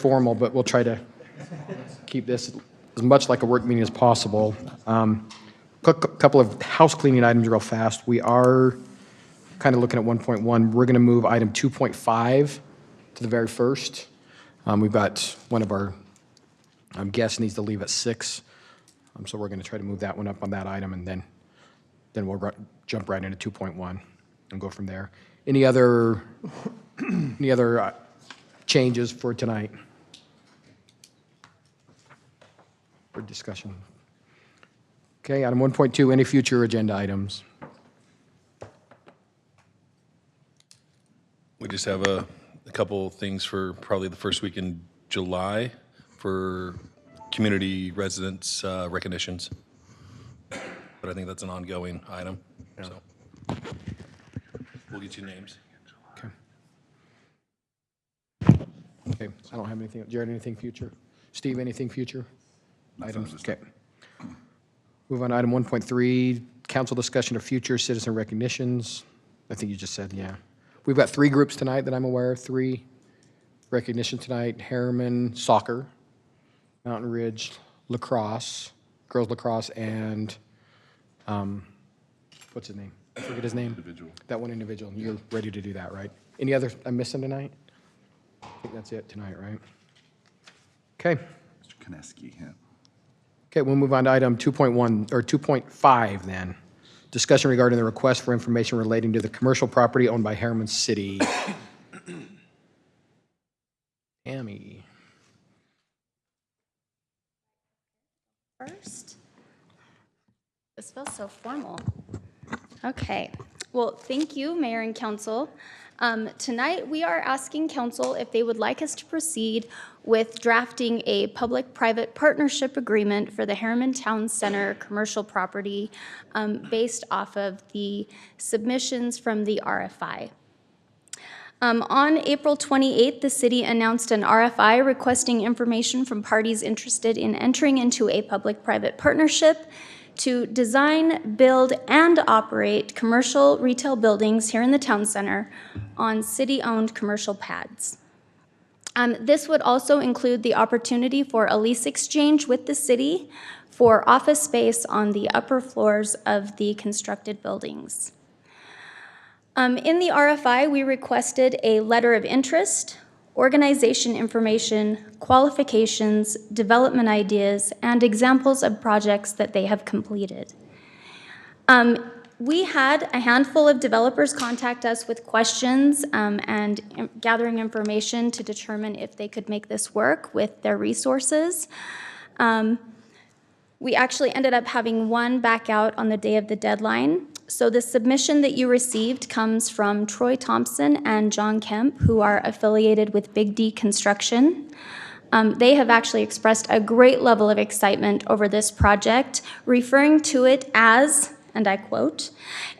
formal, but we'll try to keep this as much like a work meeting as possible. Couple of house cleaning items real fast. We are kind of looking at 1.1. We're going to move item 2.5 to the very first. We've got one of our guests needs to leave at 6, so we're going to try to move that one up on that item, and then we'll jump right into 2.1 and go from there. Any other changes for tonight for discussion? Okay, item 1.2, any future agenda items? We just have a couple things for probably the first week in July for community residents recognitions. But I think that's an ongoing item, so we'll get you names. Okay. Okay, I don't have anything. Jared, anything future? Steve, anything future? Items? Okay. Move on to item 1.3, council discussion of future citizen recognitions. I think you just said, yeah. We've got 3 groups tonight that I'm aware of, 3 recognition tonight: Harriman Soccer, Mountain Ridge Lacrosse, Girls Lacrosse, and what's his name? I forget his name. Individual. That one individual. You're ready to do that, right? Any other I'm missing tonight? I think that's it tonight, right? Okay. Mr. Koneski, yeah. Okay, we'll move on to item 2.1, or 2.5 then. Discussion regarding the request for information relating to the commercial property owned by Harriman City. Tammy. First. This feels so formal. Okay. Well, thank you, Mayor and Council. Tonight, we are asking Council if they would like us to proceed with drafting a public-private partnership agreement for the Harriman Town Center commercial property based off of the submissions from the RFI. On April 28th, the city announced an RFI requesting information from parties interested in entering into a public-private partnership to design, build, and operate commercial retail buildings here in the town center on city-owned commercial pads. This would also include the opportunity for a lease exchange with the city for office space on the upper floors of the constructed buildings. In the RFI, we requested a letter of interest, organization information, qualifications, development ideas, and examples of projects that they have completed. We had a handful of developers contact us with questions and gathering information to determine if they could make this work with their resources. We actually ended up having one back out on the day of the deadline. So the submission that you received comes from Troy Thompson and John Kemp, who are affiliated with Big D Construction. They have actually expressed a great level of excitement over this project, referring to it as, and I quote,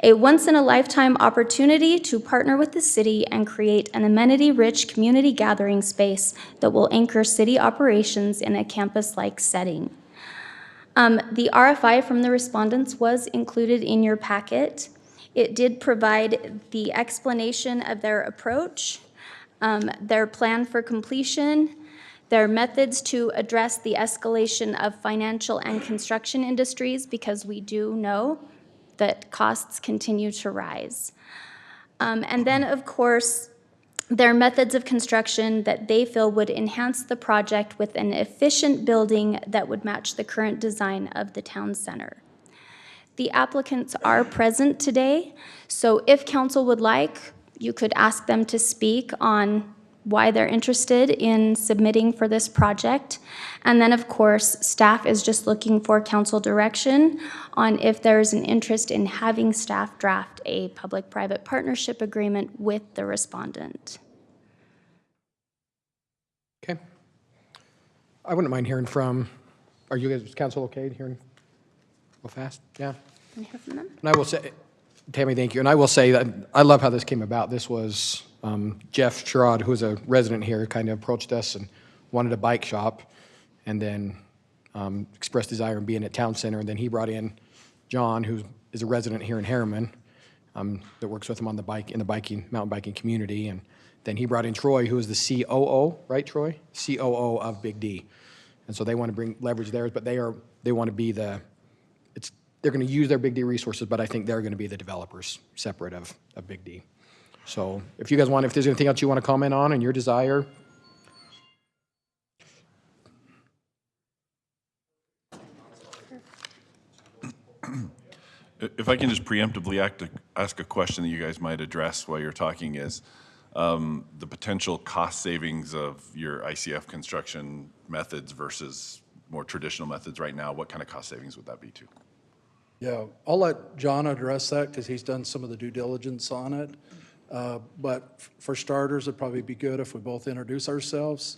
"a once-in-a-lifetime opportunity to partner with the city and create an amenity-rich community gathering space that will anchor city operations in a campus-like setting." The RFI from the respondents was included in your packet. It did provide the explanation of their approach, their plan for completion, their methods to address the escalation of financial and construction industries, because we do know that costs continue to rise. And then, of course, their methods of construction that they feel would enhance the project with an efficient building that would match the current design of the town center. The applicants are present today, so if council would like, you could ask them to speak on why they're interested in submitting for this project. And then, of course, staff is just looking for council direction on if there's an interest in having staff draft a public-private partnership agreement with the respondent. Okay. I wouldn't mind hearing from, are you guys, council okay hearing real fast? Yeah. Can I hear from them? And I will say, Tammy, thank you. And I will say that I love how this came about. This was Jeff Sherrod, who's a resident here, kind of approached us and wanted a bike shop, and then expressed desire in being at Town Center. And then he brought in John, who is a resident here in Harriman, that works with him on the bike in the mountain biking community. And Then he brought in Troy, who is the COO, right, Troy? COO of Big D. And so they want to leverage theirs, but they want to be they're going to use their Big D resources, but I think they're going to be the developers separate of Big D. So if you guys if there's anything else you want to comment on and your desire. If I can just preemptively ask a question that you guys might address while you're talking is the potential cost savings of your ICF construction methods versus more traditional methods right now. What kind of cost savings would that be to? Yeah, I'll let John address that because he's done some of the due diligence on it. But for starters, it'd probably be good if we both introduce ourselves.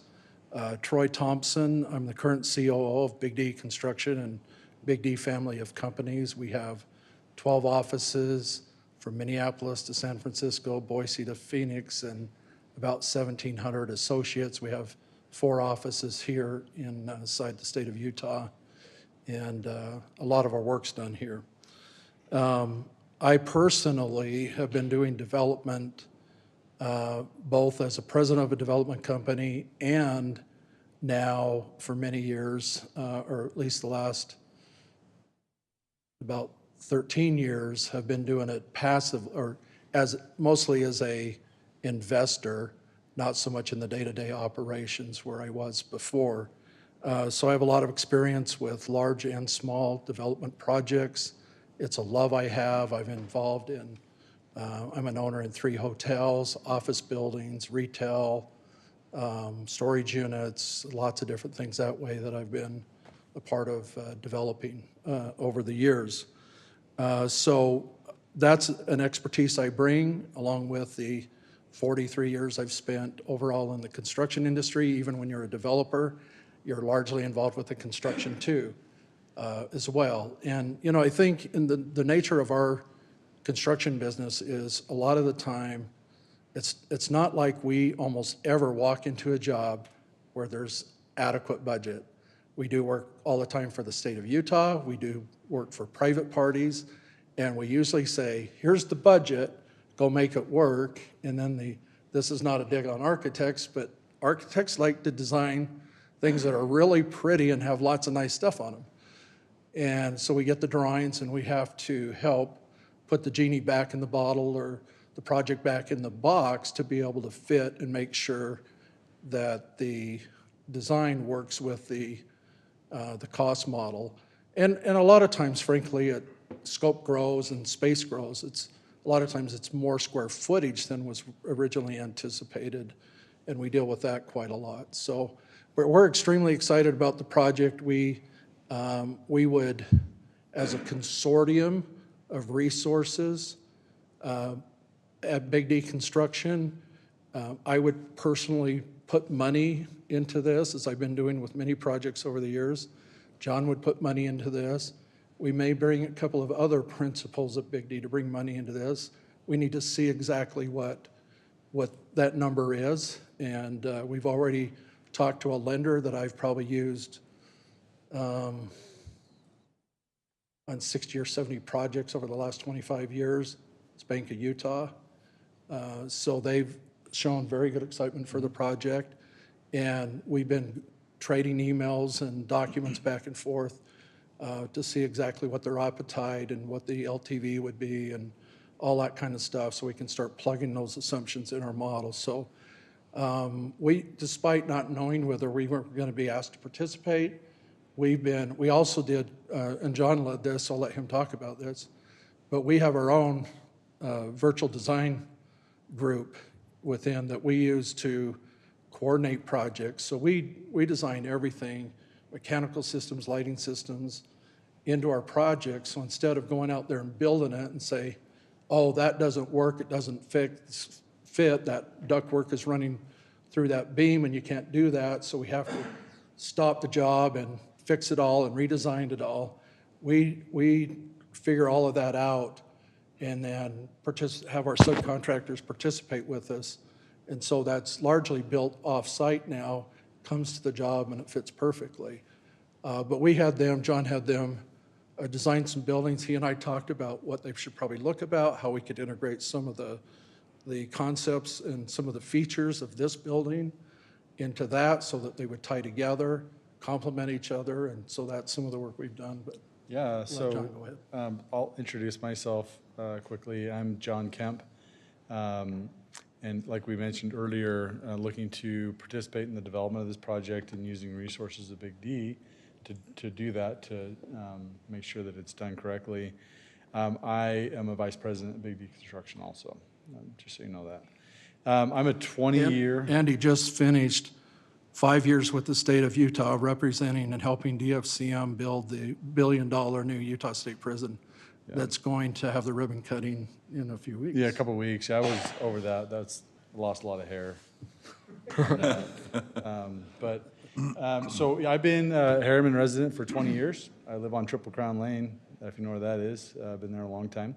Troy Thompson, I'm the current COO of Big D Construction and Big D family of companies. We have 12 offices from Minneapolis to San Francisco, Boise to Phoenix, and about 1,700 associates. We have 4 offices here inside the state of Utah, and a lot of our work's done here. I personally have been doing development both as a president of a development company and now for many years, or at least the last about 13 years, have been doing it passive or mostly as a investor, not so much in the day-to-day operations where I was before. So I have a lot of experience with large and small development projects. It's a love I have. I'm involved in, I'm an owner in 3 hotels, office buildings, retail, storage units, lots of different things that way that I've been a part of developing over the years. So that's an expertise I bring, along with the 43 years I've spent overall in the construction industry. Even when you're a developer, you're largely involved with the construction too, as well. And, you know, I think in the nature of our construction business is a lot of the time, it's not like we almost ever walk into a job where there's adequate budget. We do work all the time for the state of Utah. We do work for private parties. And we usually say, here's the budget, go make it work. And then this is not a dig on architects, but architects like to design things that are really pretty and have lots of nice stuff on them. And so we get the drawings and we have to help put the genie back in the bottle or the project back in the box to be able to fit and make sure that the design works with the cost model. And a lot of times, frankly, scope grows and space grows. A lot of times it's more square footage than was originally anticipated, and we deal with that quite a lot. So we're extremely excited about the project. We would, as a consortium of resources at Big D Construction, I would personally put money into this, as I've been doing with many projects over the years. John would put money into this. We may bring a couple of other principals at Big D to bring money into this. We need to see exactly what that number is. And we've already talked to a lender that I've probably used on 60 or 70 projects over the last 25 years. It's Bank of Utah. So they've shown very good excitement for the project. And we've been trading emails and documents back and forth to see exactly what their appetite and what the LTV would be and all that kind of stuff, so we can start plugging those assumptions in our model. So despite not knowing whether we were going to be asked to participate, we also did, and John led this, so I'll let him talk about this, but we have our own virtual design group within that we use to coordinate projects. So we design everything, mechanical systems, lighting systems, into our projects. So instead of going out there and building it and say, oh, that doesn't work, it doesn't fit, that ductwork is running through that beam and you can't do that, so we have to stop the job and fix it all and redesign it all. We figure all of that out and then have our subcontractors participate with us. And so that's largely built off-site now, comes to the job and it fits perfectly. But we had them, John had them design some buildings. He and I talked about what they should probably look about, how we could integrate some of the the concepts and some of the features of this building into that so that they would tie together, complement each other, and so that's some of the work we've done, but Yeah, John so go ahead. I'll introduce myself quickly. I'm John Kemp. And like we mentioned earlier, looking to participate in the development of this project and using resources of Big D to do that, to make sure that it's done correctly. I am a vice president at Big D Construction also, just so you know that. I'm a 20-year. And he just finished 5 years with the state of Utah, representing and helping DFCM build the billion-dollar new Utah State Prison that's going to have the ribbon cutting in a few weeks. Yeah, a couple of weeks. I was over that. That's lost a lot of hair. So yeah, I've been a Harriman resident for 20 years. I live on Triple Crown Lane, if you know where that is. I've been there a long time.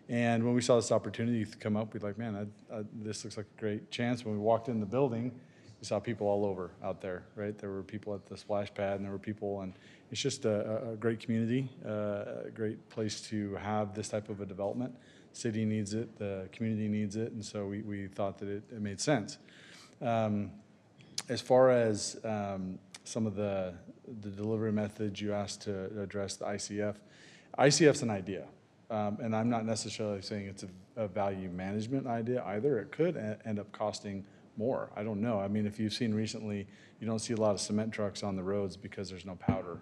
And when we saw this opportunity to come up, we'd like, man, this looks like a great chance. When we walked in the building, we saw people all over out there, right? There were people at the splash pad, and there were people, and it's just a great community, a great place to have this type of a development. City needs it, the community needs it, and so we thought that it made sense. As far as some of the delivery methods you asked to address the ICF, ICF's an idea, and I'm not necessarily saying it's a value management idea either. It could end up costing more. I don't know. I mean, if you've seen recently, you don't see a lot of cement trucks on the roads because there's no powder,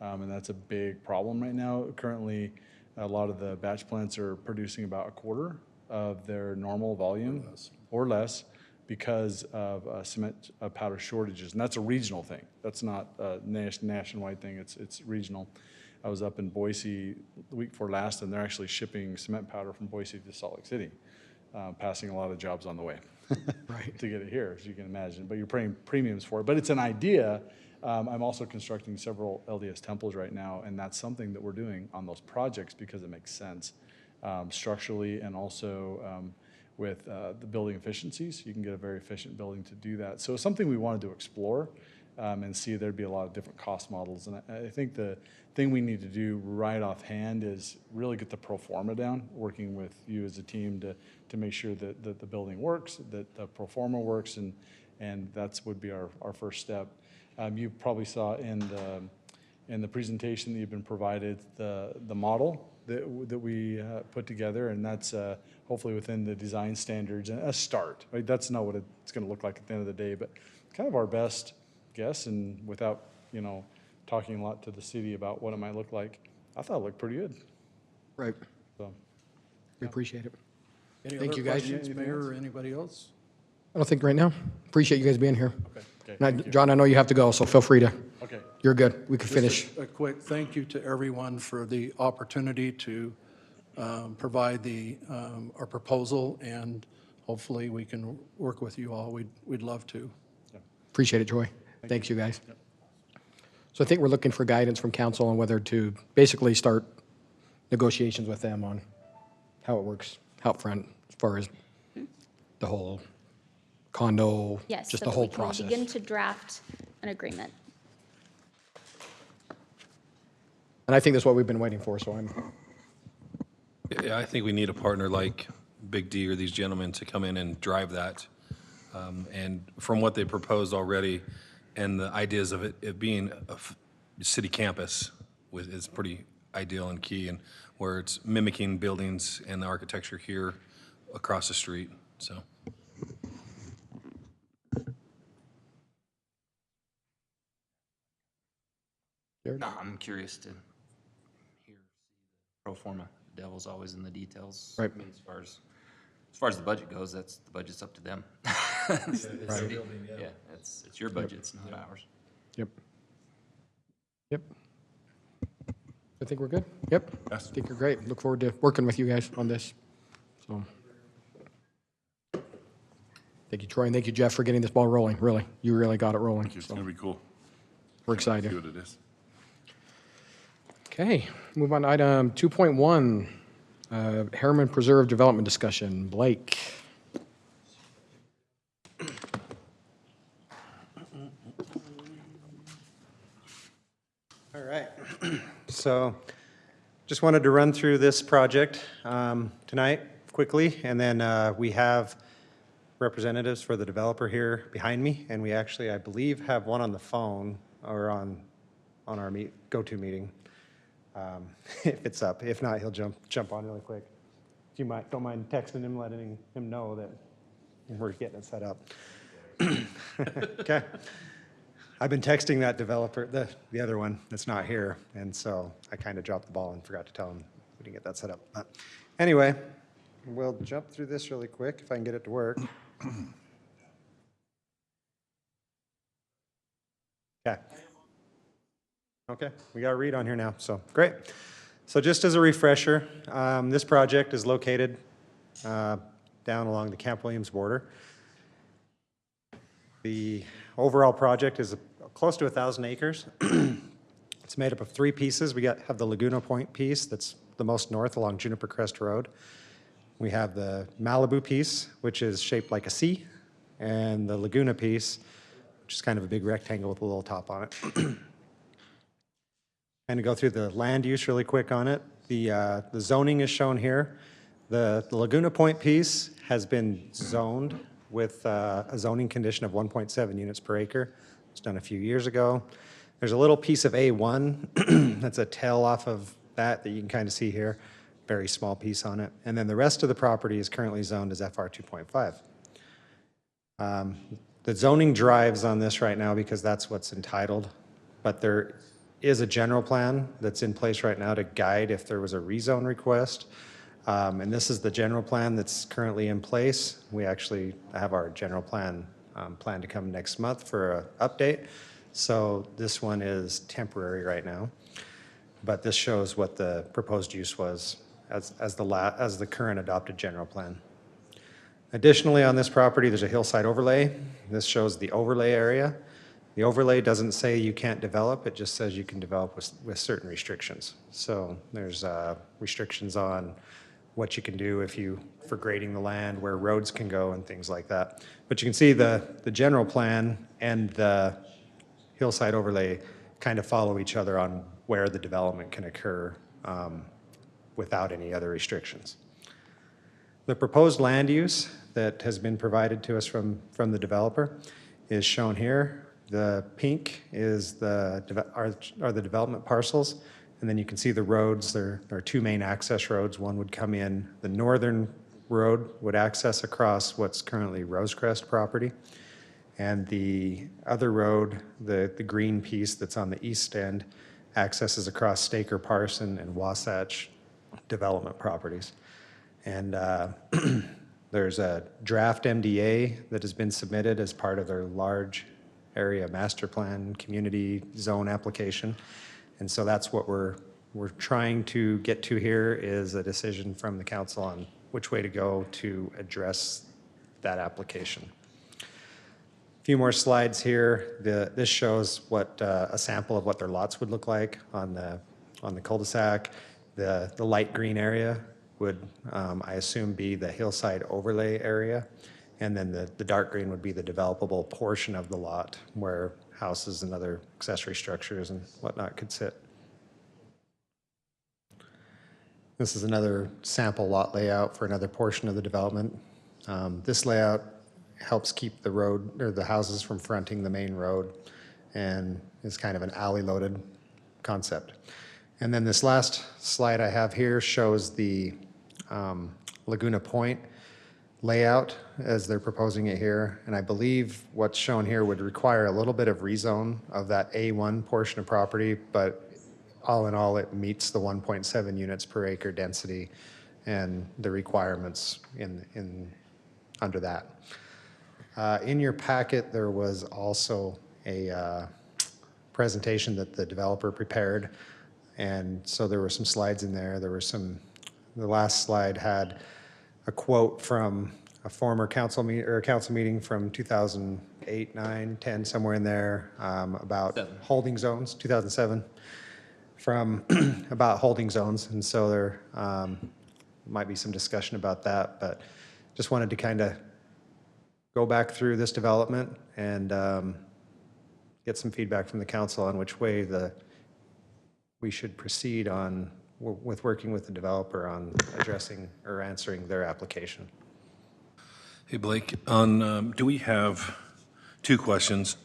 and that's a big problem right now. Currently, a lot of the batch plants are producing about a quarter of their normal volume or less because of cement powder shortages, and that's a regional thing. That's not a nationwide thing. It's regional. I was up in Boise the week before last, and they're actually shipping cement powder from Boise to Salt Lake City, passing a lot of jobs on the way to get it here, as you can imagine. But you're paying premiums for it. But it's an idea. I'm also constructing several LDS temples right now, and that's something that we're doing on those projects because it makes sense structurally, and also with the building efficiencies. You can get a very efficient building to do that. So it's something we wanted to explore and see. There'd be a lot of different cost models. And I think the thing we need to do right offhand is really get the pro forma down, working with you as a team to make sure that the building works, that the pro forma works, and that's would be our first step. You probably saw in the presentation that you've been provided the model that we put together, and that's hopefully within the design standards and a start. Right? That's not what it's going to look like at the end of the day, but kind of our best guess, and without talking a lot to the city about what it might look like, I thought it looked pretty good. Right. So We appreciate it. Any Thank other you, guys. questions, Mayor, or anybody else? I don't think right now. Appreciate you guys being here. okay, Now, thank you. John, I know you have to go, so feel free to. Okay. You're good. We can finish. A quick thank you to everyone for the opportunity to provide our proposal, and hopefully we can work with you all. We'd love to. Appreciate it, Troy. Thanks, you guys. So I think we're looking for guidance from council on whether to basically start negotiations with them on how it works out front as far as the whole condo, Yes, just so the that whole we can process. begin to draft an agreement. And I think that's what we've been waiting for, so I'm, Yeah, I think we need a partner like Big D or these gentlemen to come in and drive that. And from what they proposed already, and the ideas of it being a city campus is pretty ideal and key, and where it's mimicking buildings and the architecture here across the street, so. No, I'm curious to hear pro forma. The devil's always in the details. Right. I mean, as far as the budget goes, the budget's up to them. The city. Yeah, it's your budget, it's not ours. yep. Yep. I think we're good. Yep. Yes. I think you're great. Look forward to working with you guys on this. So. Thank you, Troy, and thank you, Jeff, for getting this ball rolling, really. You really got it rolling. It's So going to be cool. we're See excited. what it is. Okay, move on to item 2.1, Harriman Preserve Development Discussion. Blake. All right. So just wanted to run through this project tonight. Of course, quickly, and then we have representatives for the developer here behind me, and we actually, I believe, have one on the phone or on our go-to meeting, if it's up. If not, he'll jump on really quick. If you don't mind texting him, letting him know that we're getting it set up. Okay. I've been texting that developer, the other one that's not here, and so I kind of dropped the ball and forgot to tell him we didn't get that set up. But anyway, we'll jump through this really quick if I can get it to work. Okay. Okay, we got a read on here now, so great. So just as a refresher, this project is located down along the Camp Williams border. The overall project is close to 1,000 acres. It's made up of 3 pieces. We have the Laguna Point piece that's the most north along Juniper Crest Road. We have the Malibu piece, which is shaped like a C, and the Laguna piece, which is kind of a big rectangle with a little top on it. Kind of go through the land use really quick on it. The zoning is shown here. The Laguna Point piece has been zoned with a zoning condition of 1.7 units per acre. It was done a few years ago. There's a little piece of A1 that's a tail off of that you can kind of see here. Very small piece on it. And then the rest of the property is currently zoned as FR 2.5. The zoning drives on this right now because that's what's entitled, but there is a general plan that's in place right now to guide if there was a rezone request. And this is the general plan that's currently in place. We actually have our general plan planned to come next month for an update. So this one is temporary right now, but this shows what the proposed use was as the current adopted general plan. Additionally, on this property, there's a hillside overlay. This shows the overlay area. The overlay doesn't say you can't develop, it just says you can develop with certain restrictions. So there's restrictions on what you can do for grading the land, where roads can go and things like that. But you can see the general plan and the hillside overlay kind of follow each other on where the development can occur without any other restrictions. The proposed land use that has been provided to us from the developer is shown here. The pink is are the development parcels, and then you can see the roads. There are 2 main access roads. One would come in, the northern road would access across what's currently Rosecrest property, and the other road, the green piece that's on the east end, accesses across Staker Parson and Wasatch development properties. And there's a draft MDA that has been submitted as part of their large area master plan community zone application. And so that's what we're trying to get to here, is a decision from the council on which way to go to address that application. A few more slides here. This shows what a sample of what their lots would look like on the cul-de-sac. The light green area would, I assume, be the hillside overlay area. And then the dark green would be the developable portion of the lot where houses and other accessory structures and whatnot could sit. This is another sample lot layout for another portion of the development. This layout helps keep the road or the houses from fronting the main road and is kind of an alley loaded concept. And then this last slide I have here shows the Laguna Point layout as they're proposing it here. And I believe what's shown here would require a little bit of rezone of that A1 portion of property, but all in all, it meets the 1.7 units per acre density and the requirements under that. In your packet, there was also a presentation that the developer prepared. And so there were some slides in there. The last slide had a quote from a former council meeting from 2008, 9, 10, somewhere in there, about holding zones, 2007, from about holding zones. And so there might be some discussion about that, but just wanted to kind of go back through this development and get some feedback from the council on which way we should proceed on with working with the developer on addressing or answering their application. Hey, Blake, on, do we have two questions?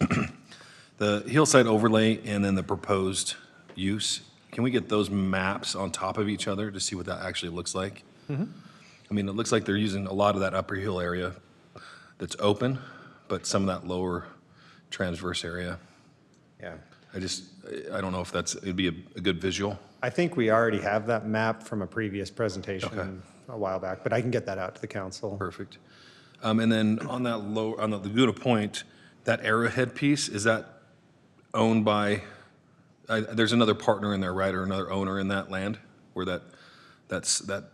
The hillside overlay and then the proposed use, can we get those maps on top of each other to see what that actually looks like? I mean, it looks like they're using a lot of that upper hill area that's open, but some of that lower transverse area. Yeah. I don't know if it'd be a good visual. I think we already have that map from a previous presentation a while back, but I can get that out to the council. Perfect. And then on the Laguna Point, that arrowhead piece, is that owned by, there's another partner in there, right, or another owner in that land where that's that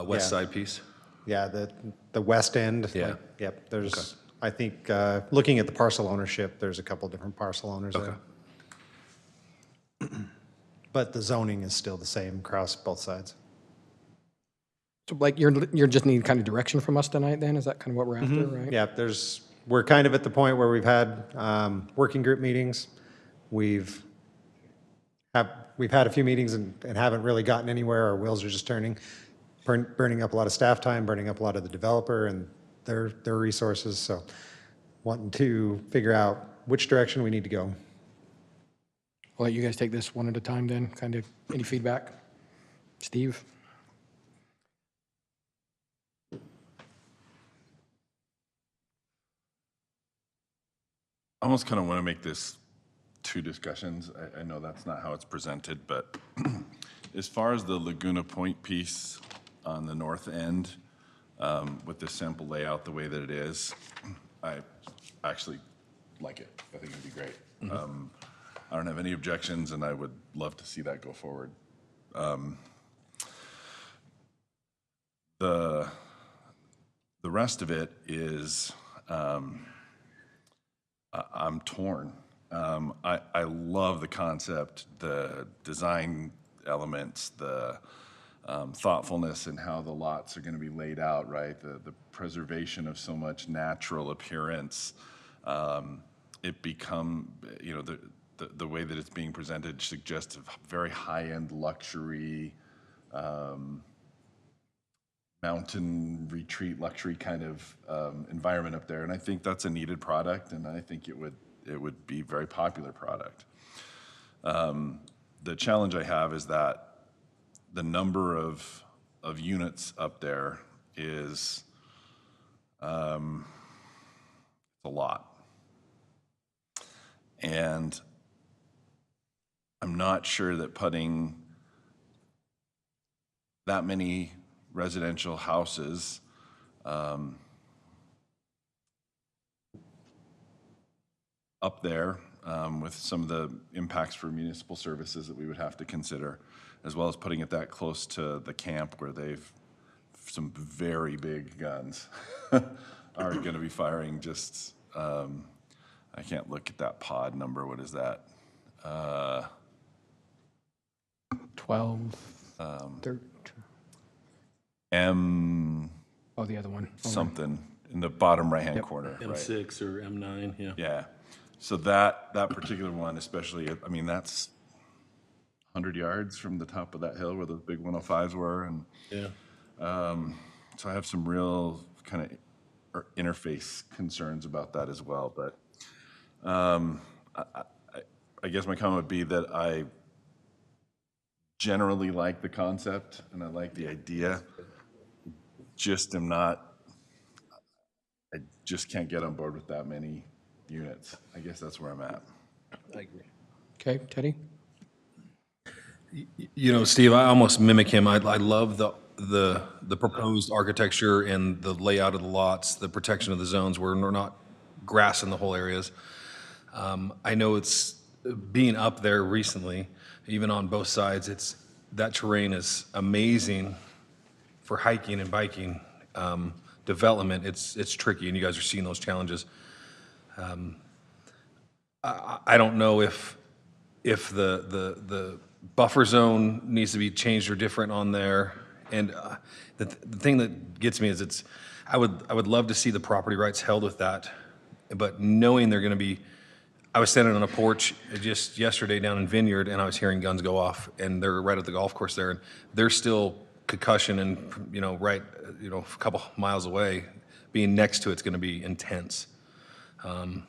west Yeah. side piece? Yeah, the west end. Yeah. Yep, there's, I think, looking at the parcel ownership, there's a couple different parcel owners there. But the zoning is still the same across both sides. So Blake, you're just needing kind of direction from us tonight then? Is that kind of what we're after, right? Yeah, we're kind of at the point where we've had working group meetings. We've had a few meetings and haven't really gotten anywhere. Our wheels are just burning up a lot of staff time, burning up a lot of the developer and their resources. So wanting to figure out which direction we need to go. I'll let you guys take this one at a time then, kind of, any feedback? Steve? I almost kind of want to make this two discussions. I know that's not how it's presented, but as far as the Laguna Point piece on the north end, with the sample layout the way that it is, I actually like it. I think it'd be great. I don't have any objections, and I would love to see that go forward. The rest of it is, I'm torn. I love the concept, the design elements, the thoughtfulness in how the lots are going to be laid out, right? The preservation of so much natural appearance. It become, you know, the way that it's being presented suggests a very high-end luxury, mountain retreat luxury kind of environment up there, and I think that's a needed product, and I think it would be a very popular product. The challenge I have is that the number of units up there is a lot, and I'm not sure that putting that many residential houses up there with some of the impacts for municipal services that we would have to consider, as well as putting it that close to the camp where they've some very big guns are going to be firing just, I can't look at that pod number. What is that? 12, 13. Oh, the other one. Something in the bottom right-hand corner, right? M6 or M9, yeah. Yeah. So that particular one, especially, I mean, that's 100 yards from the top of that hill where those big 105s were, and Yeah. so I have some real kind of interface concerns about that as well. But I guess my comment would be that I generally like the concept and I like the idea. Just am not, I just can't get on board with that many units. I guess that's where I'm at. I agree. Okay, Teddy? You know, Steve, I almost mimic him. I love the proposed architecture and the layout of the lots, the protection of the zones where we're not grassing the whole areas. I know it's being up there recently, even on both sides, that terrain is amazing for hiking and biking development. It's tricky, and you guys are seeing those challenges. I don't know if the buffer zone needs to be changed or different on there. And the thing that gets me is I would love to see the property rights held with that, but knowing they're going to be, I was standing on a porch just yesterday down in Vineyard, and I was hearing guns go off, and they're right at the golf course there, and there's still concussion, and right, a couple miles away. Being next to it's going to be intense, and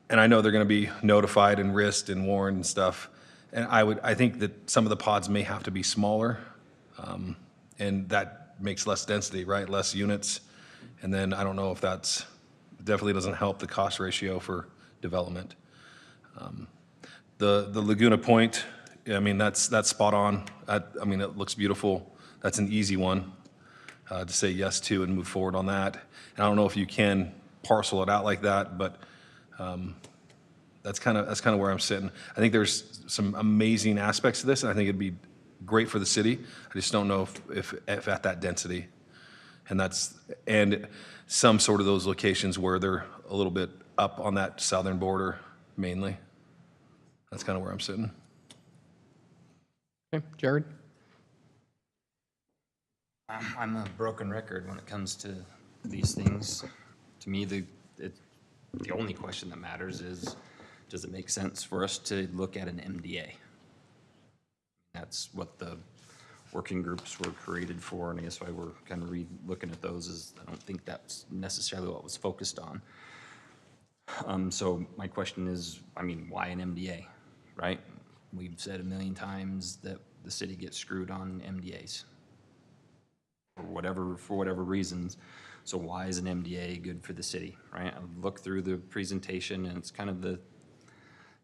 I know they're going to be notified and risked and warned and stuff. And I think that some of the pods may have to be smaller, and that makes less density, right? Less units, and then I don't know if that's. Definitely doesn't help the cost ratio for development. The Laguna Point, I mean, that's spot on. I mean, it looks beautiful. That's an easy one to say yes to and move forward on that. And I don't know if you can parcel it out like that, but that's kind of where I'm sitting. I think there's some amazing aspects to this, and I think it'd be great for the city. I just don't know if at that density. And some sort of those locations where they're a little bit up on that southern border mainly. That's kind of where I'm sitting. Okay, Jared? I'm a broken record when it comes to these things. To me, the only question that matters is, does it make sense for us to look at an MDA? That's what the working groups were created for, and I guess why we're kind of looking at those is I don't think that's necessarily what was focused on. So my question is, I mean, why an MDA, right? We've said a million times that the city gets screwed on MDAs for whatever reasons. So why is an MDA good for the city, right? I look through the presentation and it's kind of the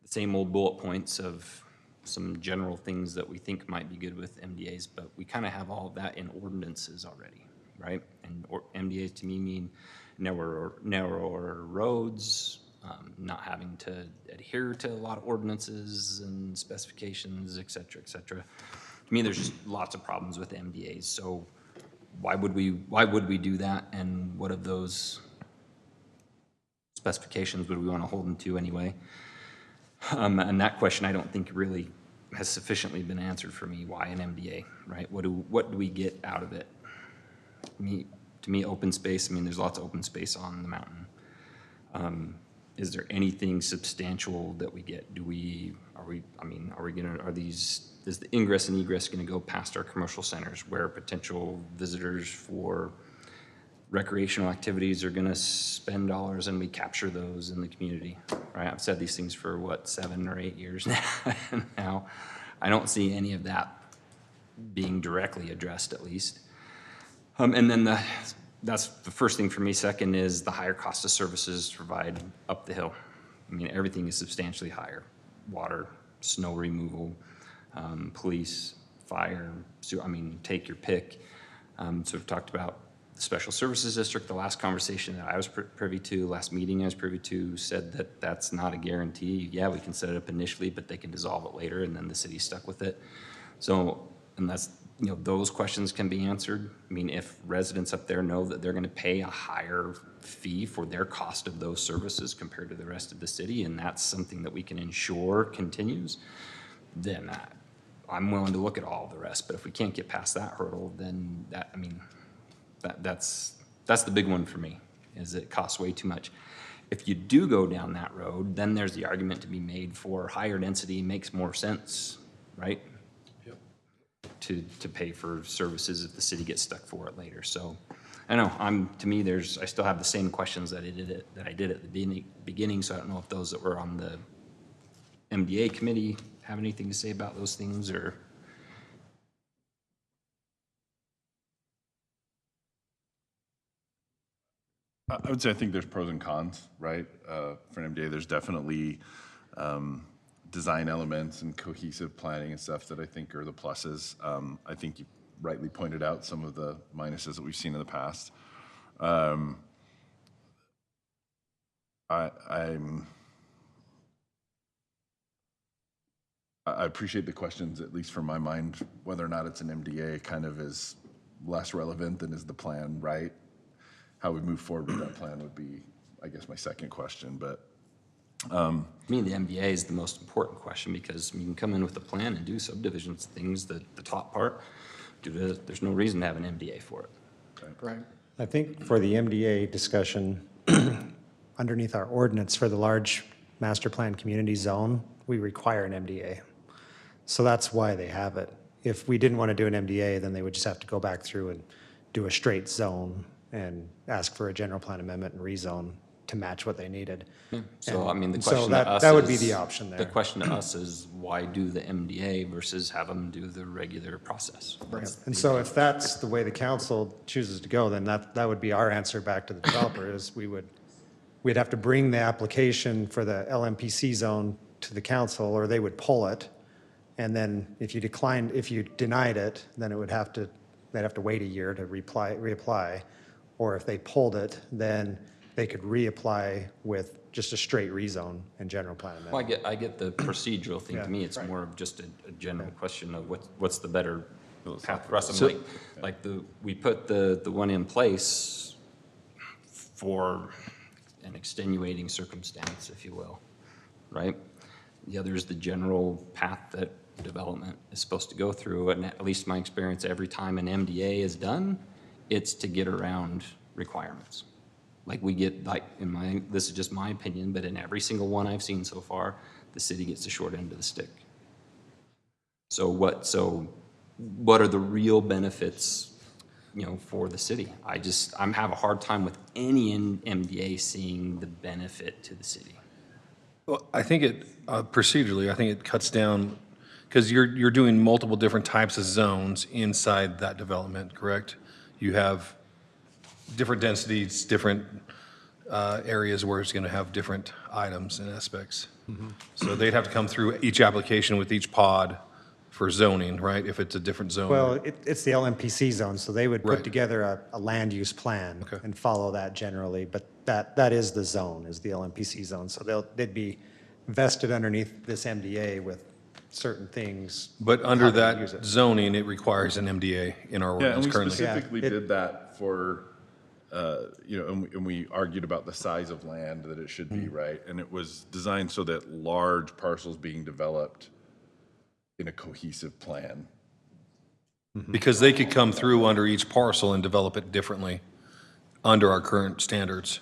same old bullet points of some general things that we think might be good with MDAs, but we kind of have all of that in ordinances already, right? And MDAs to me mean narrower roads, not having to adhere to a lot of ordinances and specifications, et cetera, et cetera. To me, there's just lots of problems with MDAs. So why would we do that? And what of those specifications would we want to hold them to anyway? And that question I don't think really has sufficiently been answered for me. Why an MDA, right? What do we get out of it? To me, open space, I mean, there's lots of open space on the mountain. Is there anything substantial that we get? Is the ingress and egress gonna go past our commercial centers where potential visitors for recreational activities are gonna spend dollars and we capture those in the community, right? I've said these things for what, 7 or 8 years now. I don't see any of that being directly addressed at least. And then that's the first thing for me. Second is the higher cost of services provided up the hill. I mean, everything is substantially higher. Water, snow removal, police, fire, so, I mean, take your pick. So we've talked about the Special Services District. The last conversation that I was privy to, last meeting I was privy to, said that that's not a guarantee. Yeah, we can set it up initially, but they can dissolve it later, and then the city's stuck with it. So, and that's, those questions can be answered. I mean, if residents up there know that they're going to pay a higher fee for their cost of those services compared to the rest of the city, and that's something that we can ensure continues, then I'm willing to look at all the rest. But if we can't get past that hurdle, then that's the big one for me, is it costs way too much. If you do go down that road, then there's the argument to be made for higher density makes more sense, right? Yep. To pay for services if the city gets stuck for it later. So I don't know, to me, I still have the same questions that I did at the beginning, so I don't know if those that were on the MDA committee have anything to say about those things, or. I would say I think there's pros and cons, right? For an MDA, there's definitely design elements and cohesive planning and stuff that I think are the pluses. I think you rightly pointed out some of the minuses that we've seen in the past. I appreciate the questions, at least from my mind. Whether or not it's an MDA kind of is less relevant than is the plan, right? How we move forward with that plan would be, I guess, my second question. But to me, the MDA is the most important question, because you can come in with a plan and do subdivisions things, the top part, there's no reason to have an MDA for it. Right. I think for the MDA discussion, underneath our ordinance for the large master plan community zone, we require an MDA. So that's why they have it. If we didn't want to do an MDA, then they would just have to go back through and do a straight zone and ask for a general plan amendment and rezone to match what they needed. So, I mean, the And so question to us that would be is- the option The there. question to us is, why do the MDA versus have them do the regular process? And so if that's the way the council chooses to go, then that would be our answer back to the developer is we'd have to bring the application for the LMPC zone to the council, or they would pull it. And then if you denied it, then they'd have to wait a year to reapply. Or if they pulled it, then they could reapply with just a straight rezone and general plan Well, amendment. I get the procedural thing. Yeah. To me, it's more of just a general question of what's the better path for us. And we put the one in place for an extenuating circumstance, if you will, right? The other is the general path that development is supposed to go through. And at least my experience, every time an MDA is done, it's to get around requirements. Like we get, this is just my opinion, but in every single one I've seen so far, the city gets the short end of the stick. So what are the real benefits, for the city? I'm have a hard time with any MDA seeing the benefit to the city. Well, I think procedurally, I think it cuts down, because you're doing multiple different types of zones inside that development, correct? You have different densities, different areas where it's going to have different items and aspects. So they'd have to come through each application with each pod for zoning, right? If it's a different zone. Well, it's the LMPC zone, so they would Right. put together a land use plan Okay. and follow that generally, but that is the zone, is the LMPC zone. So they'd be vested underneath this MDA with certain things. But under how they use that it. zoning, it requires an MDA in our Yeah, and ordinance we currently. specifically Yeah, it- did that for, and we argued about the size of land that it should be, right? And it was designed so that large parcels being developed in a cohesive plan. Because they could come through under each parcel and develop it differently under our current standards.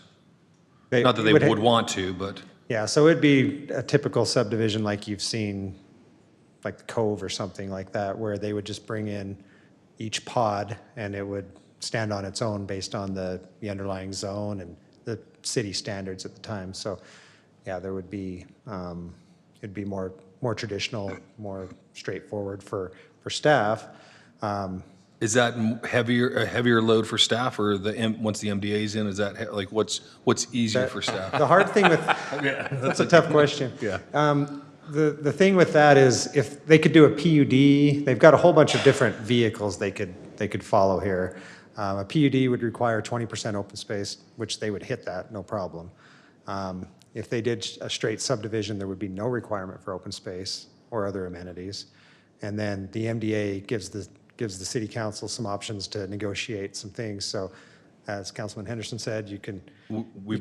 Not that they would want to, but Yeah, so it'd be a typical subdivision like you've seen, like the Cove or something like that, where they would just bring in each pod and it would stand on its own based on the underlying zone and the city standards at the time. So, yeah, there would be, it'd be more traditional, more straightforward for staff. is that a heavier load for staff, or once the MDA's in, is that, what's easier for staff? The hard thing with, that's a tough question. Yeah. The thing with that is if they could do a PUD, they've got a whole bunch of different vehicles they could follow here. A PUD would require 20% open space, which they would hit that, no problem. If they did a straight subdivision, there would be no requirement for open space or other amenities. And then the MDA gives the city council some options to negotiate some things. So as Councilman Henderson said, you can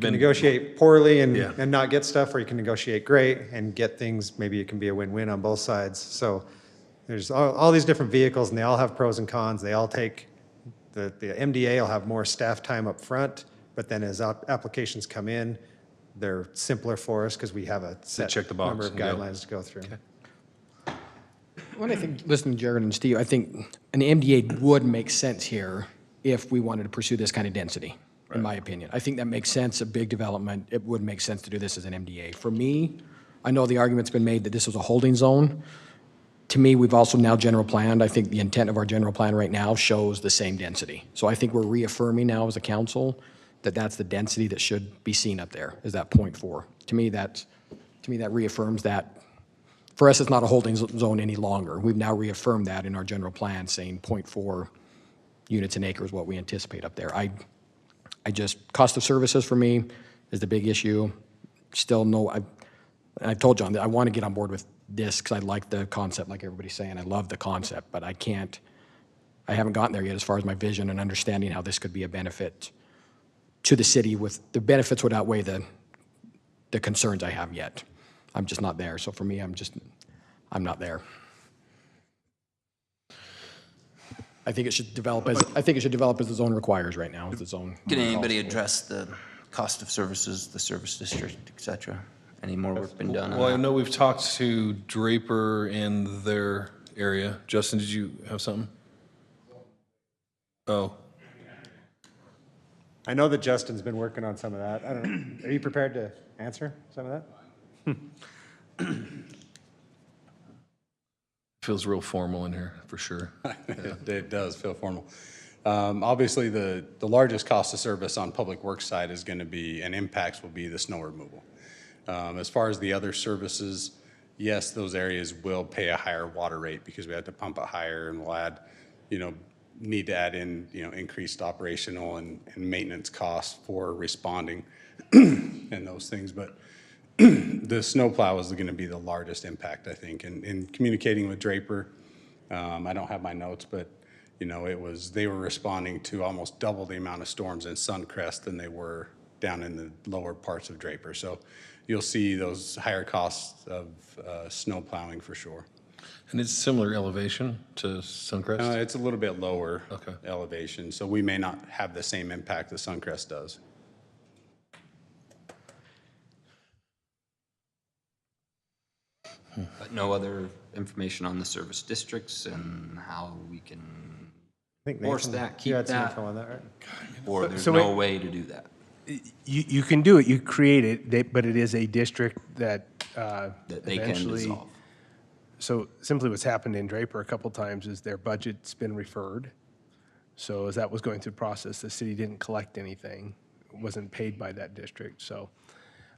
negotiate poorly Yeah. and not get stuff, or you can negotiate great and get things, maybe it can be a win-win on both sides. So there's all these different vehicles, and they all have pros and cons. They all take, the MDA will have more staff time up front, but then as applications come in, they're simpler for us because we have a set check the box number of and go. guidelines to go through. When I think, listening to Jared and Steve, I think an MDA would make sense here if we wanted to pursue this kind of density, in my opinion. I think that makes sense, a big development, it would make sense to do this as an MDA. For me, I know the argument's been made that this was a holding zone. To me, we've also now general planned. I think the intent of our general plan right now shows the same density. So I think we're reaffirming now as a council that that's the density that should be seen up there, is that 0.4. To me, that reaffirms that. For us, it's not a holding zone any longer. We've now reaffirmed that in our general plan, saying 0.4 units an acre is what we anticipate up there. I just, cost of services for me is the big issue. Still no, I've told John that I want to get on board with this because I like the concept, like everybody's saying. I love the concept, but I haven't gotten there yet as far as my vision and understanding how this could be a benefit to the city. With the benefits would outweigh the concerns I have yet. I'm just not there. So for me, I'm not there. I think it should develop as the zone requires right now, as the zone. Can anybody address the cost of services, the service district, et cetera? Any more work been done on Well, I that? know we've talked to Draper in their area. Justin, did you have something? Oh, I know that Justin's been working on some of that. I don't know, are you prepared to answer some of that? feels real formal in here, for sure. It does feel formal. Obviously, the largest cost of service on Public Works side is going to be, and impacts will be the snow removal. As far as the other services, yes, those areas will pay a higher water rate because we have to pump it higher, and we'll add, need to add in, increased operational and maintenance costs for responding and those things. But the snowplow is going to be the largest impact, I think. And in communicating with Draper, I don't have my notes, but they were responding to almost double the amount of storms in Suncrest than they were down in the lower parts of Draper. So you'll see those higher costs of snow plowing for sure. And it's similar elevation to Suncrest? It's a little bit lower Okay. elevation, so we may not have the same impact that Suncrest does. But no other information on the service districts and how we can I think force Nathan, that, you keep had some that, info on that, right? or there's So no wait- way to do that? You can do it, you create it, but it is a district that That they can eventually. dissolve? So simply what's happened in Draper a couple times is their budget's been referred. So as that was going through the process, the city didn't collect anything, wasn't paid by that district. So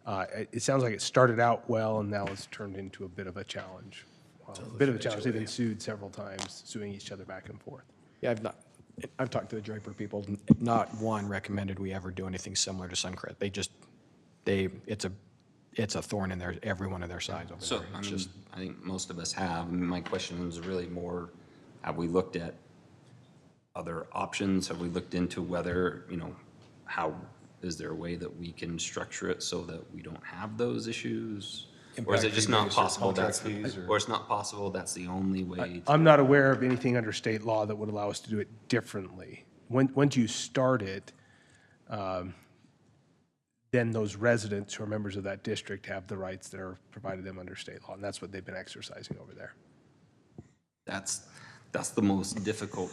it sounds like it started out well and now it's turned into a bit of a challenge. A bit of a challenge, they've been sued several times, suing each other back and forth. Yeah, I've talked to the Draper people, not one recommended we ever do anything similar to Suncrest. It's a thorn in every one of their sides over So, there. I It's mean, just, I think most of us have. I mean, my question is really more, have we looked at other options? Have we looked into whether, is there a way that we can structure it so that we don't have those issues? Or is it just not Impact fees or possible, contract fees or- or it's not possible, that's the only way? I'm not aware of anything under state law that would allow us to do it differently. Once you start it, then those residents who are members of that district have the rights that are provided them under state law, and that's what they've been exercising over there. That's the most difficult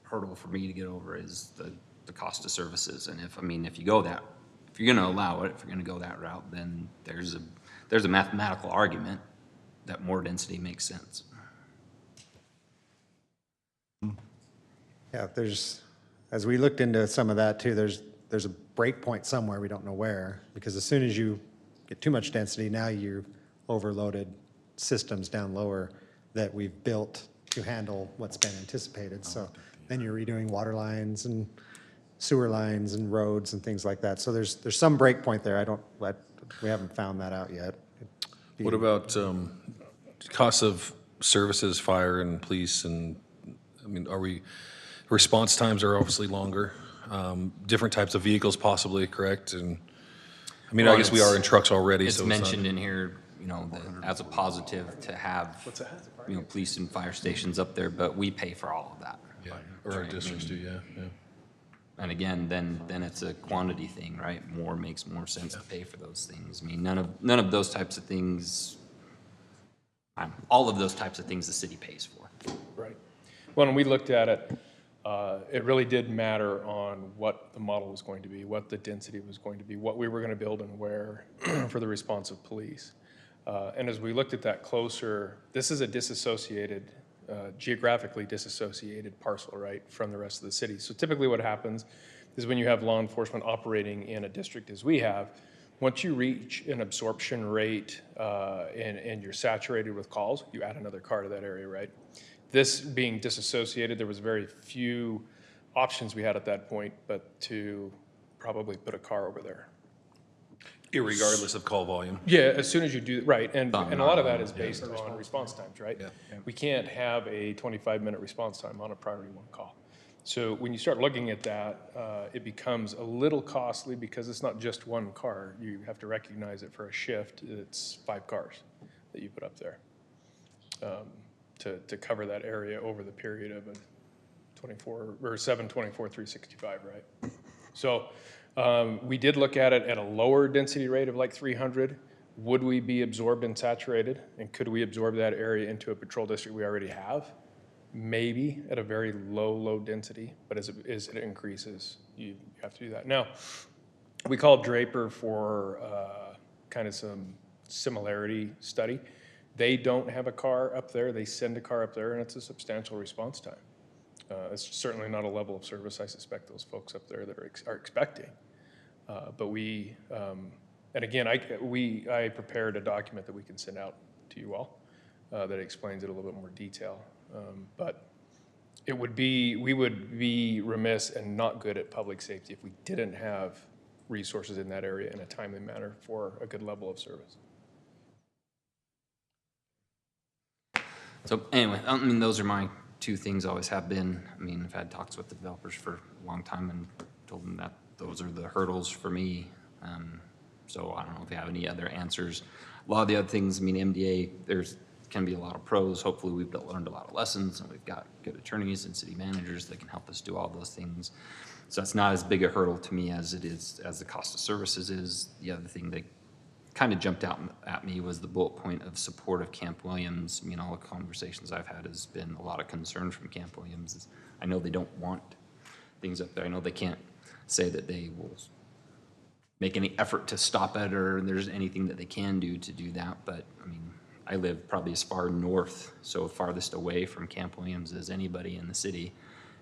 hurdle for me to get over is the cost of services. And if you're going to allow it, if you're going to go that route, then there's a mathematical argument that more density makes sense. Yeah, as we looked into some of that too, there's a break point somewhere, we don't know where, because as soon as you get too much density, now you've overloaded systems down lower that we've built to handle what's been anticipated. So then you're redoing water lines and sewer lines and roads and things like that. So there's some break point there. We haven't found that out yet. What about costs of services, fire and police, and, response times are obviously longer, different types of vehicles possibly, correct? And, I Well, guess we are in trucks already, It's so it's not. mentioned in here, that as a positive to have, police and fire stations up there, but we pay for all of that. Yeah, or our districts do, yeah. And again, then it's a quantity thing, right? More makes more sense to pay for those things. I mean, none of those types of things, all of those types of things the city pays for. Right. Well, when we looked at it, it really did matter on what the model was going to be, what the density was going to be, what we were going to build and where for the responsive police. And as we looked at that closer, this is a disassociated, geographically disassociated parcel, right, from the rest of the city. So typically what happens is when you have law enforcement operating in a district as we have, once you reach an absorption rate and you're saturated with calls, you add another car to that area, right? This being disassociated, there was very few options we had at that point, but to probably put a car over there. Irregardless of call volume. Yeah, as soon as you do, right, and a lot of that is based on response times, right? Yeah. We can't have a 25-minute response time on a priority one call. So when you start looking at that, it becomes a little costly because it's not just one car. You have to recognize it for a shift. It's 5 cars that you put up there to cover that area over the period of a 24 or 7/24/365, right? So We did look at it at a lower density rate of like 300. Would we be absorbed and saturated? And could we absorb that area into a patrol district we already have? Maybe at a very low density, but as it increases, you have to do that. Now, we called Draper for kind of some similarity study. They don't have a car up there. They send a car up there, and it's a substantial response time. It's certainly not a level of service I suspect those folks up there that are expecting. But we, and again, I prepared a document that we can send out to you all that explains it a little bit more detail. But we would be remiss and not good at public safety if we didn't have resources in that area in a timely manner for a good level of service. So anyway, I mean, those are my two things, always have been. I mean, I've had talks with the developers for a long time and told them that those are the hurdles for me. So I don't know if you have any other answers. A lot of the other things, I mean, MDA, there's can be a lot of pros. Hopefully we've learned a lot of lessons, and we've got good attorneys and city managers that can help us do all those things. So it's not as big a hurdle to me as it is, as the cost of services is. The other thing that kind of jumped out at me was the bullet point of support of Camp Williams. I mean, all the conversations I've had has been a lot of concern from Camp Williams. I know they don't want things up there. I know they can't say that they will make any effort to stop it or there's anything that they can do to do that. But I mean, I live probably as far north, so farthest away from Camp Williams as anybody in the city.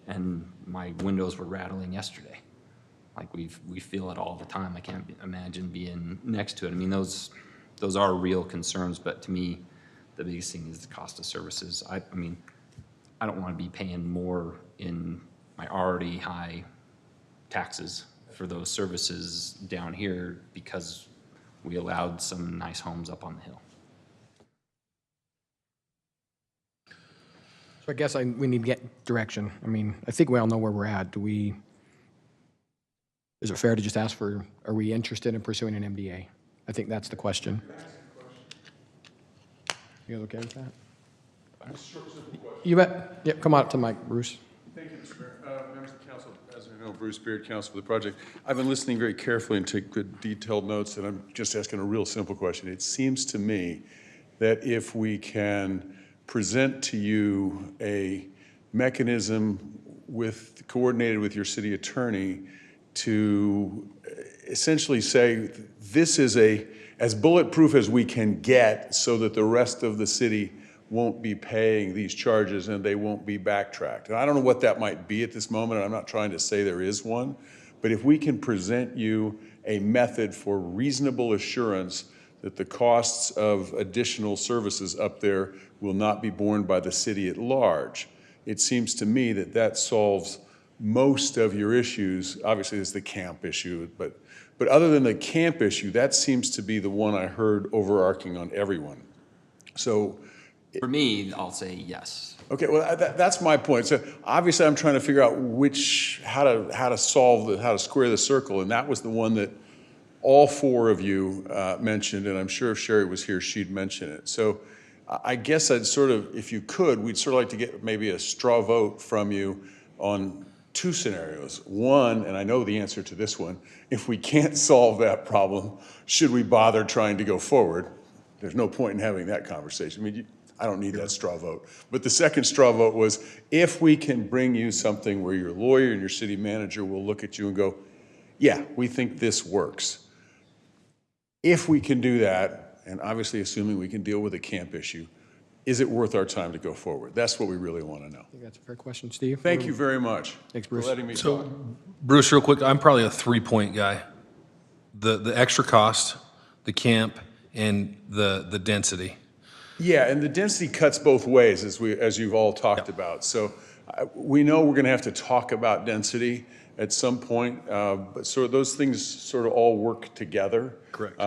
And my windows were rattling yesterday. Like we feel it all the time. I can't imagine being next to it. I mean, those are real concerns, but to me, the biggest thing is the cost of services. I mean, I don't want to be paying more in my already high taxes for those services down here because we allowed some nice homes up on the hill. So I guess we need to get direction. I mean, I think we all know where we're at. Is it fair to just ask for, are we interested in pursuing an MDA? I think that's the question. You guys okay with that? You bet. Yep, come on up to the mic, Bruce. Thank you, Mr. Mayor. Members of the council, as you know, Bruce Beard, counsel for the project. I've been listening very carefully and take good detailed notes, and I'm just asking a real simple question. It seems to me that if we can present to you a mechanism coordinated with your city attorney to essentially say this is as bulletproof as we can get so that the rest of the city won't be paying these charges and they won't be backtracked. And I don't know what that might be at this moment, and I'm not trying to say there is one, but if we can present you a method for reasonable assurance that the costs of additional services up there will not be borne by the city at large, it seems to me that that solves most of your issues. Obviously, there's the camp issue, but other than the camp issue, that seems to be the one I heard overarching on everyone. So for me, I'll say yes. Okay, well, that's my point. So obviously, I'm trying to figure out how to square the circle, and that was the one that all four of you mentioned, and I'm sure if Sherry was here, she'd mention it. So I guess I'd sort of, if you could, we'd sort of like to get maybe a straw vote from you on two scenarios. One, and I know the answer to this one, if we can't solve that problem, should we bother trying to go forward? There's no point in having that conversation. I mean, I don't need that straw vote. But the second straw vote was, if we can bring you something where your lawyer and your city manager will look at you and go, yeah, we think this works. If we can do that, and obviously assuming we can deal with the camp issue, is it worth our time to go forward? That's what we really want to know. I think that's a fair question, Steve. Thank you very much. Thanks, Bruce. For letting me So, talk. Bruce, real quick, I'm probably a 3-point guy. The extra cost, the camp, and the density. Yeah, and the density cuts both ways, as you've all talked about. So we know we're going to have to talk about density at some point, but sort of those things sort of all work together. Correct.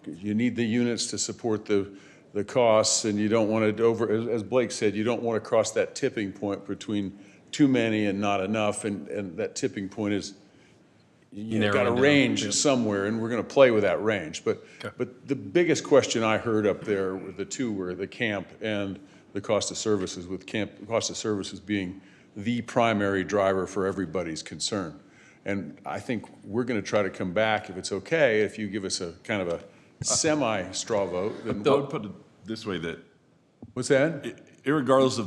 You need the units to support the costs, and you don't want to as Blake said, you don't want to cross that tipping point between too many and not enough, and that tipping point is you've got a range somewhere, and we're going to play with that range. But the biggest question I heard up there were the camp and the cost of services, with cost of services being the primary driver for everybody's concern. And I think we're going to try to come back, if it's okay, if you give us a kind of a semi-straw vote, then I would put it this way, that what's that? irregardless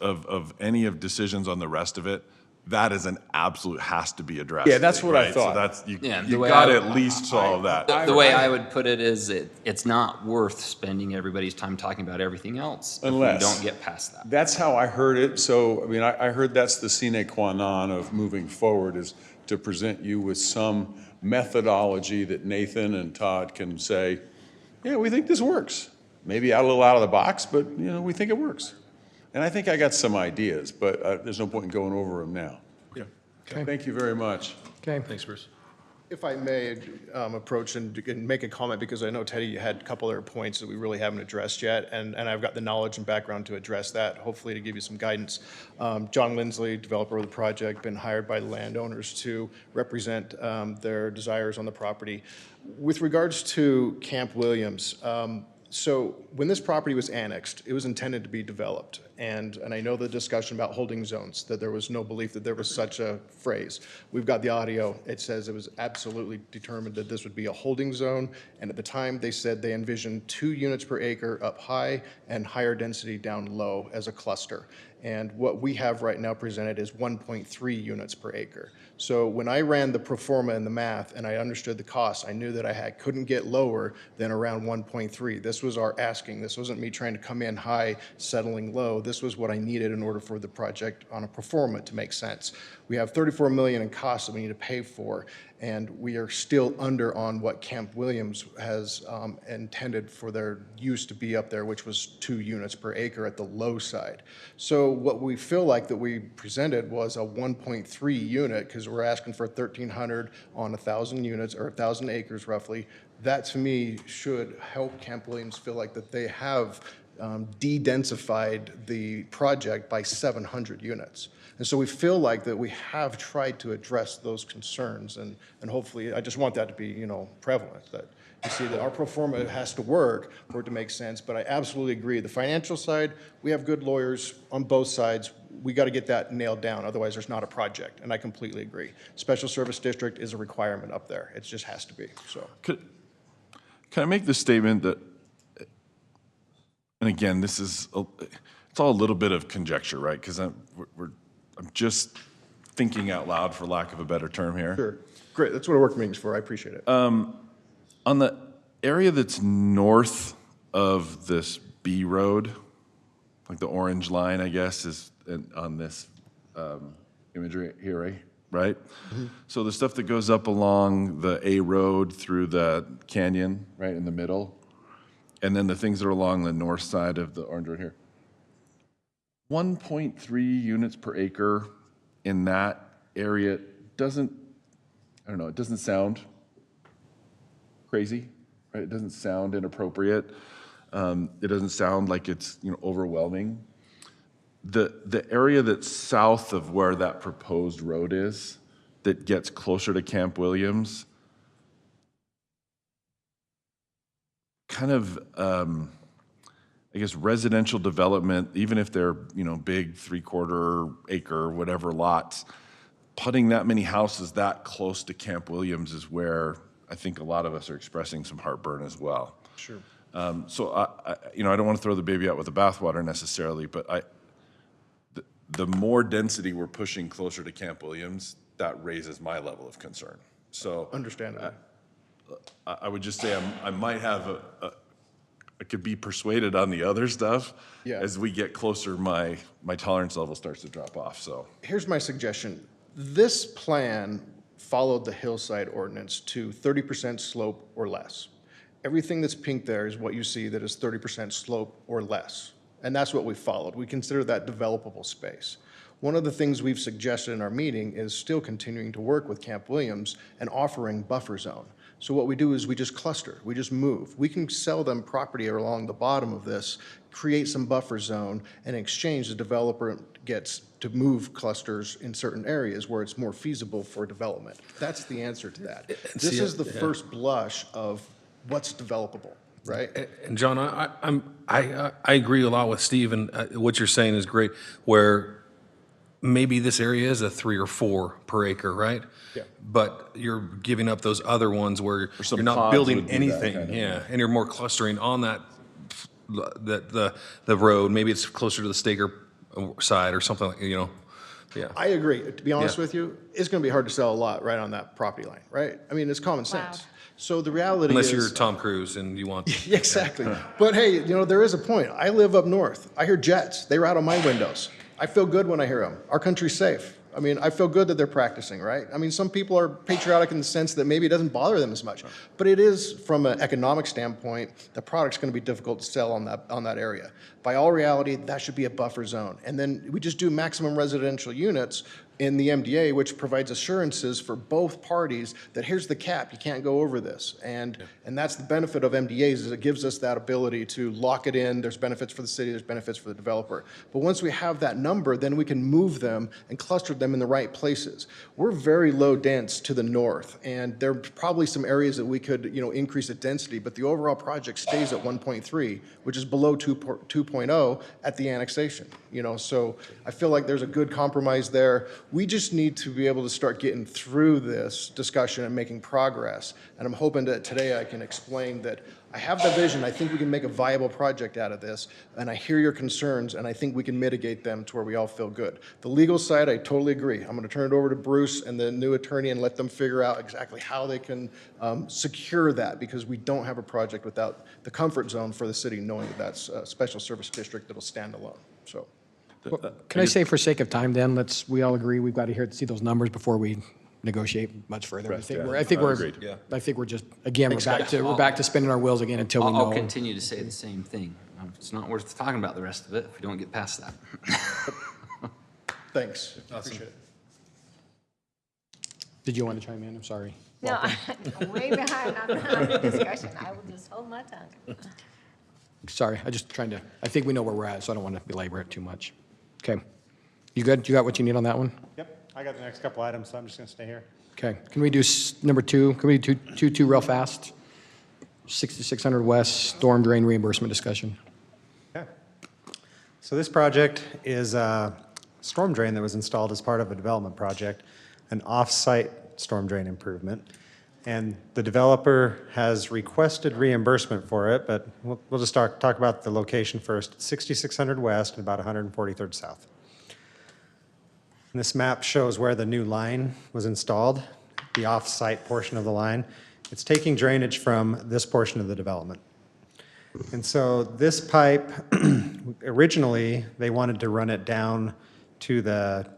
of of any of decisions on the rest of it, that is an absolute has to be addressed. Yeah, that's what I right? thought. So that's, you Yeah, the you way got to I- at least solve that. The way I would put it is it's not worth spending everybody's time talking about everything else if we Unless. don't get past that. That's how I heard it. So, I mean, I heard that's the sine qua non of moving forward, is to present you with some methodology that Nathan and Todd can say, yeah, we think this works. Maybe a little out of the box, but, you know, we think it works. And I think I got some ideas, but there's no point in going over them now. Thank you very much. Okay. Thanks, Bruce. If I may approach and make a comment, because I know, Teddy, you had a couple other points that we really haven't addressed yet, and I've got the knowledge and background to address that, hopefully to give you some guidance. John Lindsley, developer of the project, been hired by landowners to represent their desires on the property. With regards to Camp Williams, so when this property was annexed, it was intended to be developed. And I know the discussion about holding zones, that there was no belief that there was such a phrase. We've got the audio. It says it was absolutely determined that this would be a holding zone. And at the time, they said they envisioned 2 units per acre up high and higher density down low as a cluster. And what we have right now presented is 1.3 units per acre. So when I ran the pro forma and the math and I understood the cost, I knew that I couldn't get lower than around 1.3. This was our asking. This wasn't me trying to come in high, settling low. This was what I needed in order for the project on a pro forma to make sense. We have $34 million in costs that we need to pay for, and we are still under on what Camp Williams has intended for their use to be up there, which was 2 units per acre at the low side. So what we feel like that we presented was a 1.3 unit, because we're asking for 1,300 on 1,000 units, or 1,000 acres roughly. That, to me, should help Camp Williams feel like that they have de-densified the project by 700 units. And so we feel like that we have tried to address those concerns, and hopefully, I just want that to be, you know, prevalent, that you see that our pro forma has to work for it to make sense. But I absolutely agree. The financial side, we have good lawyers on both sides. We got to get that nailed down, otherwise there's not a project, and I completely agree. Special Service District is a requirement up there. It just has to be, so. Can I make the statement that, and again, this is, it's all a little bit of conjecture, right? Because I'm just thinking out loud, for lack of a better term here. Sure. Great. That's what a work meeting's for. I appreciate it. On the area that's north of this B road, like the orange line, I guess, is on this imagery here, right? Mm-hmm. So the stuff that goes up along the A road through the canyon, right in the middle, and then the things that are along the north side of the orange road here. 1.3 units per acre in that area doesn't, I don't know, it doesn't sound crazy, right? It doesn't sound inappropriate. It doesn't sound like it's, you know, overwhelming. The area that's south of where that proposed road is, that gets closer to Camp Williams, kind of, I guess, residential development, even if they're, you know, big 3/4 acre, whatever lots, putting that many houses that close to Camp Williams is where I think a lot of us are expressing some heartburn as well. Sure. So I you know, I don't want to throw the baby out with the bathwater necessarily, but the more density we're pushing closer to Camp Williams, that raises my level of concern. So Understandable. I would just say I might have I could be persuaded on the other stuff. Yeah. As we get closer, my tolerance level starts to drop off, so. Here's my suggestion. This plan followed the hillside ordinance to 30% slope or less. Everything that's pink there is what you see that is 30% slope or less. And that's what we followed. We consider that developable space. One of the things we've suggested in our meeting is still continuing to work with Camp Williams and offering buffer zone. So what we do is we just cluster, we just move. We can sell them property along the bottom of this, create some buffer zone, and in exchange, the developer gets to move clusters in certain areas where it's more feasible for development. That's the answer to that. This is the first blush of what's developable, right? And John, I agree a lot with Steve, and what you're saying is great, where maybe this area is a 3 or 4 per acre, right? Yeah. But you're giving up those other ones where some you're not pods building would do that anything, kind of, yeah, and you're more clustering on that, the road. Maybe it's closer to the Staker side or something like, you know, yeah. I agree. To be honest Yeah. with you, it's going to be hard to sell a lot right on that property line, right? I mean, it's common sense. So the reality Unless is. you're Tom Cruise and you want. Yeah, exactly. But hey, you know, there is a point. I live up north. I hear jets. They rattle my windows. I feel good when I hear them. Our country's safe. I mean, I feel good that they're practicing, right? I mean, some people are patriotic in the sense that maybe it doesn't bother them as much. But it is, from an economic standpoint, the product's going to be difficult to sell on that area. By all reality, that should be a buffer zone. And then we just do maximum residential units in the MDA, which provides assurances for both parties that here's the cap, you can't go over this. And that's the benefit of MDAs, is it gives us that ability to lock it in. There's benefits for the city, there's benefits for the developer. But once we have that number, then we can move them and cluster them in the right places. We're very low dense to the north, and there are probably some areas that we could, you know, increase the density, but the overall project stays at 1.3, which is below 2.0 at the annexation, you know, so I feel like there's a good compromise there. We just need to be able to start getting through this discussion and making progress. And I'm hoping that today I can explain that I have the vision. I think we can make a viable project out of this. And I hear your concerns, and I think we can mitigate them to where we all feel good. The legal side, I totally agree. I'm going to turn it over to Bruce and the new attorney and let them figure out exactly how they can secure that, because we don't have a project without the comfort zone for the city knowing that that's a special service district that'll stand alone. So. Can I say, for sake of time, then, we all agree we've got to see those numbers before we negotiate much further. Correct, yeah. I think we're Agreed. Yeah. I think we're just, again, we're back to spinning our wheels again until we I'll know. continue to say the same thing. It's not worth talking about the rest of it if we don't get past that. Thanks. Appreciate it. Did you want to chime in? I'm sorry. No, I'm way behind on the discussion. I will just hold my tongue. Sorry, I think we know where we're at, so I don't want to belabor it too much. Okay. You good? You got what you need on that one? Yep, I got the next couple items, so I'm just going to stay here. Okay. Can we do number 2? Can we do two real fast? 6600 West storm drain reimbursement discussion. Okay. So this project is a storm drain that was installed as part of a development project, an off-site storm drain improvement. And the developer has requested reimbursement for it, but we'll just talk about the location first. 6600 West and about 143rd South. And this map shows where the new line was installed, the off-site portion of the line. It's taking drainage from this portion of the development. And so this pipe, originally, they wanted to run it down to the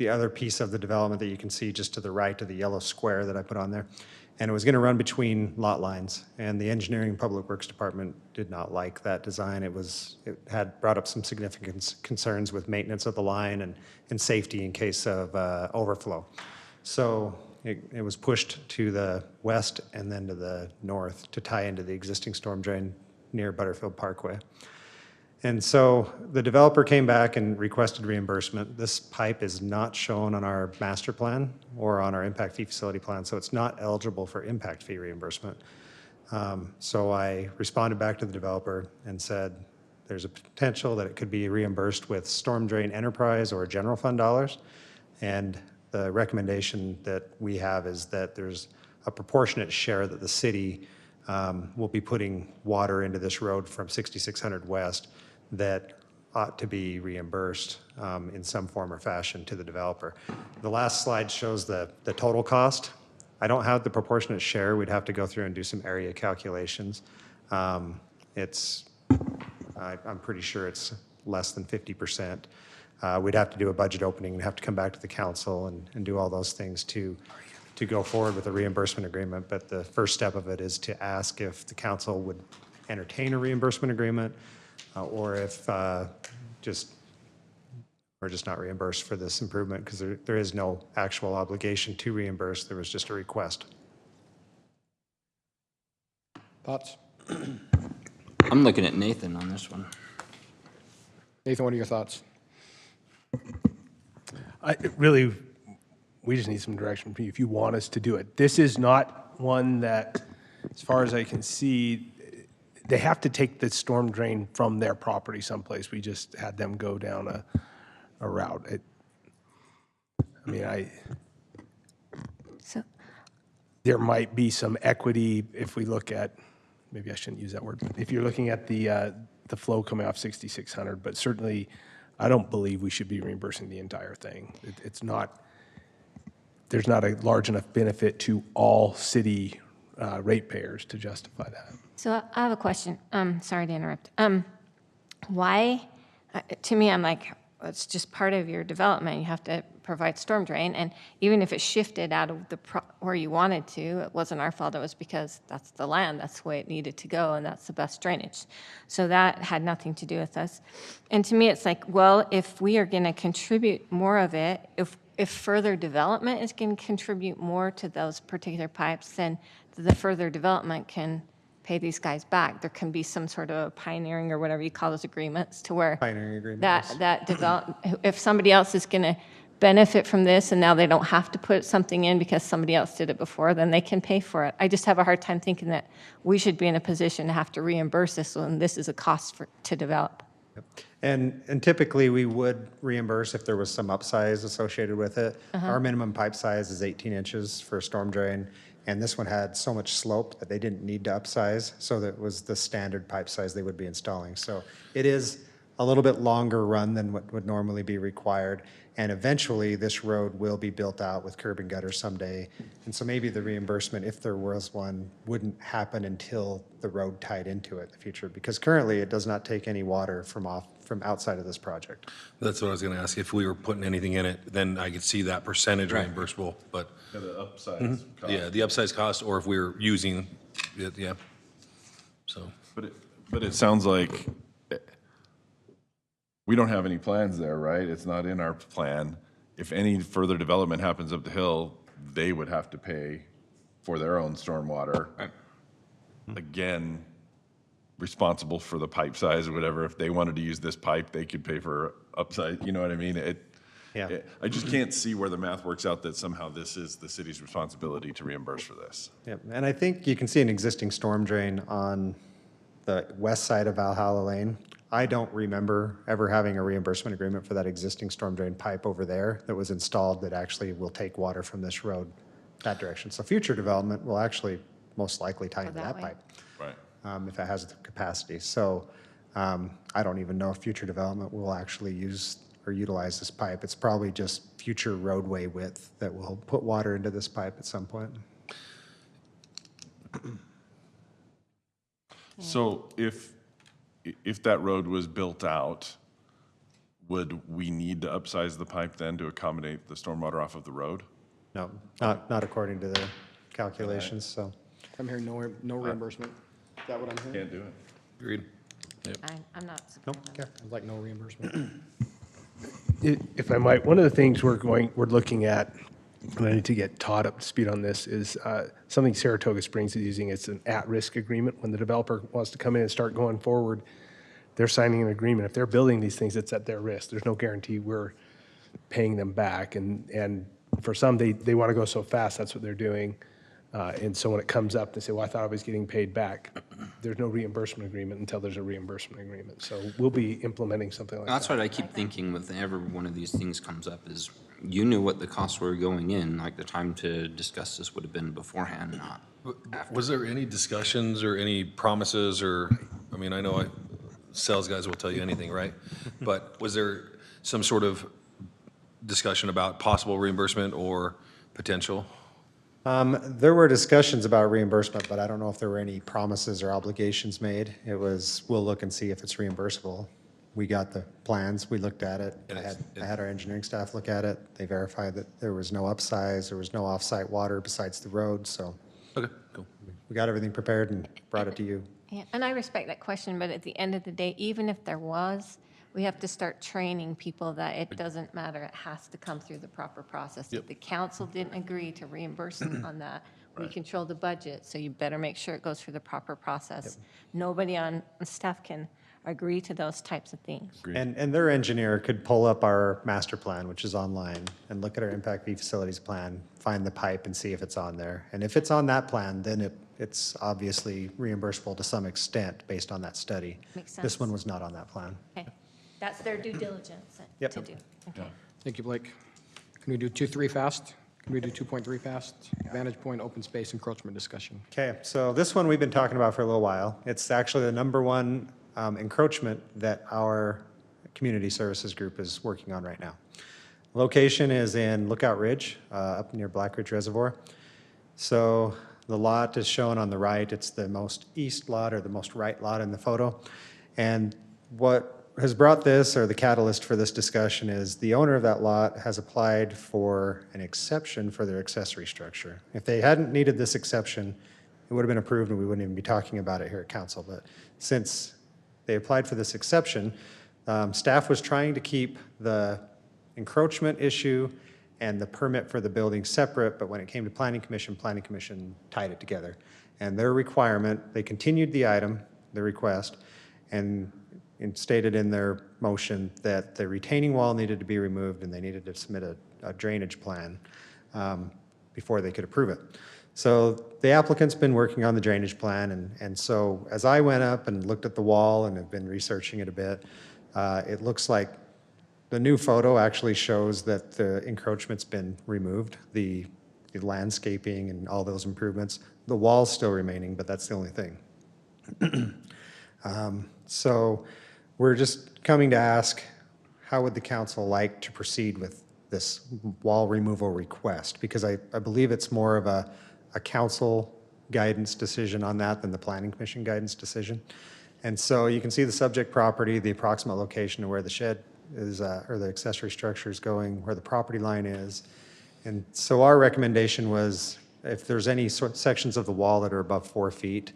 other piece of the development that you can see just to the right of the yellow square that I put on there. And it was going to run between lot lines. And the Engineering and Public Works Department did not like that design. It had brought up some significant concerns with maintenance of the line and safety in case of overflow. So it was pushed to the west and then to the north to tie into the existing storm drain near Butterfield Parkway. And so the developer came back and requested reimbursement. This pipe is not shown on our master plan or on our impact fee facility plan, so it's not eligible for impact fee reimbursement. So I responded back to the developer and said, there's a potential that it could be reimbursed with storm drain enterprise or general fund dollars. And the recommendation that we have is that there's a proportionate share that the city will be putting water into this road from 6600 West that ought to be reimbursed in some form or fashion to the developer. The last slide shows the total cost. I don't have the proportionate share. We'd have to go through and do some area calculations. I'm pretty sure it's less than 50%. We'd have to do a budget opening and have to come back to the council and do all those things to go forward with a reimbursement agreement. But the first step of it is to ask if the council would entertain a reimbursement agreement or if we're just not reimbursed for this improvement, because there is no actual obligation to reimburse. There was just a request. Thoughts? I'm looking at Nathan on this one. Nathan, what are your thoughts? We just need some direction from you if you want us to do it. This is not one that, as far as I can see, they have to take the storm drain from their property someplace. We just had them go down a route. I mean, So, there might be some equity if we look at, maybe I shouldn't use that word, but if you're looking at the flow coming off 6,600, but certainly, I don't believe we should be reimbursing the entire thing. It's not, there's not a large enough benefit to all city ratepayers to justify that. so I have a question. Sorry to interrupt. Why, to me, I'm like, it's just part of your development. You have to provide storm drain. And even if it shifted out of where you wanted to, it wasn't our fault. It was because that's the land. That's the way it needed to go. And that's the best drainage. So that had nothing to do with us. And to me, it's like, well, if we are going to contribute more of it, if further development is going to contribute more to those particular pipes, then the further development can pay these guys back. There can be some sort of pioneering or whatever you call those agreements to where Pioneering agreement, yes. that develop, if somebody else is going to benefit from this and now they don't have to put something in because somebody else did it before, then they can pay for it. I just have a hard time thinking that we should be in a position to have to reimburse this when this is a cost to develop. And typically, we would reimburse if there was some upsize associated with it. Our minimum pipe size is 18 inches for a storm drain, and this one had so much slope that they didn't need to upsize, so that was the standard pipe size they would be installing. So it is a little bit longer run than what would normally be required, and eventually, this road will be built out with curb and gutter someday. And so maybe the reimbursement, if there was one, wouldn't happen until the road tied into it in the future, because currently, it does not take any water from outside of this project. That's what I was going to ask. If we were putting anything in it, then I could see that percentage reimbursable, but Yeah, the upside cost. yeah, the upsize cost, or if we were using it, yeah. So, But it sounds like we don't have any plans there, right? It's not in our plan. If any further development happens up the hill, they would have to pay for their own stormwater. Again, responsible for the pipe size or whatever. If they wanted to use this pipe, they could pay for upside, you know what I mean? Yeah. I just can't see where the math works out that somehow this is the city's responsibility to reimburse for this. Yep, and I think you can see an existing storm drain on the west side of Valhalla Lane. I don't remember ever having a reimbursement agreement for that existing storm drain pipe over there that was installed that actually will take water from this road that direction. So future development will actually most likely tie into that way. pipe. Right. If it has the capacity. So I don't even know if future development will actually use or utilize this pipe. It's probably just future roadway width that will put water into this pipe at some point. So if that road was built out, would we need to upsize the pipe then to accommodate the stormwater off of the road? No, not according to the calculations, so. I'm hearing no reimbursement. Is that what I'm hearing? Can't do it. agreed. I'm not Nope, supportive. okay. Sounds like no reimbursement. If I might, one of the things we're looking at, and I need to get Todd up to speed on this, is something Saratoga Springs is using. It's an at-risk agreement. When the developer wants to come in and start going forward, they're signing an agreement. If they're building these things, it's at their risk. There's no guarantee we're paying them back. And for some, they want to go so fast, that's what they're doing. And so when it comes up, they say, well, I thought I was getting paid back. There's no reimbursement agreement until there's a reimbursement agreement. So we'll be implementing something like that. That's what I keep thinking with every one of these things comes up is you knew what the costs were going in, like the time to discuss this would have been beforehand, not after. Was there any discussions or any promises or, I mean, I know sales guys will tell you anything, right? But was there some sort of discussion about possible reimbursement or potential? There were discussions about reimbursement, but I don't know if there were any promises or obligations made. It was, we'll look and see if it's reimbursable. We got the plans, we looked at it. I had our engineering staff look at it. They verified that there was no upsize, there was no off-site water besides the road, so Okay, cool. we got everything prepared and brought it to you. Yeah, and I respect that question, but at the end of the day, even if there was, we have to start training people that it doesn't matter, it has to come through the proper process. If the council didn't agree to reimburse them on that, we control the budget, so you better make sure it goes through the proper process. Nobody on staff can agree to those types of things. And their engineer could pull up our master plan, which is online, and look at our impact fee facilities plan, find the pipe and see if it's on there. And if it's on that plan, then it's obviously reimbursable to some extent based on that study. Makes sense. This one was not on that plan. Okay, that's their due diligence Yep. to do. Okay. Thank you, Blake. Can we do 2.3 fast? Can we do 2.3 fast? Vantage point, open space, encroachment discussion. Okay, so this one we've been talking about for a little while. It's actually the number one encroachment that our community services group is working on right now. Location is in Lookout Ridge, up near Black Ridge Reservoir. So the lot is shown on the right. It's the most east lot or the most right lot in the photo. And what has brought this, or the catalyst for this discussion, is the owner of that lot has applied for an exception for their accessory structure. If they hadn't needed this exception, it would have been approved and we wouldn't even be talking about it here at council. But since they applied for this exception, staff was trying to keep the encroachment issue and the permit for the building separate, but when it came to Planning Commission tied it together. And their requirement, they continued the item, the request, and stated in their motion that the retaining wall needed to be removed and they needed to submit a drainage plan before they could approve it. So the applicant's been working on the drainage plan, and so as I went up and looked at the wall and have been researching it a bit, it looks like the new photo actually shows that the encroachment's been removed, the landscaping and all those improvements. The wall's still remaining, but that's the only thing. So we're just coming to ask, how would the council like to proceed with this wall removal request? Because I believe it's more of a council guidance decision on that than the Planning Commission guidance decision. And so you can see the subject property, the approximate location of where the shed is, or the accessory structure is going, where the property line is. And so our recommendation was, if there's any sections of the wall that are above 4 feet,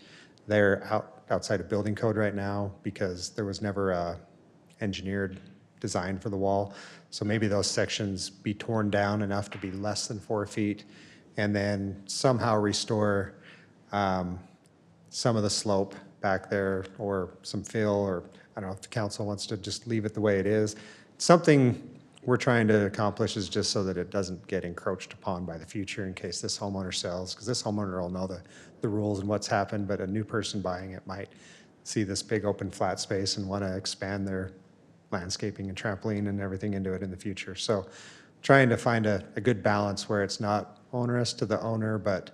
they're outside of building code right now because there was never a engineered design for the wall. So maybe those sections be torn down enough to be less than 4 feet and then somehow restore some of the slope back there or some fill, or I don't know if the council wants to just leave it the way it is. Something we're trying to accomplish is just so that it doesn't get encroached upon by the future in case this homeowner sells, because this homeowner will know the rules and what's happened, but a new person buying it might see this big open flat space and want to expand their landscaping and trampoline and everything into it in the future. So trying to find a good balance where it's not onerous to the owner, but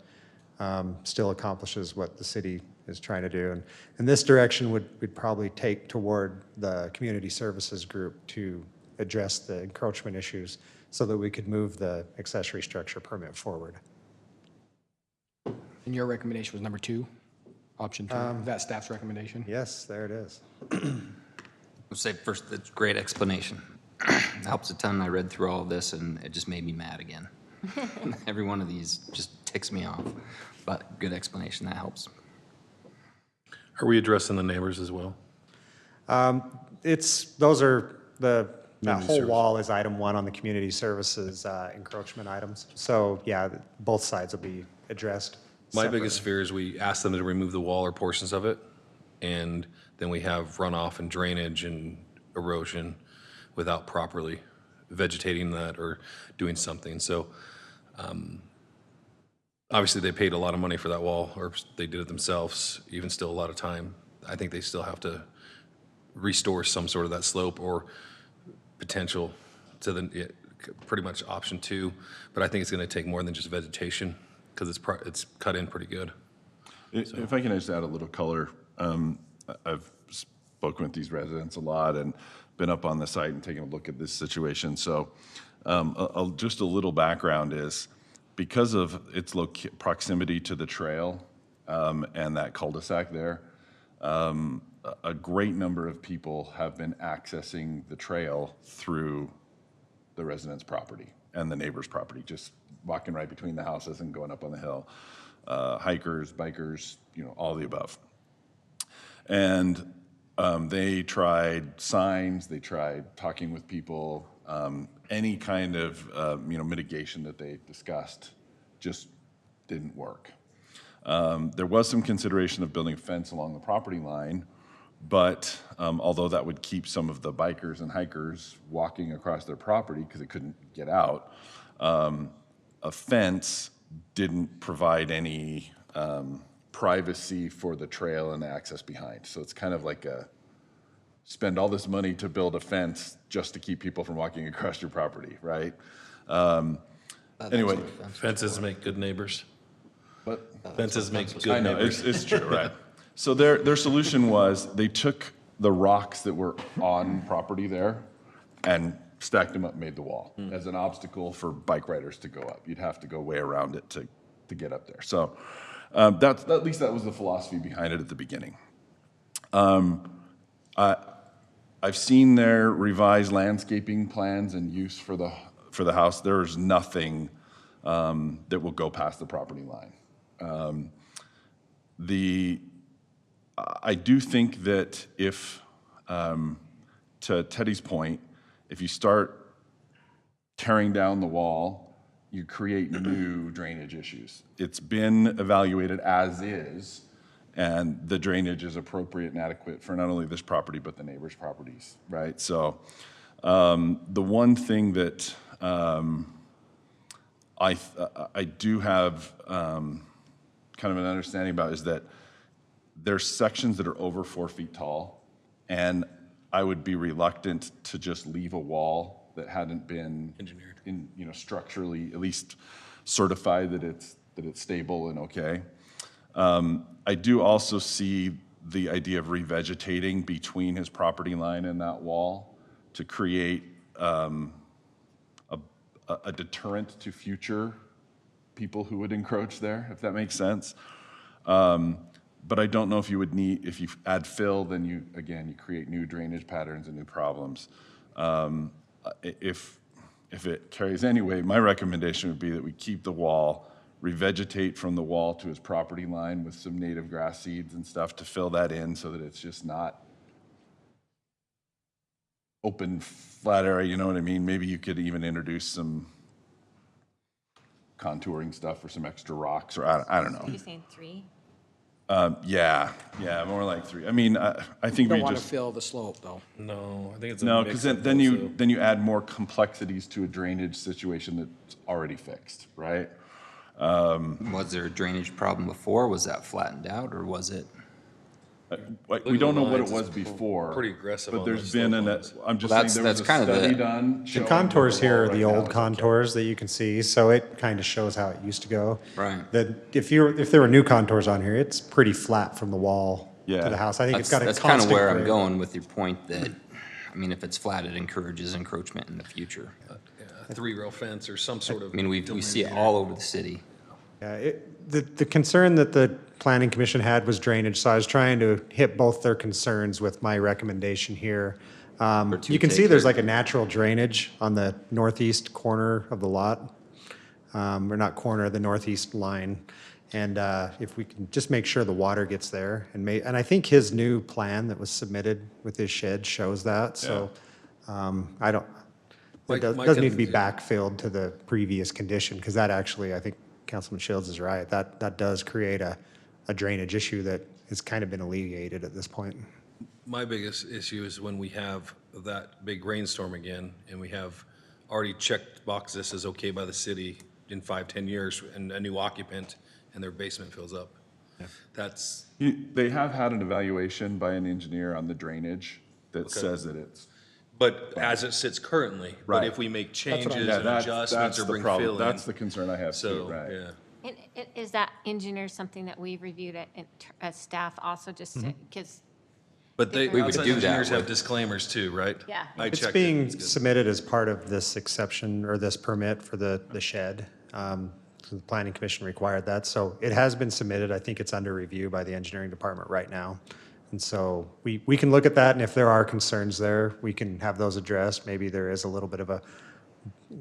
still accomplishes what the city is trying to do. And this direction would probably take toward the community services group to address the encroachment issues so that we could move the accessory structure permit forward. And your recommendation was number 2, option 2. Is that staff's recommendation? Yes, there it is. I'll say first, that's great explanation. It helps a ton. I read through all of this and it just made me mad again. Every one of these just ticks me off, but good explanation, that helps. Are we addressing the neighbors as well? Those are that whole wall is item 1 on the community services encroachment items. So yeah, both sides will be addressed. My biggest fear is we ask them to remove the wall or portions of it, and then we have runoff and drainage and erosion without properly vegetating that or doing something. So obviously they paid a lot of money for that wall, or they did it themselves, even still a lot of time. I think they still have to restore some sort of that slope or potential to pretty much option 2. But I think it's going to take more than just vegetation because it's cut in pretty good. If I can just add a little color, I've spoken with these residents a lot and been up on the site and taken a look at this situation. So just a little background is, because of its proximity to the trail and that cul-de-sac there, a great number of people have been accessing the trail through the residents' property and the neighbor's property, just walking right between the houses and going up on the hill. Hikers, bikers, all the above. And they tried signs, they tried talking with people, any kind of mitigation that they discussed just didn't work. There was some consideration of building a fence along the property line, but although that would keep some of the bikers and hikers walking across their property because they couldn't get out, a fence didn't provide any privacy for the trail and the access behind. So it's kind of like spend all this money to build a fence just to keep people from walking across your property, right? Anyway, Fences make good neighbors. what? Fences make I good know, neighbors. it's true, right. So their solution was, they took the rocks that were on property there and stacked them up, made the wall as an obstacle for bike riders to go up. You'd have to go way around it to get up there. So that's, at least that was the philosophy behind it at the beginning. I've seen their revised landscaping plans and use for the house. There is nothing that will go past the property line. I do think that if, to Teddy's point, if you start tearing down the wall, you create new drainage issues. It's been evaluated as is, and the drainage is appropriate and adequate for not only this property, but the neighbors' properties, right? So the one thing that I do have kind of an understanding about is that there's sections that are over 4 feet tall, and I would be reluctant to just leave a wall that hadn't been engineered, structurally at least certified that it's stable and okay. I do also see the idea of revegetating between his property line and that wall to create a deterrent to future people who would encroach there, if that makes sense. But I don't know if you would need, if you add fill, then you create new drainage patterns and new problems. If it carries any weight, my recommendation would be that we keep the wall, revegetate from the wall to his property line with some native grass seeds and stuff to fill that in so that it's just not open, flat area, you know what I mean? Maybe you could even introduce some contouring stuff or some extra rocks, or I don't know. You're saying 3? Yeah, more like 3. I mean, I think Don't we want to just, fill the slope, though. No, I think it's a no, mix because of then both, you add more complexities to a drainage situation that's already fixed, right? Was there a drainage problem before? Was that flattened out, or was it? We don't know what it lines, was it's before. pretty aggressive But on there's the been slope an, lines. I'm just Well, saying there was that's a kind of study the- done. The showing contours that here are wall the right now old is contours that you can see, so it kind of shows how it used to go. Right. That if there were new contours on here, it's pretty flat from the wall to Yeah. the house. I think it's got a That's kind of constant where I'm grade. going with your point that, I mean, if it's flat, it encourages encroachment in the future. A 3-rail fence or some sort of. I mean, we see it all over the city. Yeah, the concern that the planning commission had was drainage, so I was trying to hit both their concerns with my recommendation here. You can see there's like a natural drainage on the northeast corner of the lot, or not corner, the northeast line. And if we can just make sure the water gets there, and I think his new plan that was submitted with his shed shows that, so I don't, My- it my doesn't need to be concern- backfilled to the previous condition, because that actually, I think Councilman Shields is right, that does create a drainage issue that has kind of been alleviated at this point. My biggest issue is when we have that big rainstorm again, and we have already checked box this is okay by the city in 5-10 years, and a new occupant, and their basement fills up. That's, They have had an evaluation by an engineer on the drainage that Okay. says that it's. but as it sits currently, but Right. if we make Yeah, changes and that's adjustments or the bring problem. fill in. That's the concern I have too, So, right? yeah. And is that engineer something that we've reviewed as staff also, just Mm-hmm. because? But they, We would outside do that engineers have with- disclaimers too, right? Yeah. I It's checked it. being It's good. submitted as part of this exception or this permit for the shed. The planning commission required that, so it has been submitted. I think it's under review by the engineering department right now. And so we can look at that, and if there are concerns there, we can have those addressed. Maybe there is a little bit of a,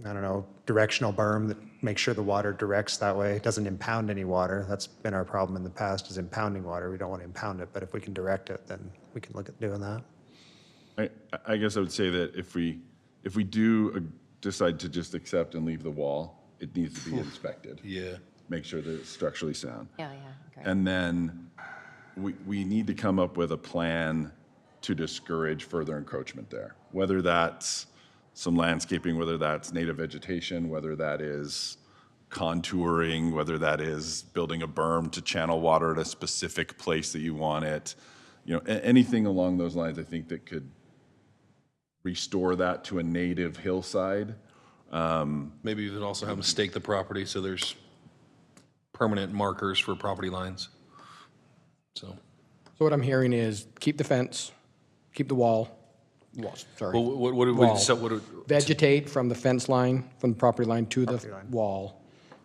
I don't know, directional berm that makes sure the water directs that way. It doesn't impound any water. That's been our problem in the past, is impounding water. We don't want to impound it, but if we can direct it, then we can look at doing that. I guess I would say that if we do decide to just accept and leave the wall, it needs to be inspected. Yeah. Make sure that it's structurally sound. Yeah, great. And then we need to come up with a plan to discourage further encroachment there. Whether that's some landscaping, whether that's native vegetation, whether that is contouring, whether that is building a berm to channel water at a specific place that you want it. You know, anything along those lines, I think that could restore that to a native hillside Maybe you could also have them stake the property, so there's permanent markers for property lines. So, So what I'm hearing is keep the fence, keep the walls, sorry. well, what do we, Wall. so what do? Vegetate from the fence line, from the property line to the wall.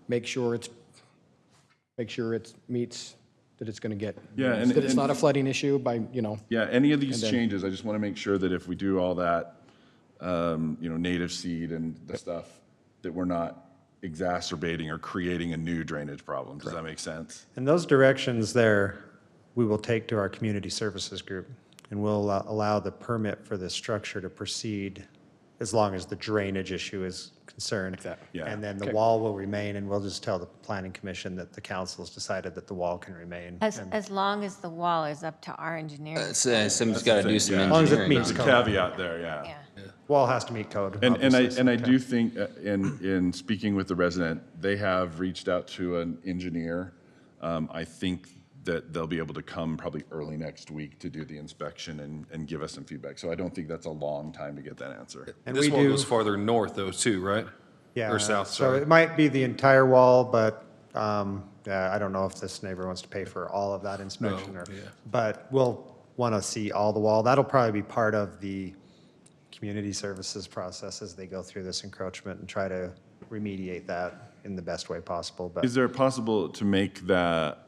Make sure it meets, that it's going to get, Yeah, and- that it's and- not a flooding issue by, Yeah, any of these And then- changes, I just want to make sure that if we do all that, native seed and the stuff, that we're not exacerbating or creating a new drainage problem. Does that make sense? And those directions there, we will take to our community services group, and we'll allow the permit for the structure to proceed as long as the drainage issue is concerned. Yeah. And then the wall will remain, and we'll just tell the planning commission that the council has decided that the wall can remain. As long as the wall is up to our engineering. Somebody's got to do some Yeah. As long as it engineering. meets There's a code. caveat there, yeah. Yeah. Wall has to meet code. And obviously, I so- do think, in speaking with the resident, they have reached out to an engineer. I think that they'll be able to come probably early next week to do the inspection and give us some feedback. So I don't think that's a long time to get that answer. And This we one do- goes farther north though, too, right? Yeah. Or south, So sorry. it might be the entire wall, but yeah, I don't know if this neighbor wants to pay for all of that inspection or, yeah. but we'll want to see all the wall. That'll probably be part of the community services process as they go through this encroachment and try to remediate that in the best way possible, but. Is there possible to make that,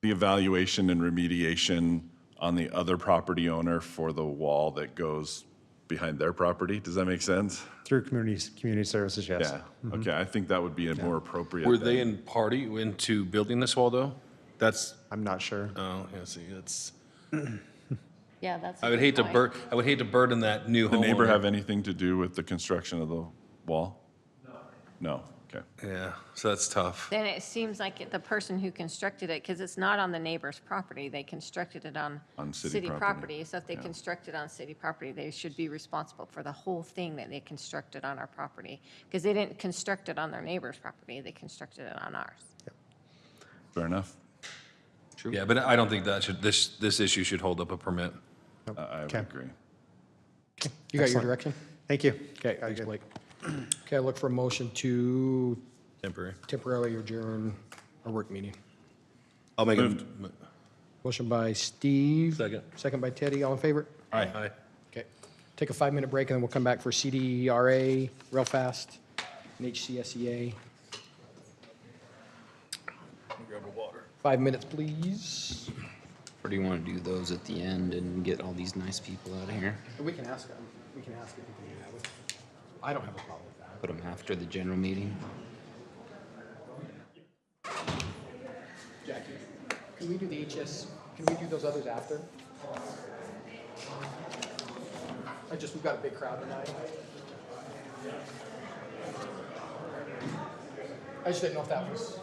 the evaluation and remediation on the other property owner for the wall that goes behind their property? Does that make sense? Through community services, yes. Yeah, okay, I think that would be a more appropriate. Were they than- in party into building this wall though? That's, I'm not sure. oh, yeah, see, it's, Yeah, that's. a I would good hate to point. I would hate to burden that new The homeowner. neighbor have anything to do with the construction of the wall? No, okay. Yeah, so that's tough. Then it seems like the person who constructed it, because it's not on the neighbor's property, they constructed it on On city city property. property. So if they constructed on city property, they should be responsible for the whole thing that they constructed on our property. Because they didn't construct it on their neighbor's property, they constructed it on ours. Fair enough. Yeah, but I don't think that should, this issue should hold up a permit. I would Okay. agree. You got your Excellent. direction? Thank you. Okay, thanks, Blake. Okay, I look for a motion to Temporary. temporarily adjourn our work meeting. I'll make it. Motion by Steve. Second. Second by Teddy, all in favor? Aye. Okay, take a 5-minute break, and then we'll come back for CDRA, real fast, and HCSEA. Grab a water. 5 minutes, please. Or do you want to do those at the end and get all these nice people out of here? We can ask them, we can ask if we can do that. I don't have a problem with that. Put them after the general meeting? Jackie, can we do the HS, can we do those others after? We've got a big crowd tonight. I just didn't know if that was.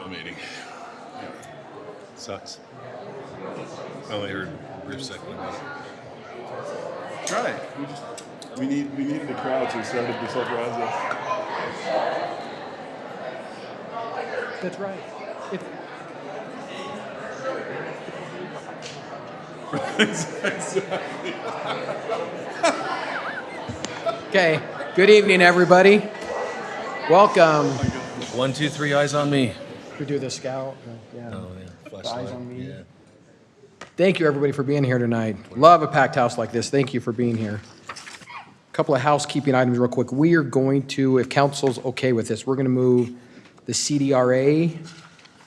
the meeting. Sucks. I only heard Bruce second about it. Try. We needed the crowd, so we started this whole process. That's right. Exactly. Okay, good evening, everybody. Welcome. 1, 2, 3, eyes on me. We do the scout. Yeah. Oh, yeah. Eyes Flashlight. on me. Yeah. Thank you, everybody, for being here tonight. Love a packed house like this. Thank you for being here. A couple of housekeeping items real quick. We are going to, if council's okay with this, we're going to move the CDRA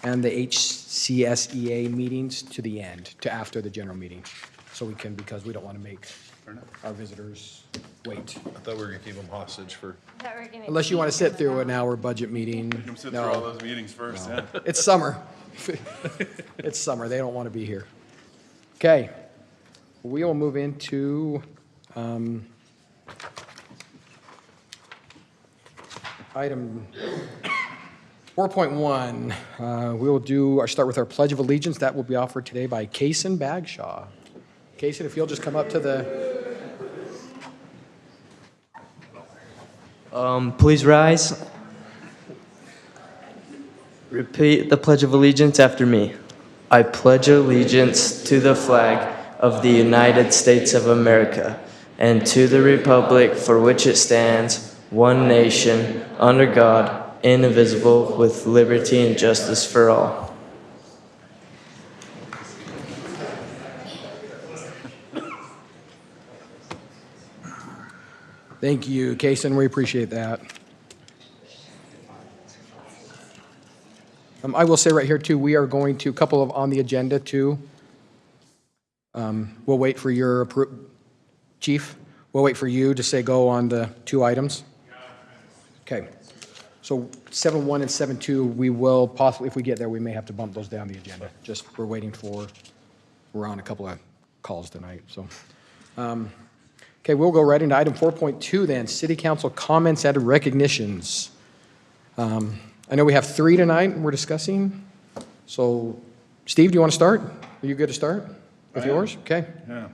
and the HCSEA meetings to the end, to after the general meeting. So we can, because we don't want to make our visitors wait. I thought we were going to keep them hostage for. Unless you want to sit through an hour budget meeting. Come sit through all No, those meetings first, yeah. it's summer. It's summer. They don't want to be here. Okay. We will move into item 4.1. We will start with our Pledge of Allegiance. That will be offered today by Kaysen Bagshaw. Kaysen, if you'll just come up to the, Please rise. Repeat the Pledge of Allegiance after me. I pledge allegiance to the flag of the United States of America and to the republic for which it stands, one nation, under God, indivisible, with liberty and justice for all. thank you, Kaysen. We appreciate that. I will say right here, too, we are going to, a couple of on the agenda, too. We'll wait for your Chief, we'll wait for you to say go on the 2 items. Okay. So 7.1 and 7.2, we will possibly, if we get there, we may have to bump those down the agenda. Just, we're on a couple of calls tonight, so. Okay, we'll go right into item 4.2 then, City Council comments and recognitions. I know we have 3 tonight we're discussing. So, Steve, do you want to start? Are you good to start with yours? Okay. Yeah.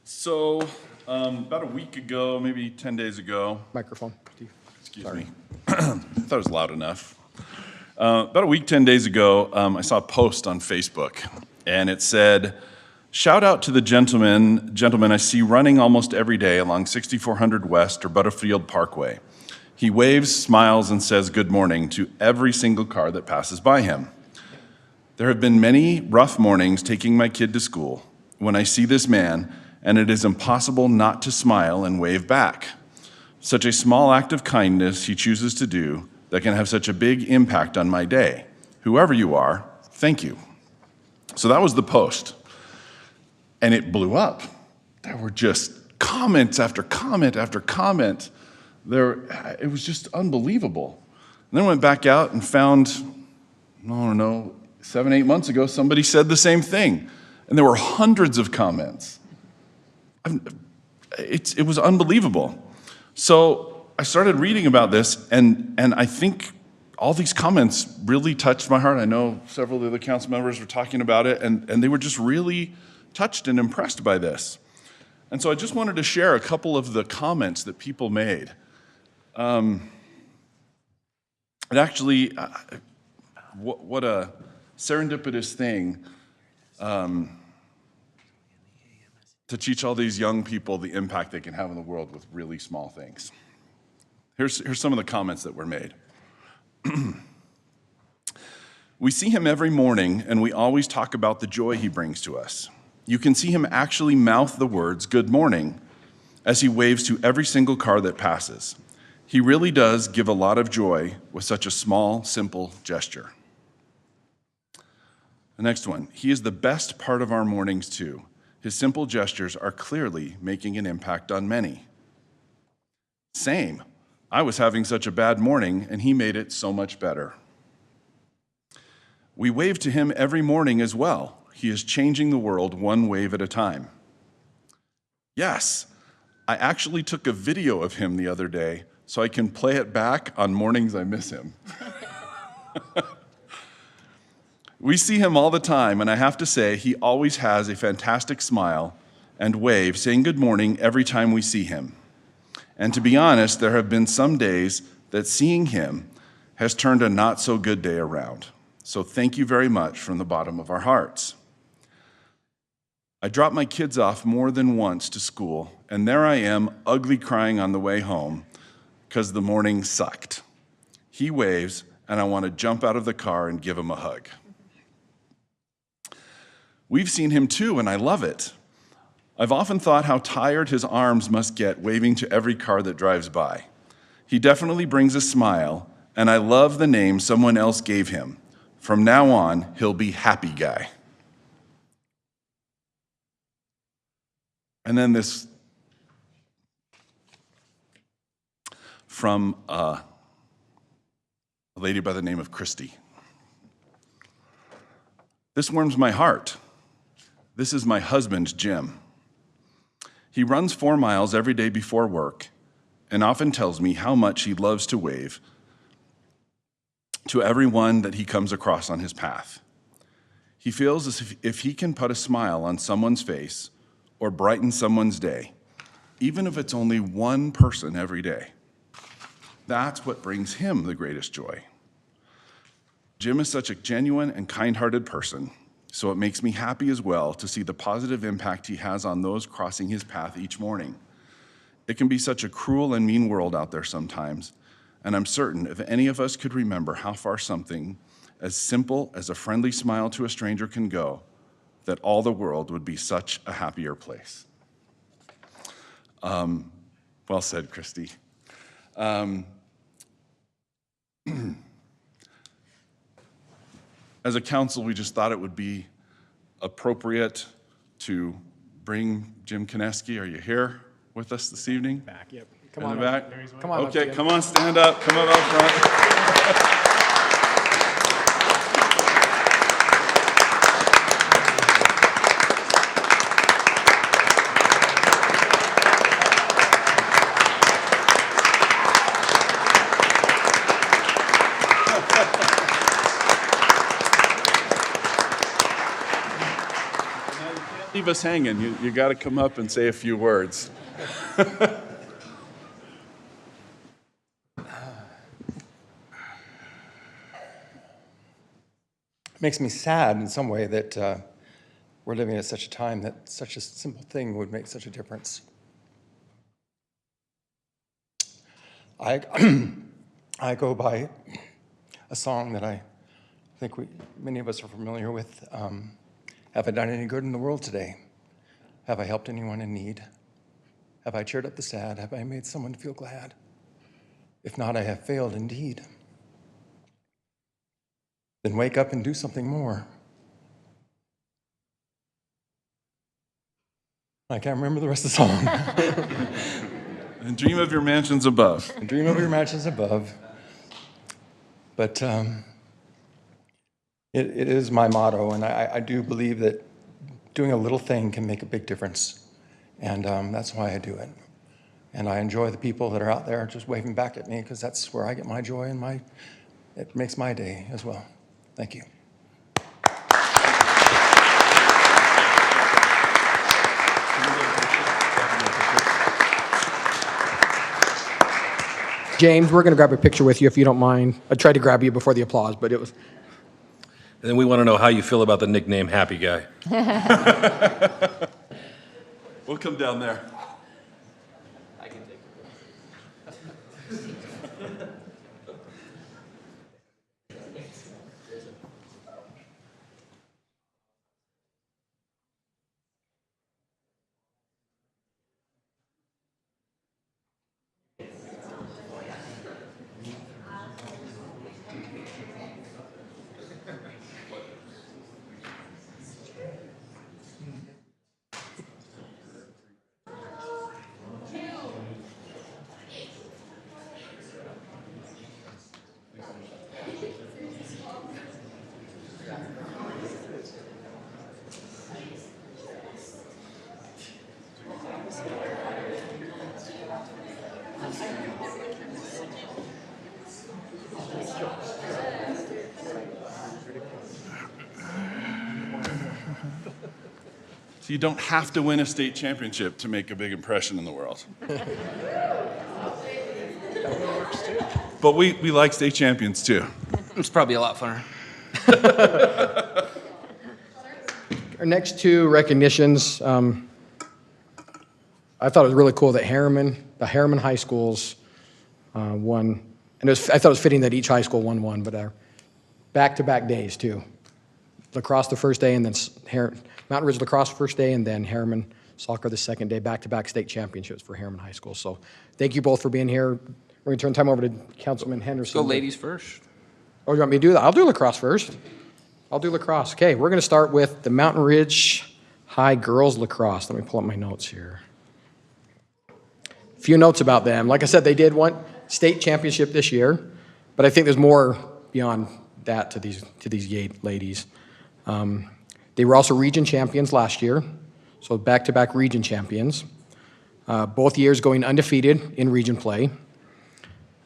So, about a week ago, maybe 10 days ago. Microphone, Steve. Excuse me. I thought it was loud enough. About a week, 10 days ago, I saw a post on Facebook, and it said, "Shout out to the gentleman I see running almost every day along 6400 West or Butterfield Parkway. He waves, smiles, and says good morning to every single car that passes by him. There have been many rough mornings taking my kid to school when I see this man, and it is impossible not to smile and wave back. Such a small act of kindness he chooses to do that can have such a big impact on my day. Whoever you are, thank you." So that was the post. And it blew up. There were just comments after comment after comment. It was just unbelievable. And then I went back out and found, I don't know, 7, 8 months ago, somebody said the same thing. And there were hundreds of comments. It was unbelievable. So I started reading about this, and I think all these comments really touched my heart. I know several of the council members were talking about it, and they were just really touched and impressed by this. And so I just wanted to share a couple of the comments that people made. It actually, what a serendipitous thing to teach all these young people the impact they can have in the world with really small things. Here's some of the comments that were made. "We see him every morning, and we always talk about the joy he brings to us. You can see him actually mouth the words, 'Good morning,' as he waves to every single car that passes. He really does give a lot of joy with such a small, simple gesture." The next one, "He is the best part of our mornings too. His simple gestures are clearly making an impact on many." "Same. I was having such a bad morning, and he made it so much better." "We wave to him every morning as well. He is changing the world one wave at a time." "Yes, I actually took a video of him the other day so I can play it back on mornings I miss him." We see him all the time, and I have to say, he always has a fantastic smile and wave, saying good morning every time we see him. And to be honest, there have been some days that seeing him has turned a not-so-good day around. So thank you very much from the bottom of our hearts. I dropped my kids off more than once to school, and there I am, ugly crying on the way home because the morning sucked. He waves, and I want to jump out of the car and give him a hug. We've seen him too, and I love it. I've often thought how tired his arms must get waving to every car that drives by. He definitely brings a smile, and I love the name someone else gave him. From now on, he'll be Happy Guy. And then this from a lady by the name of Christy. This warms my heart. This is my husband, Jim. He runs 4 miles every day before work and often tells me how much he loves to wave to everyone that he comes across on his path. He feels as if he can put a smile on someone's face or brighten someone's day, even if it's only one person every day. That's what brings him the greatest joy. Jim is such a genuine and kind-hearted person, so it makes me happy as well to see the positive impact he has on those crossing his path each morning. It can be such a cruel and mean world out there sometimes, and I'm certain if any of us could remember how far something as simple as a friendly smile to a stranger can go, that all the world would be such a happier place. Well said, Christy. As a council, we just thought it would be appropriate to bring Jim Kineski. Are you here with us this evening? Back, yep. Come on back. Come on up, Okay, Jim. come on, stand up. Come up front. Leave us hanging. You got to come up and say a few words. It makes me sad in some way that we're living at such a time that such a simple thing would make such a difference. I go by a song that I think many of us are familiar with. Have I done any good in the world today? Have I helped anyone in need? Have I cheered up the sad? Have I made someone feel glad? If not, I have failed indeed. Then wake up and do something more. I can't remember the rest of the song. And dream of your mansions above. And dream of your mansions above. But it is my motto, and I do believe that doing a little thing can make a big difference. And that's why I do it. And I enjoy the people that are out there just waving back at me, because that's where I get my joy, and it makes my day as well. Thank you. James, we're going to grab a picture with you if you don't mind. I tried to grab you before the applause, but it was... And then we want to know how you feel about the nickname Happy Guy. We'll come down there. I can take So you don't have to win a state championship to make a big impression in the world. But we like state champions too. It's probably a lot funner. Our next two recognitions, I thought it was really cool that the Harriman High Schools won, and I thought it was fitting that each high school won one, but back-to-back days too. Lacrosse the first day, and then Mountain Ridge lacrosse first day, and then Harriman soccer the second day, back-to-back state championships for Harriman High School. So thank you both for being here. We're going to turn time over to Councilman Henderson. Go ladies first. Oh, you want me to do that? I'll do lacrosse first. I'll do lacrosse. Okay, we're going to start with the Mountain Ridge High Girls Lacrosse. Let me pull up my notes here. A few notes about them. Like I said, they did one state championship this year, but I think there's more beyond that to these ladies. They were also region champions last year, so back-to-back region champions. Both years going undefeated in region play.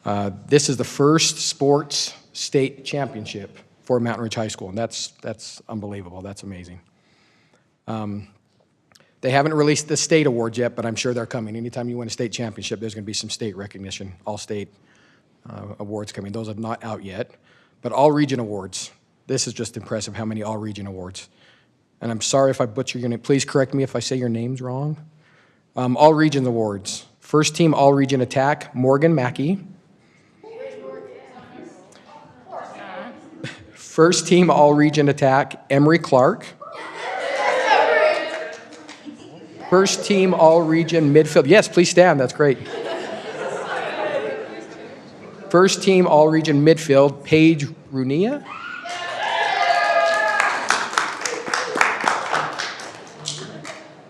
This is the first sports state championship for Mountain Ridge High School, and that's unbelievable. That's amazing. They haven't released the state awards yet, but I'm sure they're coming. Anytime you win a state championship, there's going to be some state recognition, all-state awards coming. Those are not out yet, but all-region awards. This is just impressive how many all-region awards. And I'm sorry if I butcher your name. Please correct me if I say your names wrong. All-region awards. First team all-region attack, Morgan Mackey. First team all-region attack, Emery Clark. First team all-region midfield. Yes, please stand. That's great. First team all-region midfield, Paige Runia.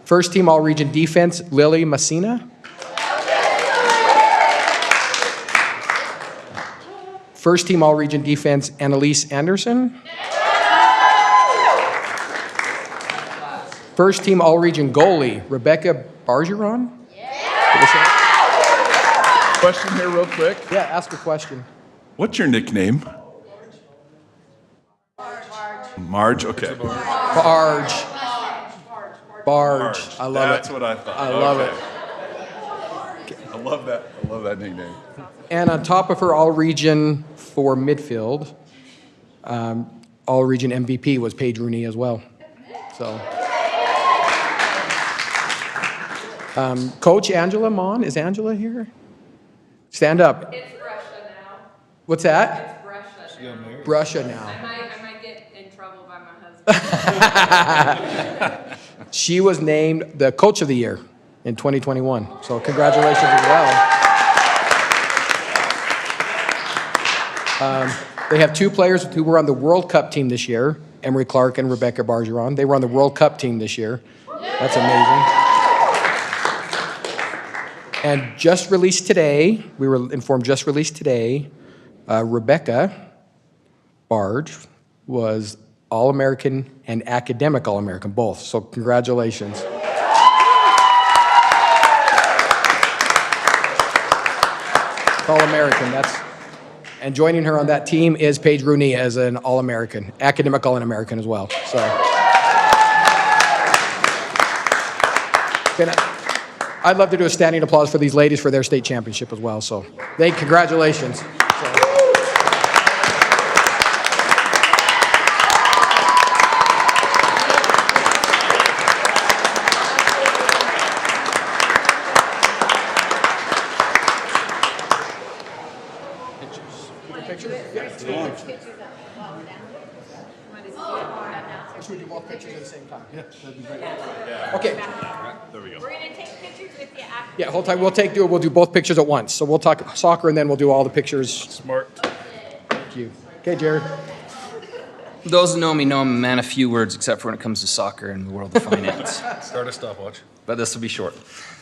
First team all-region defense, Lily Messina. First team all-region defense, Annalise Anderson. First team all-region goalie, Rebecca Bargeron. Question here real quick. Yeah, ask a question. What's your nickname? Marge, okay. Barge. I love That's it. what I thought. I love it. I love that. I love that nickname. And on top of her all-region for midfield, all-region MVP was Paige Rooney as well. So, Coach Angela Mon, is Angela here? Stand up. It's Russia now. What's that? It's Russia. Russia now. I might get in trouble by my husband. She was named the Coach of the Year in 2021. So congratulations as well. They have two players who were on the World Cup team this year, Emery Clark and Rebecca Bargeron. They were on the World Cup team this year. That's amazing. And just released today, we were informed just released today, Rebecca Barge was All-American and Academic All-American, both. So congratulations. All-American, and joining her on that team is Paige Rooney as an All-American, Academic All-American as well. So, I'd love to do a standing applause for these ladies for their state championship as well. So, congratulations. Should we do both pictures at the same time? Yeah, that'd be great. Okay. There we go. We're gonna take pictures with you after. Yeah, hold tight. We'll do both pictures at once. So we'll talk soccer and then we'll do all the pictures. Smart. Thank you. Okay, Jared. Those who know me know I'm a man of few words, except for when it comes to soccer and the world of finance. Start a stopwatch. But this will be short.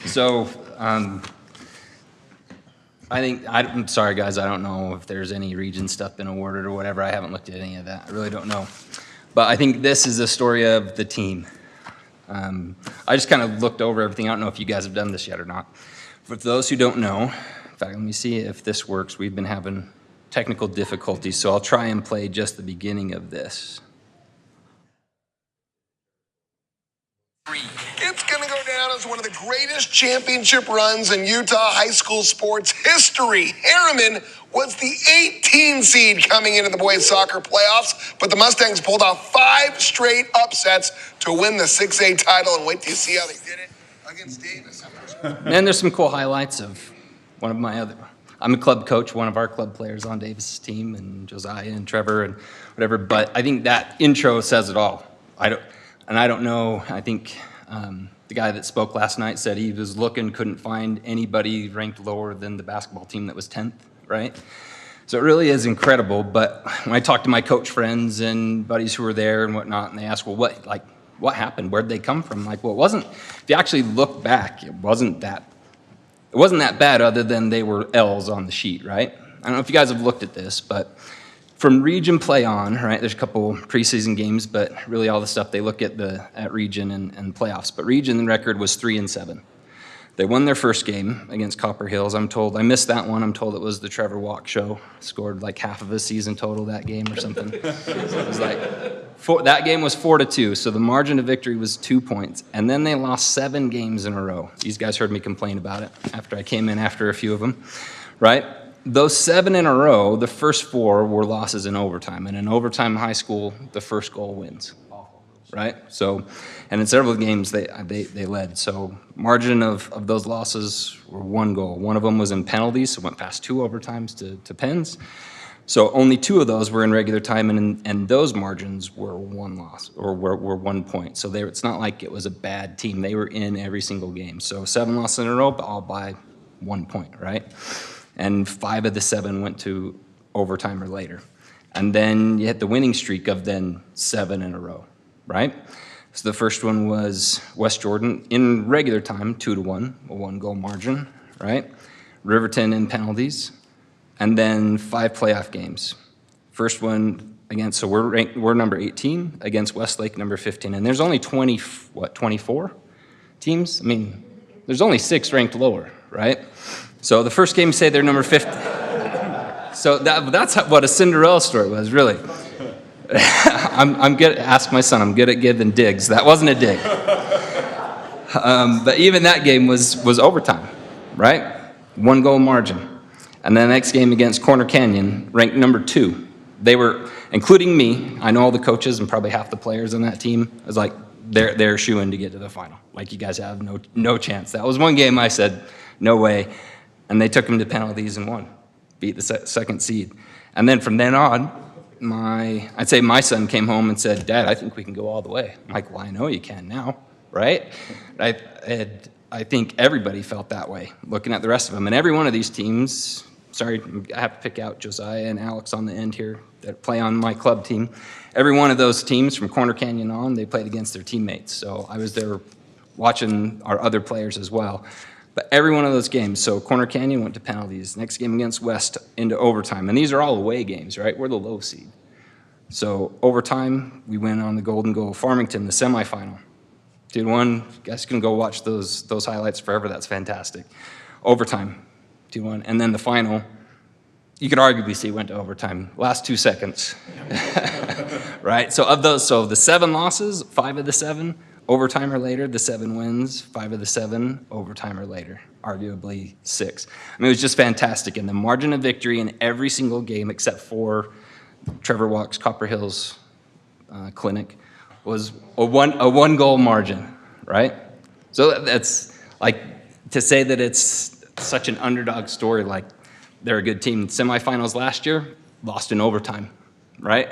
So, I'm sorry guys, I don't know if there's any region stuff been awarded or whatever. I haven't looked at any of that. I really don't know. But I think this is a story of the team. I just kind of looked over everything. I don't know if you guys have done this yet or not. For those who don't know, in fact, let me see if this works. We've been having technical difficulties, so I'll try and play just the beginning of this. 3. was one of the greatest championship runs in Utah high school sports history. Harriman was the 18 seed coming into the boys soccer playoffs, but the Mustangs pulled off 5 straight upsets to win the 6A title, and wait till you see how they did it against Davis. And there's some cool highlights of one of my other, I'm a club coach, one of our club players on Davis's team, and Josiah and Trevor and whatever, but I think that intro says it all. I don't know, I think the guy that spoke last night said he was looking, couldn't find anybody ranked lower than the basketball team that was 10th, right? So it really is incredible, but when I talk to my coach friends and buddies who were there and whatnot, and they ask, well, what happened? Where'd they come from? Like, well, it wasn't, if you actually look back, it wasn't that bad other than they were L's on the sheet, right? I don't know if you guys have looked at this, but from region play on, right, there's a couple preseason games, but really all the stuff they look at region and playoffs. But region record was 3-7. They won their first game against Copper Hills. I'm told, I missed that one. I'm told it was the Trevor Walk show. Scored like half of his season total that game or something. So it was like, that game was 4-2, so the margin of victory was 2 points. And then they lost 7 games in a row. These guys heard me complain about it after I came in after a few of them, right? Those 7 in a row, the first 4 were losses in overtime. And in overtime high school, the first goal wins, right? So, and in several games, they led. So margin of those losses were 1 goal. One of them was in penalties, so went past 2 overtimes to pens. So only 2 of those were in regular time, and those margins were 1 loss, or were 1 point. So it's not like it was a bad team. They were in every single game. So 7 losses in a row, but all by 1 point, right? And 5 of the 7 went to overtime or later. And then you hit the winning streak of then 7 in a row, right? So the first one was West Jordan in regular time, 2-1, a 1-goal margin, right? Riverton in penalties, and then 5 playoff games. First one against, so we're number 18 against Westlake, number 15, and there's only 24 teams? I mean, there's only 6 ranked lower, right? So the first game, say they're number 50. So that's what a Cinderella story was, really. I'm good. Ask my son. I'm good at giving digs. That wasn't a dig. But even that game was overtime, right? 1-goal margin. And then the next game against Corner Canyon, ranked number 2. They were, including me, I know all the coaches and probably half the players on that team. I was like, they're shooing to get to the final. Like, you guys have no chance. That was one game I said, no way. And they took them to penalties and won, beat the second seed. And then from then on, I'd say my son came home and said, Dad, I think we can go all the way. I'm like, well, I know you can now, right? I think everybody felt that way, looking at the rest of them. And every one of these teams, sorry, I have to pick out Josiah and Alex on the end here that play on my club team. Every one of those teams from Corner Canyon on, they played against their teammates. So I was there watching our other players as well. But every one of those games, so Corner Canyon went to penalties. Next game against West into overtime. And these are all away games, right? We're the low seed. So overtime, we win on the Golden Goal. Farmington, the semifinal. 2-1. You guys can go watch those highlights forever. That's fantastic. Overtime, 2-1. And then the final, you could arguably see went to overtime. Last 2 seconds. Right? So of those, so the 7 losses, 5 of the 7, overtime or later, the 7 wins, 5 of the 7, overtime or later, arguably 6. I mean, it was just fantastic. And the margin of victory in every single game except for Trevor Walk's Copper Hills clinic was a 1-goal margin, right? So that's like, to say that it's such an underdog story, like they're a good team. Semifinals last year, lost in overtime, right?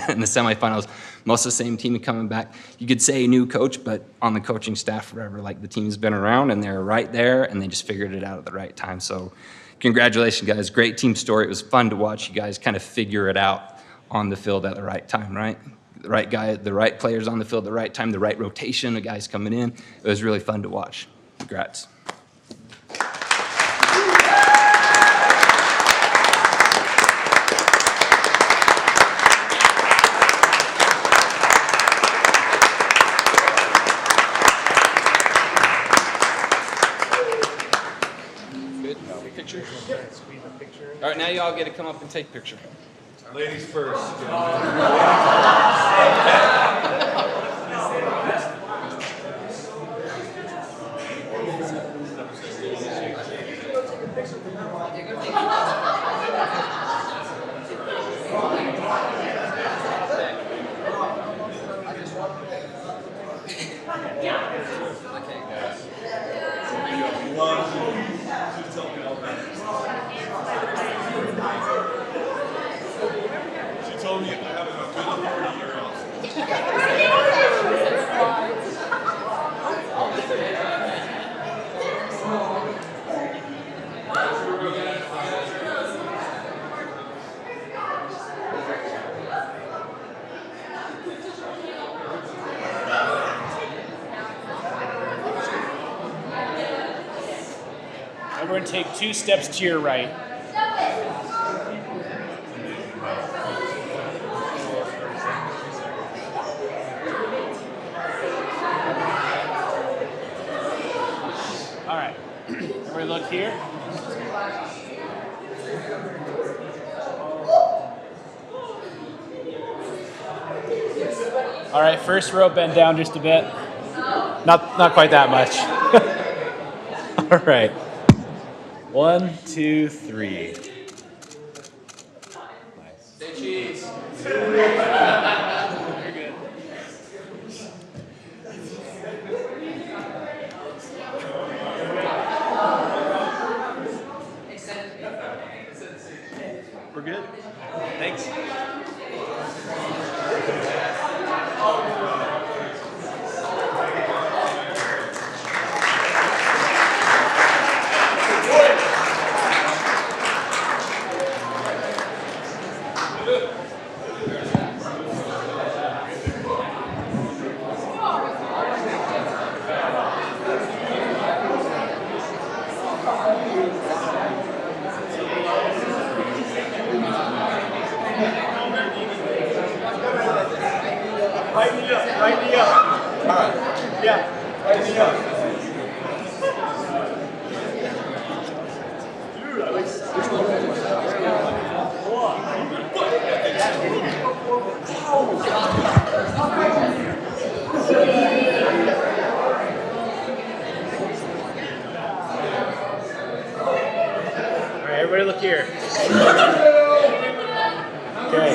In the semifinals, most of the same team coming back. You could say new coach, but on the coaching staff forever, like the team's been around and they're right there and they just figured it out at the right time. So congratulations, guys. Great team story. It was fun to watch you guys kind of figure it out on the field at the right time, right? The right guy, the right players on the field at the right time, the right rotation, the guys coming in. It was really fun to watch. Congrats. Good. Picture? All right, now you all get to come up and take a picture. Ladies first. She told me if I have a good authority, you're out. Everyone take 2 steps to your right. All right, everybody look here. All right, first row, bend down just a bit. Not quite that much. All right. 1, 2, 3. Say cheese. We're good? Thanks. Right knee up, right knee up. All right. Yeah, right knee up. All right, everybody look here. Okay.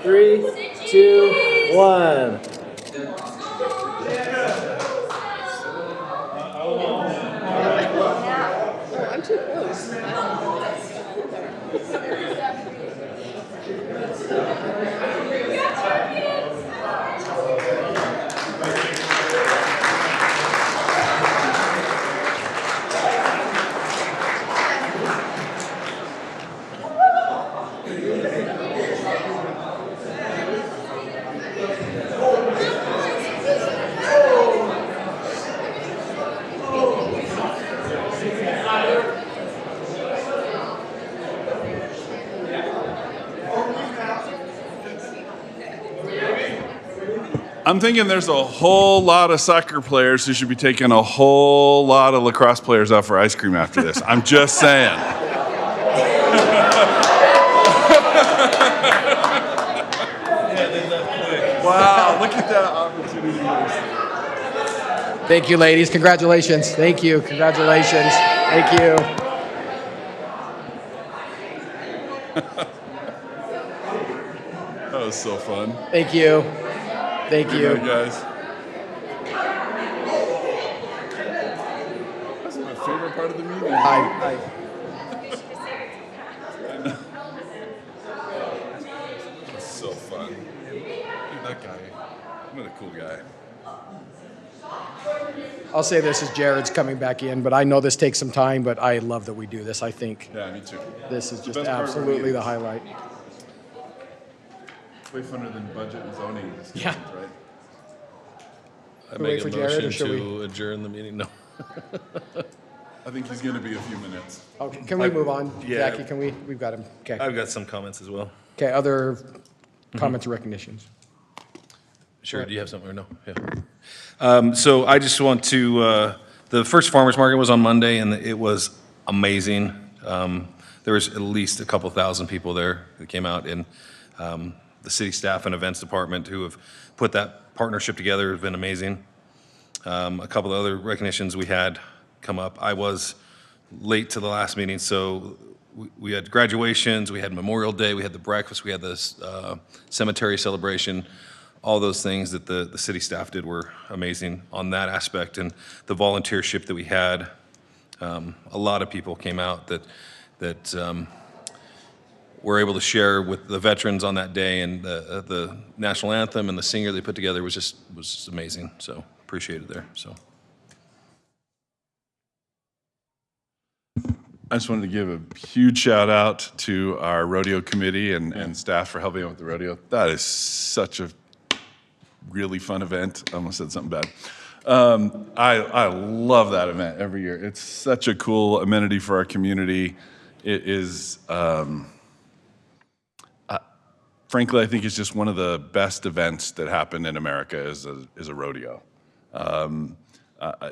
3, 2, 1. I'm too close. I'm thinking there's a whole lot of soccer players who should be taking a whole lot of lacrosse players out for ice cream after this. I'm just saying. Wow, look at that opportunity. Thank you, ladies. Congratulations. Thank you. Congratulations. Thank you. That was so fun. Thank you. Thank Good you. night, guys. That's my favorite part of the meeting. That's so fun. Look at that guy. What a cool guy. I'll say this as Jared's coming back in, but I know this takes some time, but I love that we do this. I think Yeah, me too. this is The just best part of our absolutely the meetings. highlight. Way funner than budget and zoning discussions, Yeah. right? I Can we wait make a for Jared, or motion should to adjourn the meeting. No. I think he's going to be a few minutes. Okay, can we move on? yeah. Jackie, can we? We've got him. Okay. I've got some comments as well. Okay, other comments or recognitions? Sure, do you have something or no? Yeah. So I just want to, the first farmer's market was on Monday, and it was amazing. There was at least a couple thousand people there that came out, and the city staff and events department who have put that partnership together has been amazing. A couple of other recognitions we had come up. I was late to the last meeting, so we had graduations, we had Memorial Day, we had the breakfast, we had this cemetery celebration. All those things that the city staff did were amazing on that aspect, and the volunteership that we had. A lot of people came out that were able to share with the veterans on that day, and the national anthem and the singer they put together was just amazing. So appreciate it there. So. I just wanted to give a huge shout out to our rodeo committee and staff for helping out with the rodeo. That is such a really fun event. I almost said something bad. I love that event every year. It's such a cool amenity for our community. It is, frankly, I think it's just one of the best events that happen in America is a rodeo.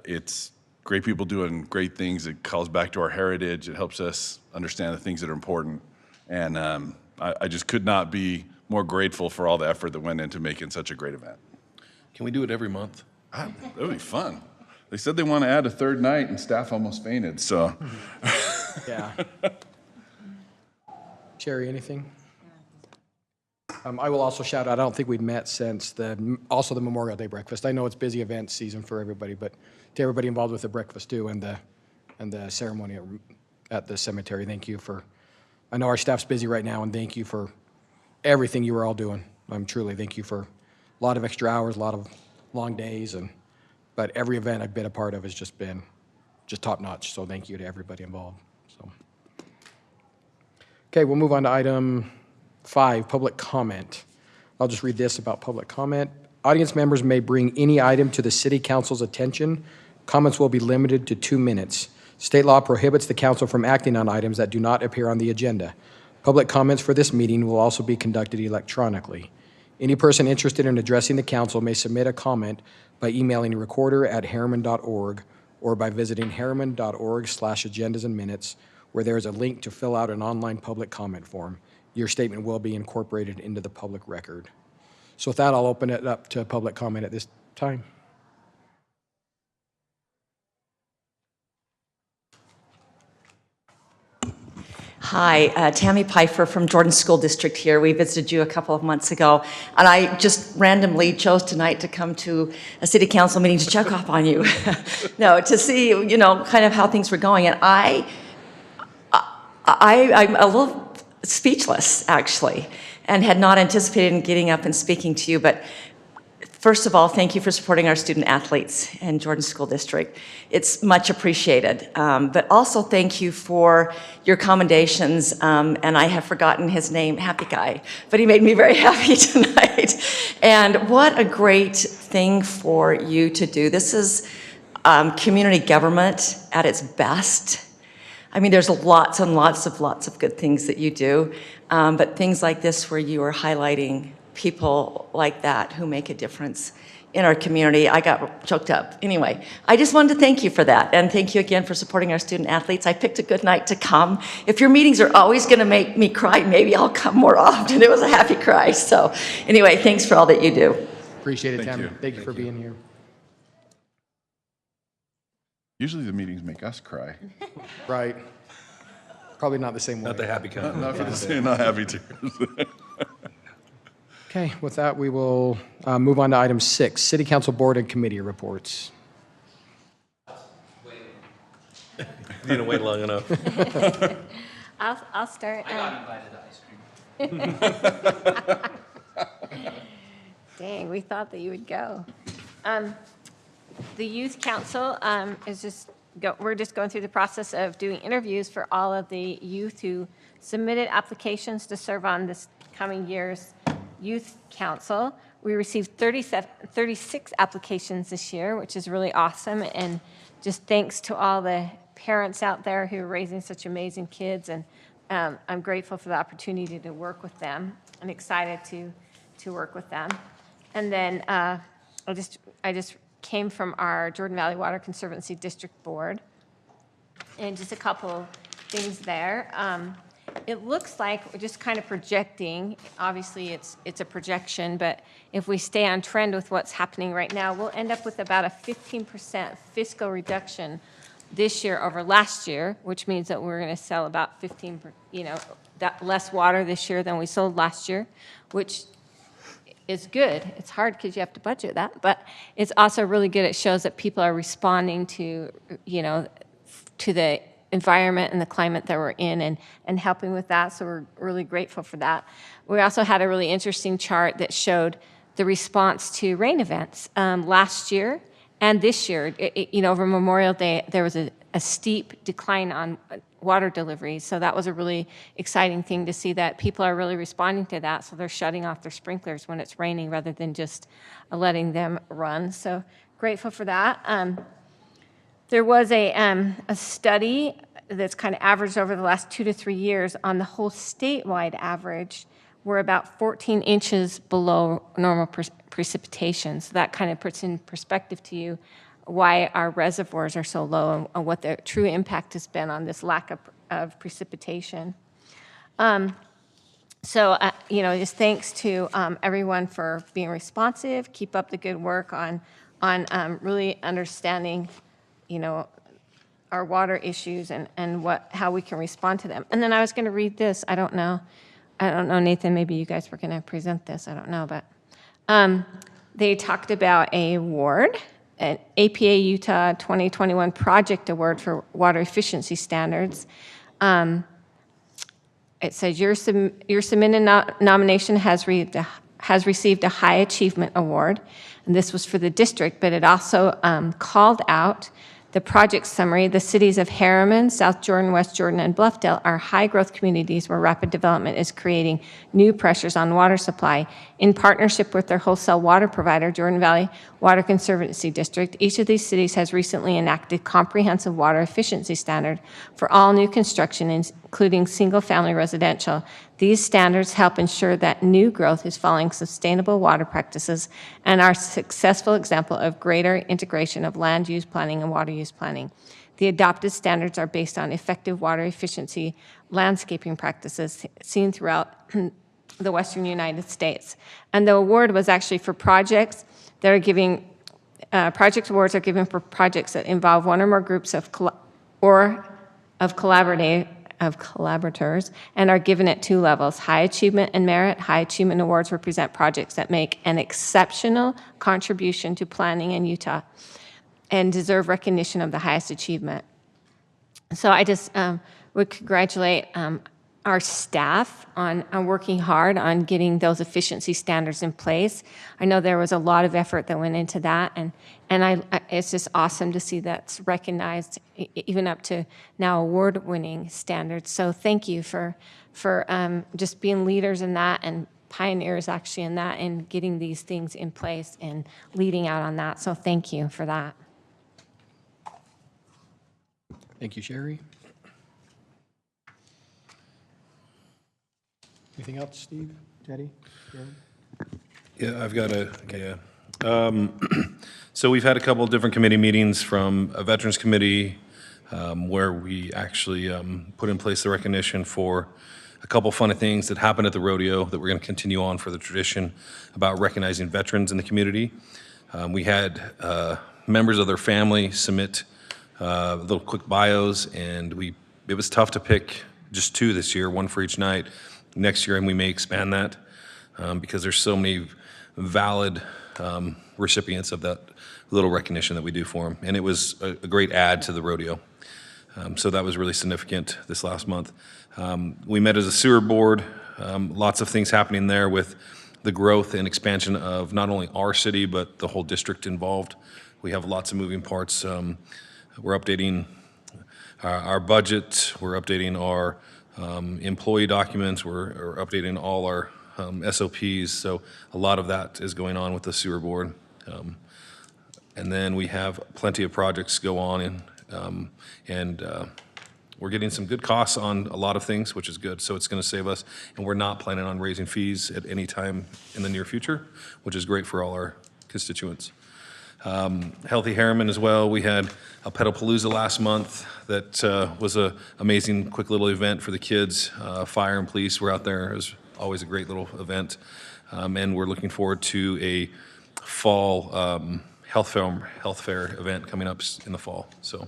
It's great people doing great things. It calls back to our heritage. It helps us understand the things that are important. And I just could not be more grateful for all the effort that went into making such a great event. Can we do it every month? That would be fun. They said they want to add a third night, and staff almost fainted, so. Yeah. Sherry, anything? I will also shout out, I don't think we've met since also the Memorial Day breakfast. I know it's busy event season for everybody, but to everybody involved with the breakfast too and the ceremony at the cemetery, thank you for, I know our staff's busy right now, and thank you for everything you were all doing. Truly, thank you for a lot of extra hours, a lot of long days, but every event I've been a part of has just been top notch. So thank you to everybody involved. So, okay, we'll move on to item 5, public comment. I'll just read this about public comment. Audience members may bring any item to the City Council's attention. Comments will be limited to 2 minutes. State law prohibits the council from acting on items that do not appear on the agenda. Public comments for this meeting will also be conducted electronically. Any person interested in addressing the council may submit a comment by emailing recorder@harriman.org or by visiting harriman.org/agendasandminutes, where there is a link to fill out an online public comment form. Your statement will be incorporated into the public record. So with that, I'll open it up to public comment at this time. Hi, Tammy Pfeiffer from Jordan School District here. We visited you a couple of months ago, and I just randomly chose tonight to come to a city council meeting to check up on you. No, to see, kind of how things were going. And I'm a little speechless, actually, and had not anticipated getting up and speaking to you. But first of all, thank you for supporting our student athletes in Jordan School District. It's much appreciated. But also thank you for your commendations. And I have forgotten his name, happy guy, but he made me very happy tonight. And what a great thing for you to do. This is community government at its best. I mean, there's lots and lots of good things that you do, but things like this where you are highlighting people like that who make a difference in our community. I got choked up. Anyway, I just wanted to thank you for that, and thank you again for supporting our student athletes. I picked a good night to come. If your meetings are always going to make me cry, maybe I'll come more often. It was a happy cry. So anyway, thanks for all that you do. Appreciate it, Tammy. Thank you for being here. Usually the meetings make us cry. Right. Probably not the same way. Not the happy kind. Not happy tears. Okay, with that, we will move on to item 6, City Council Board and Committee reports. You didn't wait long enough. I'll start. I got invited to ice cream. Dang, we thought that you would go. The Youth Council we're just going through the process of doing interviews for all of the youth who submitted applications to serve on this coming year's Youth Council. We received 36 applications this year, which is really awesome. And just thanks to all the parents out there who are raising such amazing kids. And I'm grateful for the opportunity to work with them and excited to work with them. And then I just came from our Jordan Valley Water Conservancy District Board. And just a couple things there. it looks like, we're just kind of projecting, obviously it's a projection, but if we stay on trend with what's happening right now, we'll end up with about a 15% fiscal reduction this year over last year, which means that we're going to sell about 15, that less water this year than we sold last year, which is good. It's hard because you have to budget that, but it's also really good. It shows that people are responding to, to the environment and the climate that we're in and helping with that. So we're really grateful for that. We also had a really interesting chart that showed the response to rain events last year and this year. Over Memorial Day, there was a steep decline on water delivery. So that was a really exciting thing to see, that people are really responding to that. So they're shutting off their sprinklers when it's raining rather than just letting them run. So grateful for that. There was a study that's kind of averaged over the last 2 to 3 years on the whole statewide average. We're about 14 inches below normal precipitation. So that kind of puts in perspective to you why our reservoirs are so low and what the true impact has been on this lack of precipitation. Just thanks to everyone for being responsive. Keep up the good work on really understanding, our water issues and how we can respond to them. And then I was going to read this. I don't know, Nathan, maybe you guys were going to present this. I don't know, but they talked about a award, an APA Utah 2021 Project Award for Water Efficiency Standards. It says your submitted nomination has received a High Achievement Award, and this was for the district, but it also called out the project summary. The cities of Harriman, South Jordan, West Jordan, and Bluffdale are high-growth communities where rapid development is creating new pressures on water supply. In partnership with their wholesale water provider, Jordan Valley Water Conservancy District, each of these cities has recently enacted comprehensive water efficiency standard for all new construction, including single-family residential. These standards help ensure that new growth is following sustainable water practices and are a successful example of greater integration of land use planning and water use planning. The adopted standards are based on effective water efficiency landscaping practices seen throughout the Western United States. And the award was actually for projects that are giving, project awards are given for projects that involve one or more groups of collaborators and are given at 2 levels, high achievement and merit. High achievement awards represent projects that make an exceptional contribution to planning in Utah and deserve recognition of the highest achievement. So I just would congratulate our staff on working hard on getting those efficiency standards in place. I know there was a lot of effort that went into that, and it's just awesome to see that's recognized, even up to now award-winning standards. So thank you for just being leaders in that and pioneers actually in that and getting these things in place and leading out on that. So thank you for that. Thank you, Sherry. Anything else, Steve, Teddy, Jared? Yeah, I've got so we've had a couple of different committee meetings, from a Veterans Committee where we actually put in place the recognition for a couple funny things that happened at the rodeo that we're going to continue on for the tradition about recognizing veterans in the community. We had members of their family submit little quick bios, and it was tough to pick just 2 this year, 1 for each night. Next year, and we may expand that because there's so many valid recipients of that little recognition that we do for them. And it was a great add to the rodeo. So that was really significant this last month. We met as a sewer board, lots of things happening there with the growth and expansion of not only our city, but the whole district involved. We have lots of moving parts. We're updating our budget, we're updating our employee documents, we're updating all our SOPs, so a lot of that is going on with the sewer board. And then we have plenty of projects go on, and we're getting some good costs on a lot of things, which is good, so it's going to save us, and we're not planning on raising fees at any time in the near future, which is great for all our constituents. Healthy Harriman as well. We had a Pedalpalooza last month that was a amazing, quick little event for the kids. Fire and police were out there. It was always a great little event. And we're looking forward to a fall health fair event coming up in the fall. So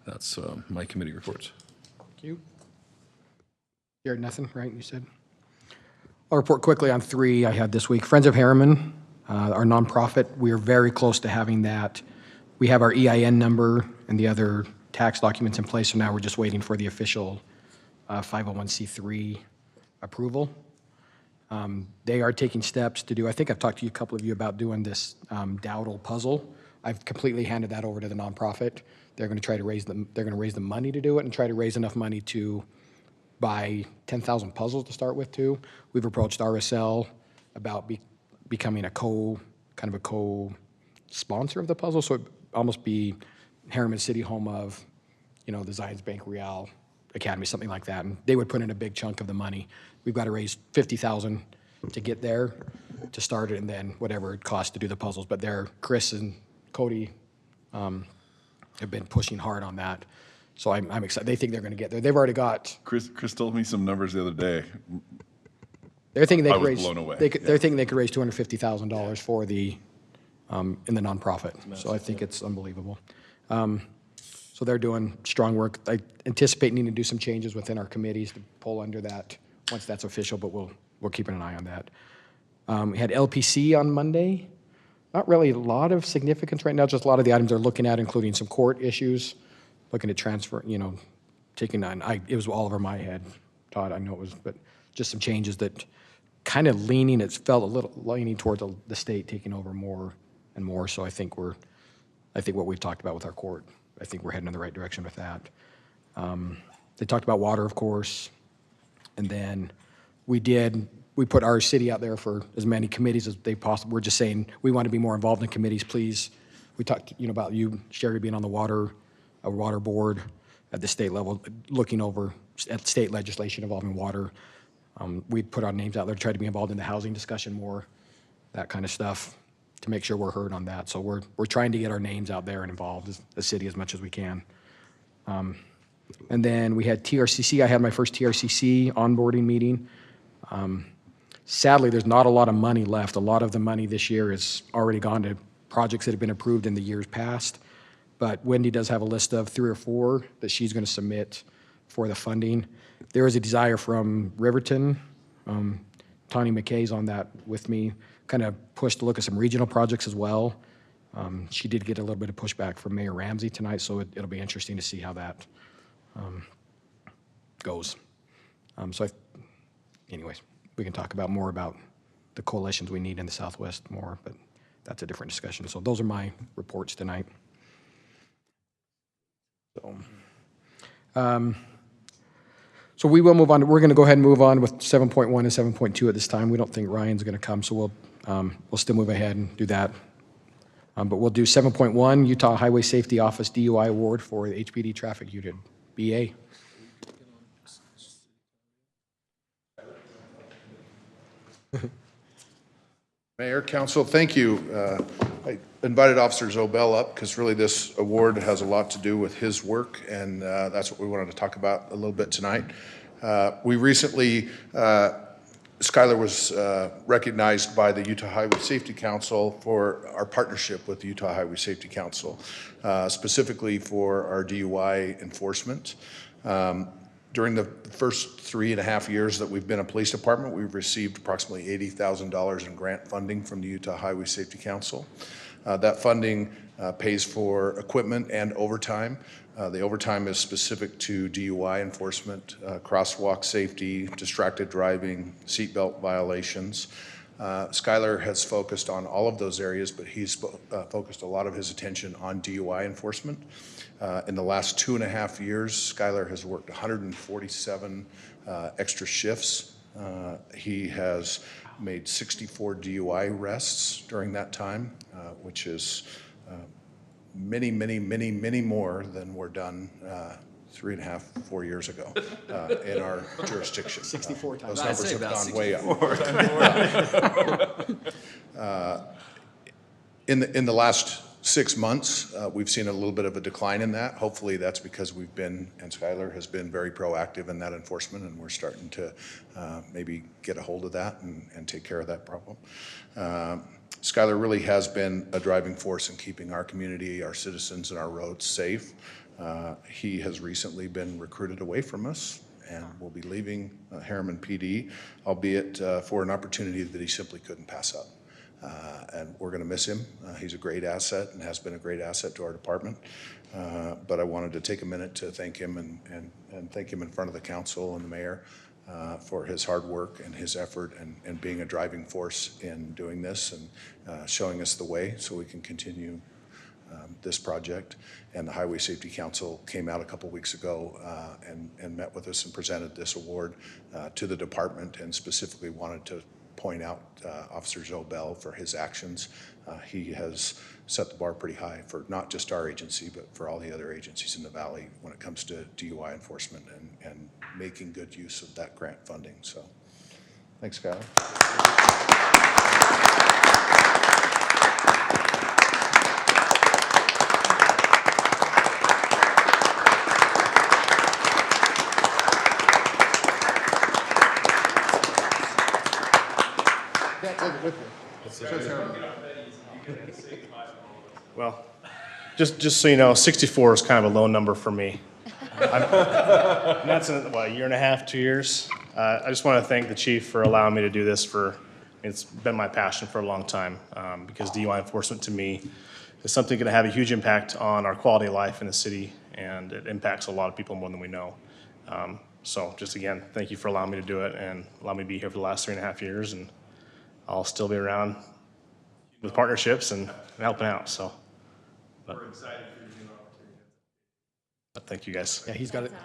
that's my committee reports. Thank you. You heard nothing, right, you said? I'll report quickly on 3 I had this week. Friends of Harriman, our nonprofit, we are very close to having that. We have our EIN number and the other tax documents in place, so now we're just waiting for the official 501c3 approval. They are taking steps to do, I think I've talked to you, a couple of you about doing this Dowdle puzzle. I've completely handed that over to the nonprofit. They're going to try to raise the money to do it and try to raise enough money to buy 10,000 puzzles to start with too. We've approached RSL about becoming a co-sponsor of the puzzle, so it almost be Harriman City home of, the Zions Bank Real Academy, something like that, and they would put in a big chunk of the money. We've got to raise $50,000 to get there, to start it, and then whatever it costs to do the puzzles. But Chris and Cody have been pushing hard on that, so I'm excited. They think they're going to get there. They've already got. Chris told me some numbers the other day. They're thinking they I could was raise. blown away. They're thinking they could raise $250,000 for the in the nonprofit. So I think it's unbelievable. So they're doing strong work. I anticipate needing to do some changes within our committees to pull under that once that's official, but we're keeping an eye on that. We had LPC on Monday. Not really a lot of significance right now, just a lot of the items they're looking at, including some court issues, looking at transfer, taking on, it was all over my head, Todd, I know it was, but just some changes that kind of it felt a little leaning towards the state taking over more and more, so I think what we've talked about with our court, I think we're heading in the right direction with that. They talked about water, of course, and then we put our city out there for as many committees as they possibly. We're just saying we want to be more involved in committees, please. We talked, about you, Sherry, being on the water board at the state level, looking over at state legislation involving water. We put our names out there, tried to be involved in the housing discussion more, that kind of stuff, to make sure we're heard on that. So we're trying to get our names out there and involved as the city as much as we can. And then we had TRCC. I had my first TRCC onboarding meeting. Sadly, there's not a lot of money left. A lot of the money this year is already gone to projects that have been approved in the years past. But Wendy does have a list of 3 or 4 that she's going to submit for the funding. There is a desire from Riverton. Tony McKay's on that with me, kind of pushed to look at some regional projects as well. She did get a little bit of pushback from Mayor Ramsey tonight, so it'll be interesting to see how that goes. Anyways, we can talk more about the coalitions we need in the Southwest more, but that's a different discussion. So those are my reports tonight. So we will move on. We're going to go ahead and move on with 7.1 and 7.2 at this time. We don't think Ryan's going to come, so we'll still move ahead and do that. But we'll do 7.1, Utah Highway Safety Office DUI Award for the HPD Traffic Unit, BA. Mayor, Council, thank you. I invited Officer Zobel up because really this award has a lot to do with his work, and that's what we wanted to talk about a little bit tonight. We recently, Skylar was recognized by the Utah Highway Safety Council for our partnership with the Utah Highway Safety Council, specifically for our DUI enforcement. During the first 3.5 years that we've been a police department, we've received approximately $80,000 in grant funding from the Utah Highway Safety Council. That funding pays for equipment and overtime. The overtime is specific to DUI enforcement, crosswalk safety, distracted driving, seatbelt violations. Skylar has focused on all of those areas, but he's focused a lot of his attention on DUI enforcement. In the last 2.5 years, Skylar has worked 147 extra shifts. He has made 64 DUI arrests during that time, which is many, many, many, many more than were done 3.5, 4 years ago in our jurisdiction. 64 times. Those numbers have gone way up. In the last 6 months, we've seen a little bit of a decline in that. Hopefully that's because we've been, and Skylar has been very proactive in that enforcement, and we're starting to maybe get a hold of that and take care of that problem. Skylar really has been a driving force in keeping our community, our citizens, and our roads safe. He has recently been recruited away from us and will be leaving Harriman PD, albeit for an opportunity that he simply couldn't pass up. And we're going to miss him. He's a great asset and has been a great asset to our department. But I wanted to take a minute to thank him and thank him in front of the council and the mayor for his hard work and his effort and being a driving force in doing this and showing us the way so we can continue this project. And the Highway Safety Council came out a couple weeks ago and met with us and presented this award to the department, and specifically wanted to point out Officer Zobel for his actions. He has set the bar pretty high for not just our agency, but for all the other agencies in the valley when it comes to DUI enforcement and making good use of that grant funding. So thanks, Skylar. Well, just so you know, 64 is kind of a low number for me. And that's in, what, a year and a half, 2 years? I just want to thank the chief for allowing me to do this it's been my passion for a long time, because DUI enforcement to me is something going to have a huge impact on our quality of life in the city, and it impacts a lot of people more than we know. So just again, thank you for allowing me to do it and allow me to be here for the last 3.5 years, and I'll still be around with partnerships and helping out, so. We're excited for your new opportunity. Thank you, guys. Yeah,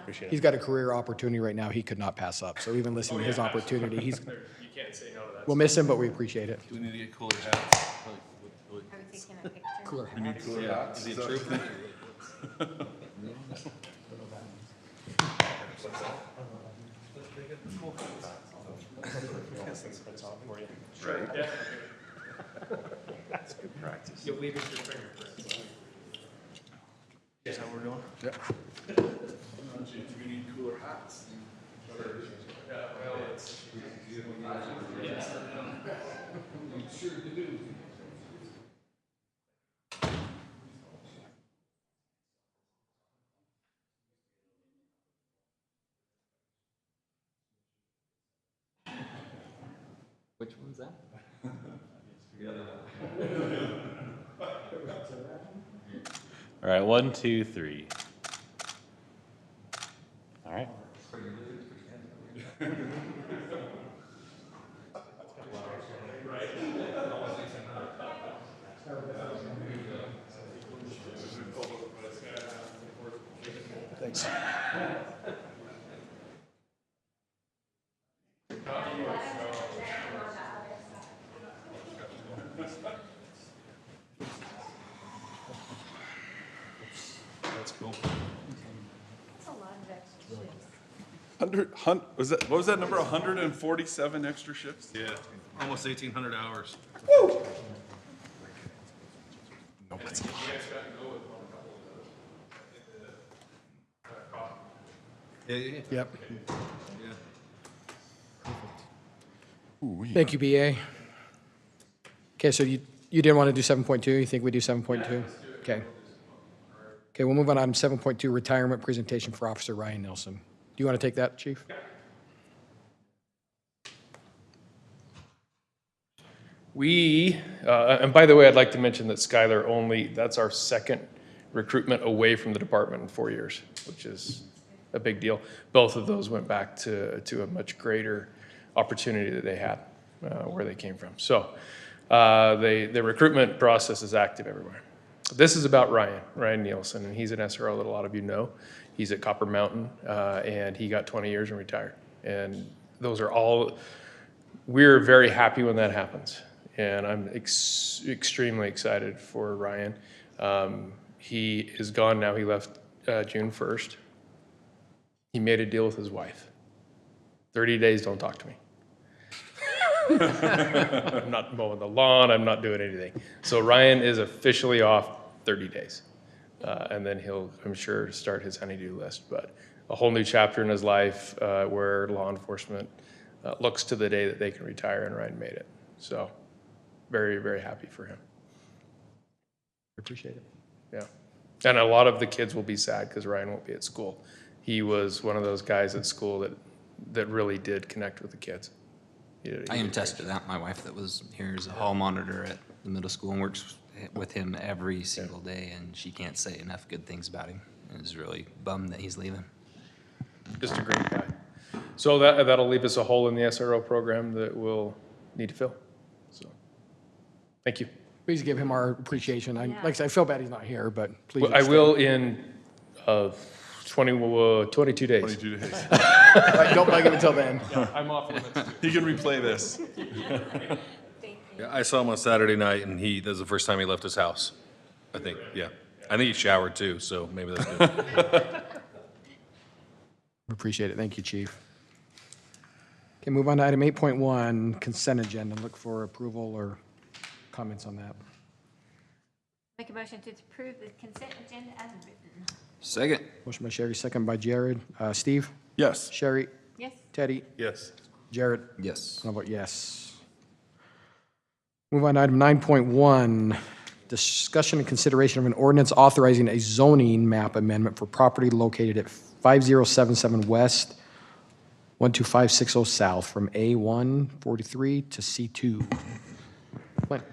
Appreciate it. he's got a career opportunity right now he could not pass up. So even listening to his opportunity, You can't say no to that. we'll miss him, but we appreciate it. Do we need to get cooler hats? Are we taking a picture? Cooler. We need cooler hats. Is he a trooper? Right. That's good practice. You'll leave us your fingerprints. Is that what we're doing? Yep. We need cooler hats. Yeah, well, it's. Which one's that? All right, 1, 2, 3. All right. Thanks. That's cool. That's a lot of extra shifts. What was that number? 147 extra shifts? Yeah, almost 1,800 hours. Yeah. Yep. Ooh, Thank you, BA. Okay, so you didn't want to do 7.2? You think we do 7.2? Okay. Okay, we'll move on to item 7.2, retirement presentation for Officer Ryan Nelson. Do you want to take that, Chief? And by the way, I'd like to mention that Skylar that's our second recruitment away from the department in 4 years, which is a big deal. Both of those went back to a much greater opportunity that they had where they came from. So the recruitment process is active everywhere. This is about Ryan Nielsen, and he's an SRO that a lot of you know. He's at Copper Mountain, and he got 20 years and retired. And those are all, we're very happy when that happens. And I'm extremely excited for Ryan. He is gone now. He left June 1st. He made a deal with his wife. 30 days, don't talk to me. I'm not mowing the lawn. I'm not doing anything. So Ryan is officially off 30 days. And then he'll, I'm sure, start his honey-do list. But a whole new chapter in his life where law enforcement looks to the day that they can retire, and Ryan made it. So very, very happy for him. Appreciate it. Yeah. And a lot of the kids will be sad because Ryan won't be at school. He was one of those guys at school that really did connect with the kids. I can attest to that. My wife that was here is a hall monitor at the middle school and works with him every single day, and she can't say enough good things about him. And is really bummed that he's leaving. Just a great guy. So that'll leave us a hole in the SRO program that we'll need to fill. So, thank you. Please give him our appreciation. Like I said, I feel bad he's not here, but please. Well, I will in 22 days. 22 days. Don't bug him until then. Yeah, I'm off limits too. He can replay this. Yeah, I saw him on Saturday night, and that was the first time he left his house, I think, yeah. I think he showered too, so maybe that's good. Appreciate it. Thank you, Chief. Okay, move on to item 8.1, consent agenda. Look for approval or comments on that. Make a motion to approve the consent agenda as written. Second. Motion by Sherry, second by Jared. Steve? Yes. Sherry? Yes. Teddy? Yes. Jared? Yes. How about yes? Move on to item 9.1, discussion and consideration of an ordinance authorizing a zoning map amendment for property located at 5077 West, 12560 South, from A143 to C2. Clint?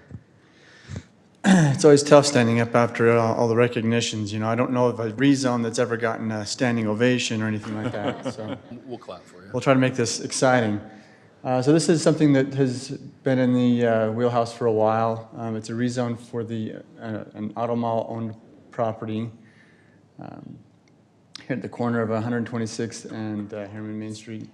It's always tough standing up after all the recognitions. You know, I don't know of a rezone that's ever gotten a standing ovation or anything like that. So We'll clap for you. we'll try to make this exciting. So this is something that has been in the wheelhouse for a while. It's a rezone for an auto mall owned property here at the corner of 126th and Harriman Main Street.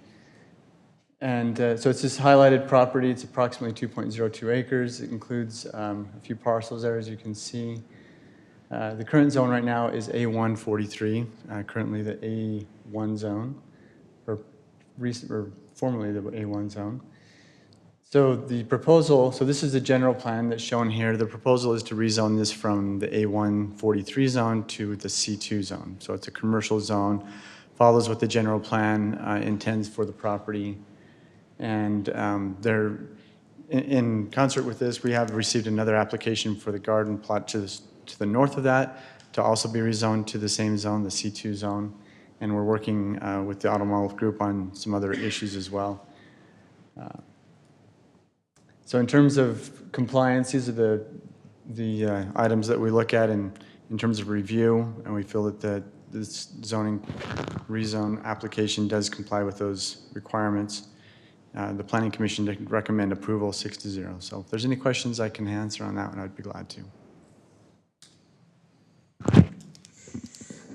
And so it's this highlighted property. It's approximately 2.02 acres. It includes a few parcels there, as you can see. The current zone right now is A143, currently the A1 zone, or formerly the A1 zone. So the proposal, so this is the general plan that's shown here. The proposal is to rezone this from the A143 zone to the C2 zone. So it's a commercial zone, follows what the general plan intends for the property. And in concert with this, we have received another application for the garden plot to the north of that to also be rezoned to the same zone, the C2 zone. And we're working with the Auto Mall Group on some other issues as well. So in terms of compliance, these are the items that we look at in terms of review, and we feel that this zoning rezone application does comply with those requirements. The Planning Commission did recommend approval 6-0. So if there's any questions I can answer on that one, I'd be glad to.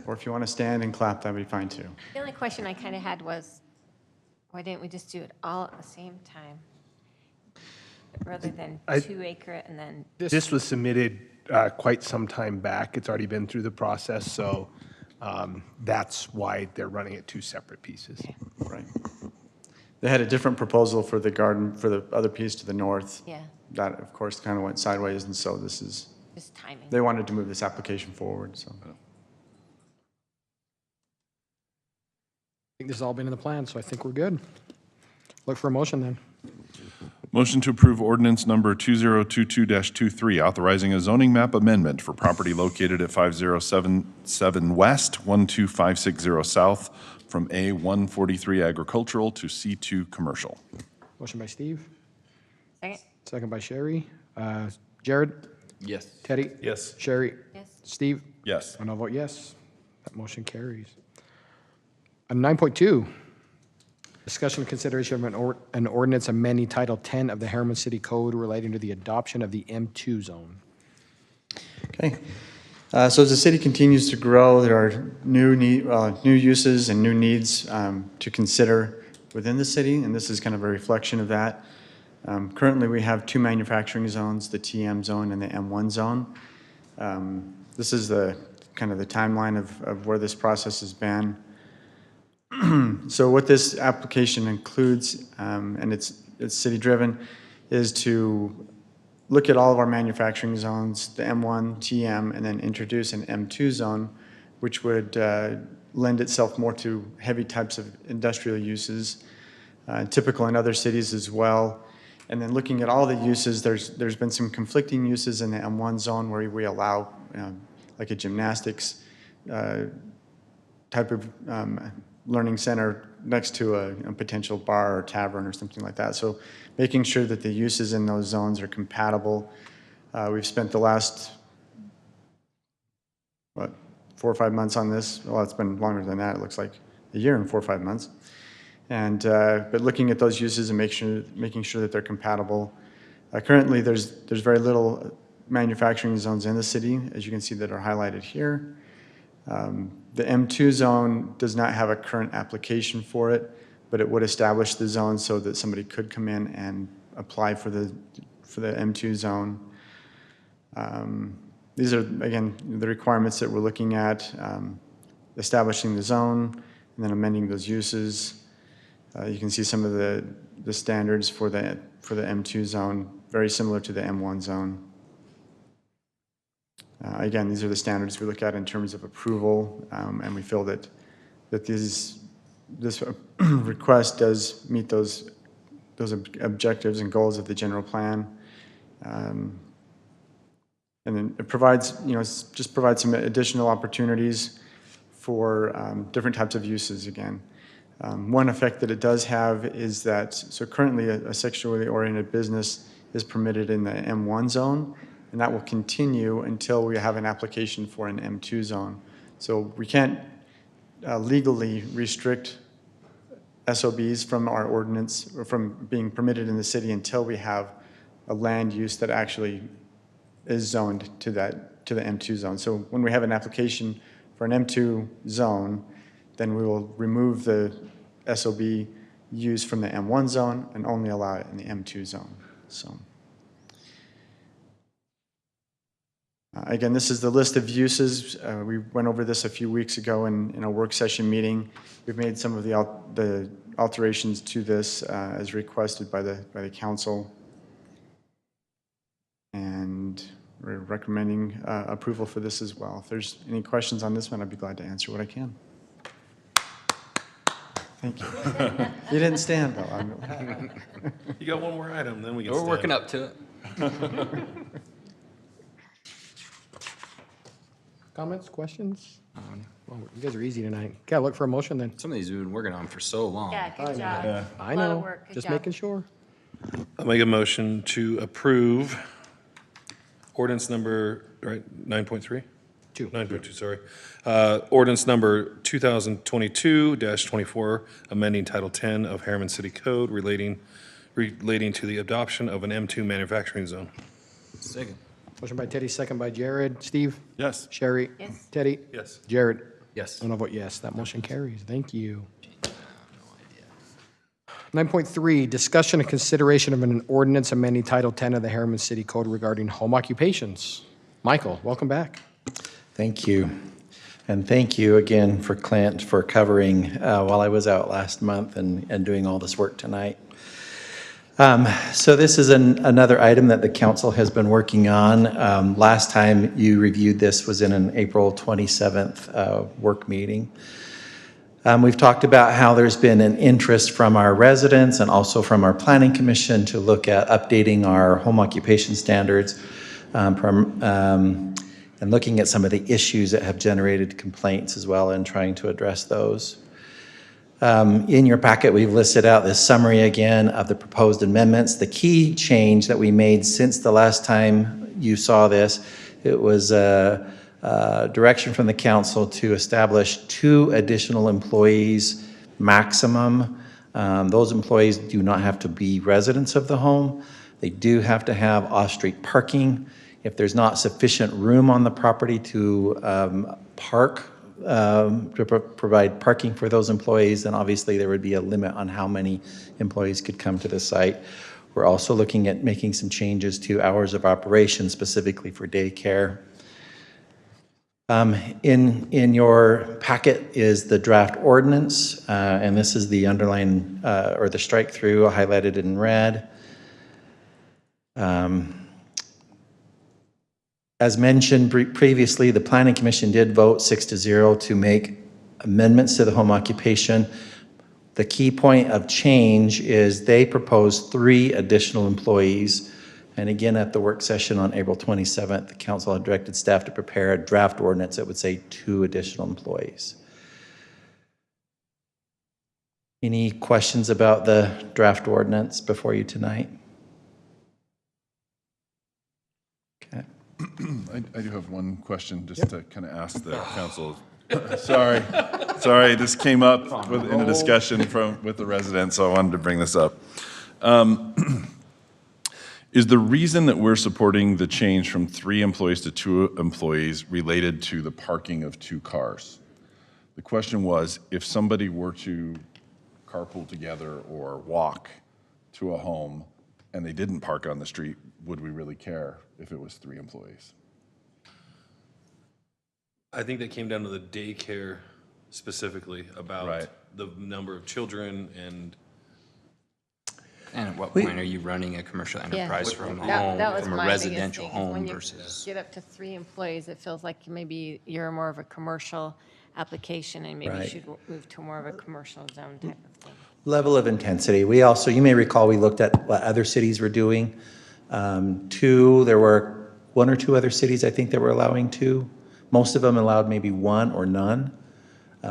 Or if you want to stand and clap, that would be fine too. The only question I kind of had was, why didn't we just do it all at the same time? Rather than 2 acre and then. This was submitted quite some time back. It's already been through the process, so that's why they're running it 2 separate pieces. Right. They had a different proposal for the garden, for the other piece to the north. Yeah. That, of course, kind of went sideways, and so this is. Just timing. They wanted to move this application forward, so. I think this has all been in the plan, so I think we're good. Look for a motion then. Motion to approve ordinance number 2022-23, authorizing a zoning map amendment for property located at 5077 West, 12560 South, from A143 agricultural to C2 commercial. Motion by Steve. Second. Second by Sherry. Jared? Yes. Teddy? Yes. Sherry? Yes. Steve? Yes. And I'll vote yes. That motion carries. 9.2, discussion and consideration of an ordinance amending Title 10 of the Harriman City Code relating to the adoption of the M2 zone. Okay. So as the city continues to grow, there are new uses and new needs to consider within the city, and this is kind of a reflection of that. Currently, we have 2 manufacturing zones, the TM zone and the M1 zone. This is the kind of the timeline of where this process has been. So what this application includes, and it's city-driven, is to look at all of our manufacturing zones, the M1, TM, and then introduce an M2 zone, which would lend itself more to heavy types of industrial uses, typical in other cities as well. And then looking at all the uses, there's been some conflicting uses in the M1 zone where we allow like a gymnastics type of learning center next to a potential bar or tavern or something like that. So making sure that the uses in those zones are compatible. We've spent the last, 4 or 5 months on this. Well, it's been longer than that. It looks like a year and 4 or 5 months. And but looking at those uses and making sure that they're compatible. Currently, there's very little manufacturing zones in the city, as you can see, that are highlighted here. The M2 zone does not have a current application for it, but it would establish the zone so that somebody could come in and apply for the M2 zone. These are, again, the requirements that we're looking at, establishing the zone and then amending those uses. You can see some of the standards for the M2 zone, very similar to the M1 zone. Again, these are the standards we look at in terms of approval, and we feel that this request does meet those objectives and goals of the general plan. And then it provides, just provides some additional opportunities for different types of uses again. One effect that it does have is that, so currently a sexually oriented business is permitted in the M1 zone, and that will continue until we have an application for an M2 zone. So we can't legally restrict SOBs from our ordinance or from being permitted in the city until we have a land use that actually is zoned to the M2 zone. So when we have an application for an M2 zone, then we will remove the SOB use from the M1 zone and only allow it in the M2 zone. So. Again, this is the list of uses. We went over this a few weeks ago in a work session meeting. We've made some of the alterations to this as requested by the council. And we're recommending approval for this as well. If there's any questions on this one, I'd be glad to answer what I can. Thank you. You didn't stand, though. You got one more item, then we can We're stand. working up to it. Comments, questions? Well, you guys are easy tonight. Okay, I'll look for a motion then. Some of these we've been working on for so long. Yeah, good job. I A lot of know, work. Good just job. making sure. I'll make a motion to approve ordinance number, right, 9.3? 9.2, sorry. Ordinance number 2022-24, amending Title 10 of Harriman City Code relating to the adoption of an M2 manufacturing zone. Second. Motion by Teddy, second by Jared. Steve? Yes. Sherry? Yes. Teddy? Yes. Jared? Yes. And I'll vote yes. That motion carries. Thank you. 9.3, discussion and consideration of an ordinance amending Title 10 of the Harriman City Code regarding home occupations. Michael, welcome back. Thank you. And thank you again for Clint for covering while I was out last month and doing all this work tonight. So this is another item that the council has been working on. Last time you reviewed this was in an April 27th work meeting. We've talked about how there's been an interest from our residents and also from our planning commission to look at updating our home occupation standards and looking at some of the issues that have generated complaints as well and trying to address those. In your packet, we've listed out this summary again of the proposed amendments. The key change that we made since the last time you saw this, it was a direction from the council to establish 2 additional employees maximum. Those employees do not have to be residents of the home. They do have to have off-street parking. If there's not sufficient room on the property to provide parking for those employees, then obviously there would be a limit on how many employees could come to the site. We're also looking at making some changes to hours of operation specifically for daycare. In your packet is the draft ordinance, and this is the underline or the strike through highlighted in red. As mentioned previously, the Planning Commission did vote 6-0 to make amendments to the home occupation. The key point of change is they proposed 3 additional employees. And again, at the work session on April 27th, the council had directed staff to prepare a draft ordinance that would say 2 additional employees. Any questions about the draft ordinance before you tonight? Okay. I do have one question just to kind of ask the council. Sorry, this came up in a discussion with the residents, so I wanted to bring this up. Is the reason that we're supporting the change from 3 employees to 2 employees related to the parking of 2 cars? The question was, if somebody were to carpool together or walk to a home and they didn't park on the street, would we really care if it was 3 employees? I think that came down to the daycare specifically about the number of children and. And at what point are you running a commercial enterprise from a home, That was from a my biggest residential thing, is when home you versus? get up to 3 employees, it feels like maybe you're more of a commercial application and maybe you Right. should move to more of a commercial zone type of thing. Level of intensity. We also, you may recall, we looked at what other cities were doing. 2, there were 1 or 2 other cities, I think, that were allowing 2. Most of them allowed maybe 1 or none.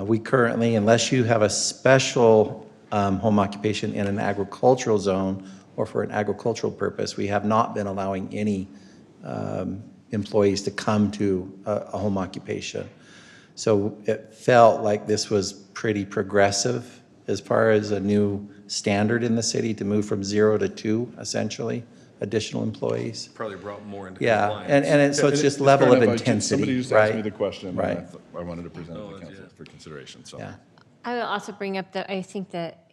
We currently, unless you have a special home occupation in an agricultural zone or for an agricultural purpose, we have not been allowing any employees to come to a home occupation. So it felt like this was pretty progressive as far as a new standard in the city to move from 0 to 2, essentially, additional employees. Probably brought more into Yeah, compliance. and so it's just level of intensity, Somebody just asked me right? the question, and Right. I wanted to present it to the council for consideration, so. Yeah. I will also bring up that I think that,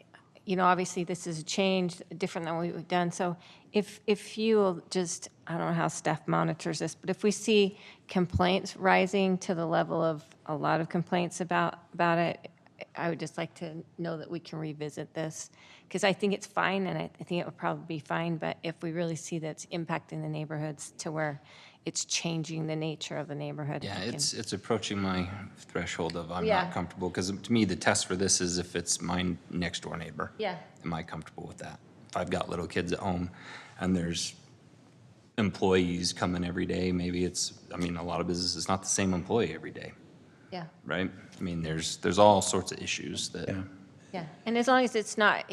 obviously this is a change, different than what we've done. So if you will just, I don't know how staff monitors this, but if we see complaints rising to the level of a lot of complaints about it, I would just like to know that we can revisit this. Because I think it's fine, and I think it would probably be fine, but if we really see that it's impacting the neighborhoods to where it's changing the nature of the neighborhood. Yeah, we can- it's approaching my threshold of I'm Yeah. not comfortable, because to me, the test for this is if it's my next door neighbor. Yeah. Am I comfortable with that? If I've got little kids at home and there's employees coming every day, maybe a lot of businesses, it's not the same employee every day, Yeah, right? I mean, there's all sorts of issues that. yeah. And as long as it's not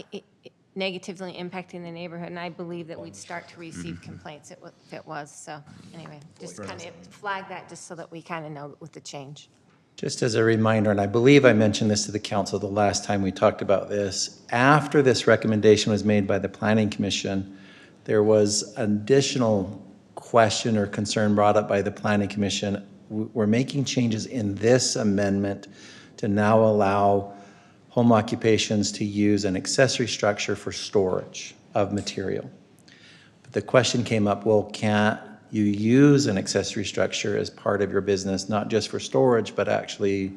negatively impacting the neighborhood, and I believe that we'd start to receive complaints if it was. So anyway, just kind of flag that just so that we kind of know with the change. Just as a reminder, and I believe I mentioned this to the council the last time we talked about this, after this recommendation was made by the Planning Commission, there was additional question or concern brought up by the Planning Commission. We're making changes in this amendment to now allow home occupations to use an accessory structure for storage of material. But the question came up, well, can't you use an accessory structure as part of your business, not just for storage, but actually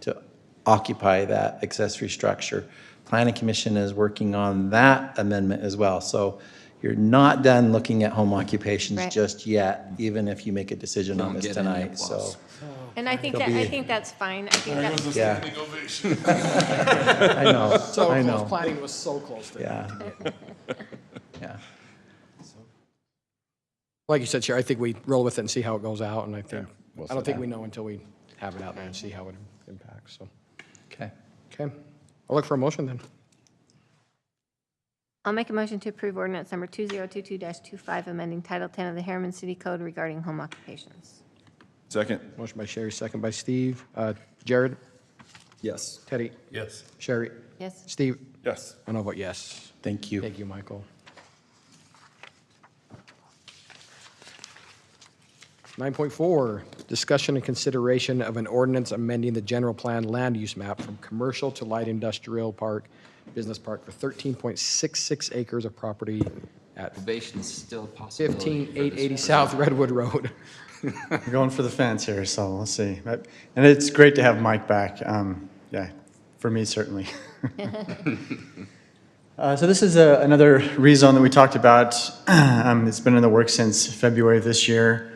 to occupy that accessory structure? Planning Commission is working on that amendment as well. So you're not done looking at home occupations Right. just yet, even if you make a decision on Don't this get any tonight, so. applause. And I think There'll be- that's fine. I think that's. Yeah. I know, So I close, know. planning was so close to. Yeah. Yeah. Like you said, Chair, I think we roll with it and see how it goes out, and I think, we'll I don't see. think we know until we have it out there and see how it impacts, so. Okay. Okay, I'll look for a motion then. I'll make a motion to approve ordinance number 2022-25, amending Title 10 of the Harriman City Code regarding home occupations. Second. Motion by Sherry, second by Steve. Jared? Yes. Teddy? Yes. Sherry? Yes. Steve? Yes. And I'll vote yes. Thank you. Thank you, Michael. 9.4, discussion and consideration of an ordinance amending the general plan land use map from commercial to light industrial park, business park for 13.66 acres of property at Probation is still a possibility. 15880 South Redwood Road. We're going for the fence here, so we'll see. And it's great to have Mike back. Yeah, for me, certainly. So this is another rezone that we talked about. It's been in the works since February of this year.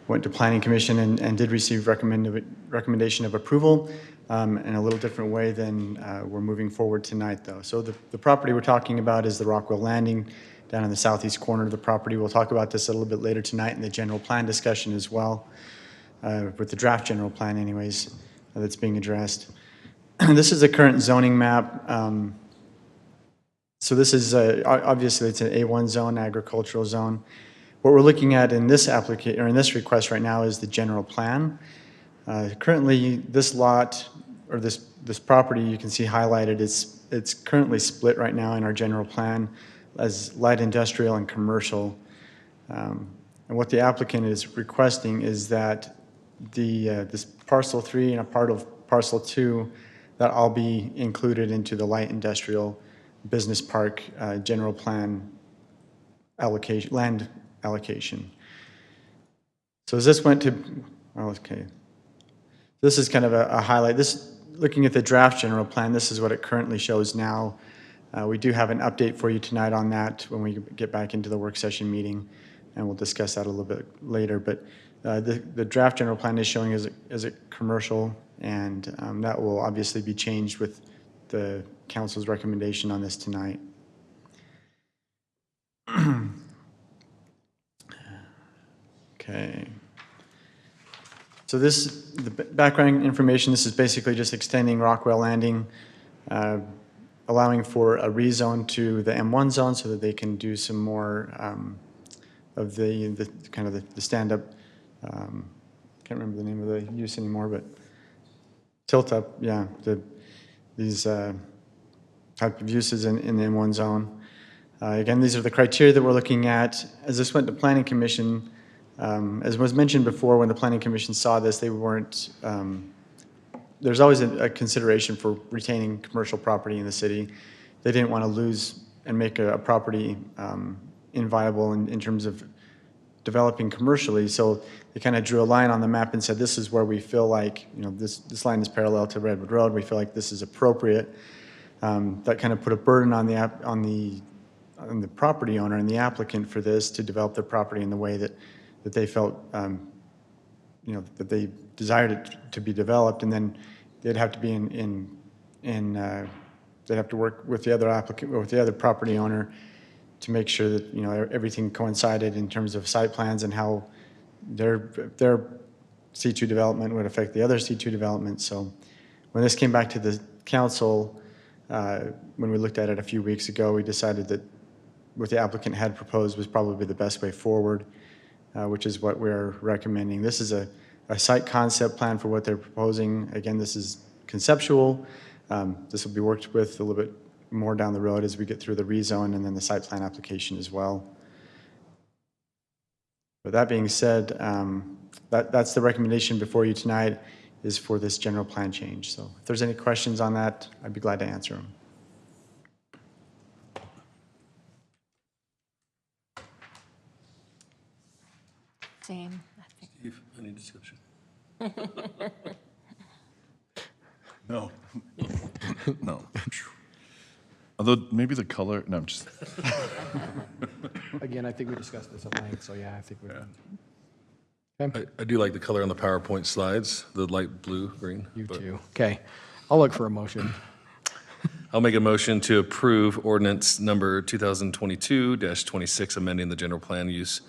went to Planning Commission and did receive recommendation of approval in a little different way than we're moving forward tonight, though. So the property we're talking about is the Rockwell Landing down in the southeast corner of the property. We'll talk about this a little bit later tonight in the general plan discussion as well, with the draft general plan anyways, that's being addressed. This is a current zoning map. So this is, obviously it's an A1 zone, agricultural zone. What we're looking at in this application, or in this request right now, is the general plan. Currently, this lot, or this property you can see highlighted, it's currently split right now in our general plan as light industrial and commercial. And what the applicant is requesting is that this parcel 3 and a part of parcel 2, that all be included into the light industrial business park general plan allocation, land allocation. So as this went to, oh, okay. This is kind of a highlight. This, looking at the draft general plan, this is what it currently shows now. We do have an update for you tonight on that when we get back into the work session meeting, and we'll discuss that a little bit later. But the draft general plan is showing as a commercial, and that will obviously be changed with the council's recommendation on this tonight. Okay. So this, the background information, this is basically just extending Rockwell Landing, allowing for a rezone to the M1 zone so that they can do some more of the kind of the stand-up, can't remember the name of the use anymore, but tilt-up, yeah, these type of uses in the M1 zone. Again, these are the criteria that we're looking at. As this went to Planning Commission, as was mentioned before, when the Planning Commission saw this, they weren't, there's always a consideration for retaining commercial property in the city. They didn't want to lose and make a property inviable in terms of developing commercially. So they kind of drew a line on the map and said, this is where we feel like, you know, this line is parallel to Redwood Road. We feel like this is appropriate. That kind of put a burden on the property owner and the applicant for this to develop their property in the way that they felt, you know, that they desired it to be developed, and then they'd have to be they'd have to work with the other applicant, with the other property owner, to make sure that, you know, everything coincided in terms of site plans and how their C2 development would affect the other C2 development. So when this came back to the council, when we looked at it a few weeks ago, we decided that what the applicant had proposed was probably the best way forward, which is what we're recommending. This is a site concept plan for what they're proposing. Again, this is conceptual. This will be worked with a little bit more down the road as we get through the rezone and then the site plan application as well. With that being said, that's the recommendation before you tonight, is for this general plan change. So if there's any questions on that, I'd be glad to answer them. Same. Steve, any discussion? No. No. Although maybe the color, no, I'm just. Again, I think we discussed this at length, so yeah, I think we're. I do like the color on the PowerPoint slides, the light blue, green. You too. Okay, I'll look for a motion. I'll make a motion to approve ordinance number 2022-26, amending the general plan use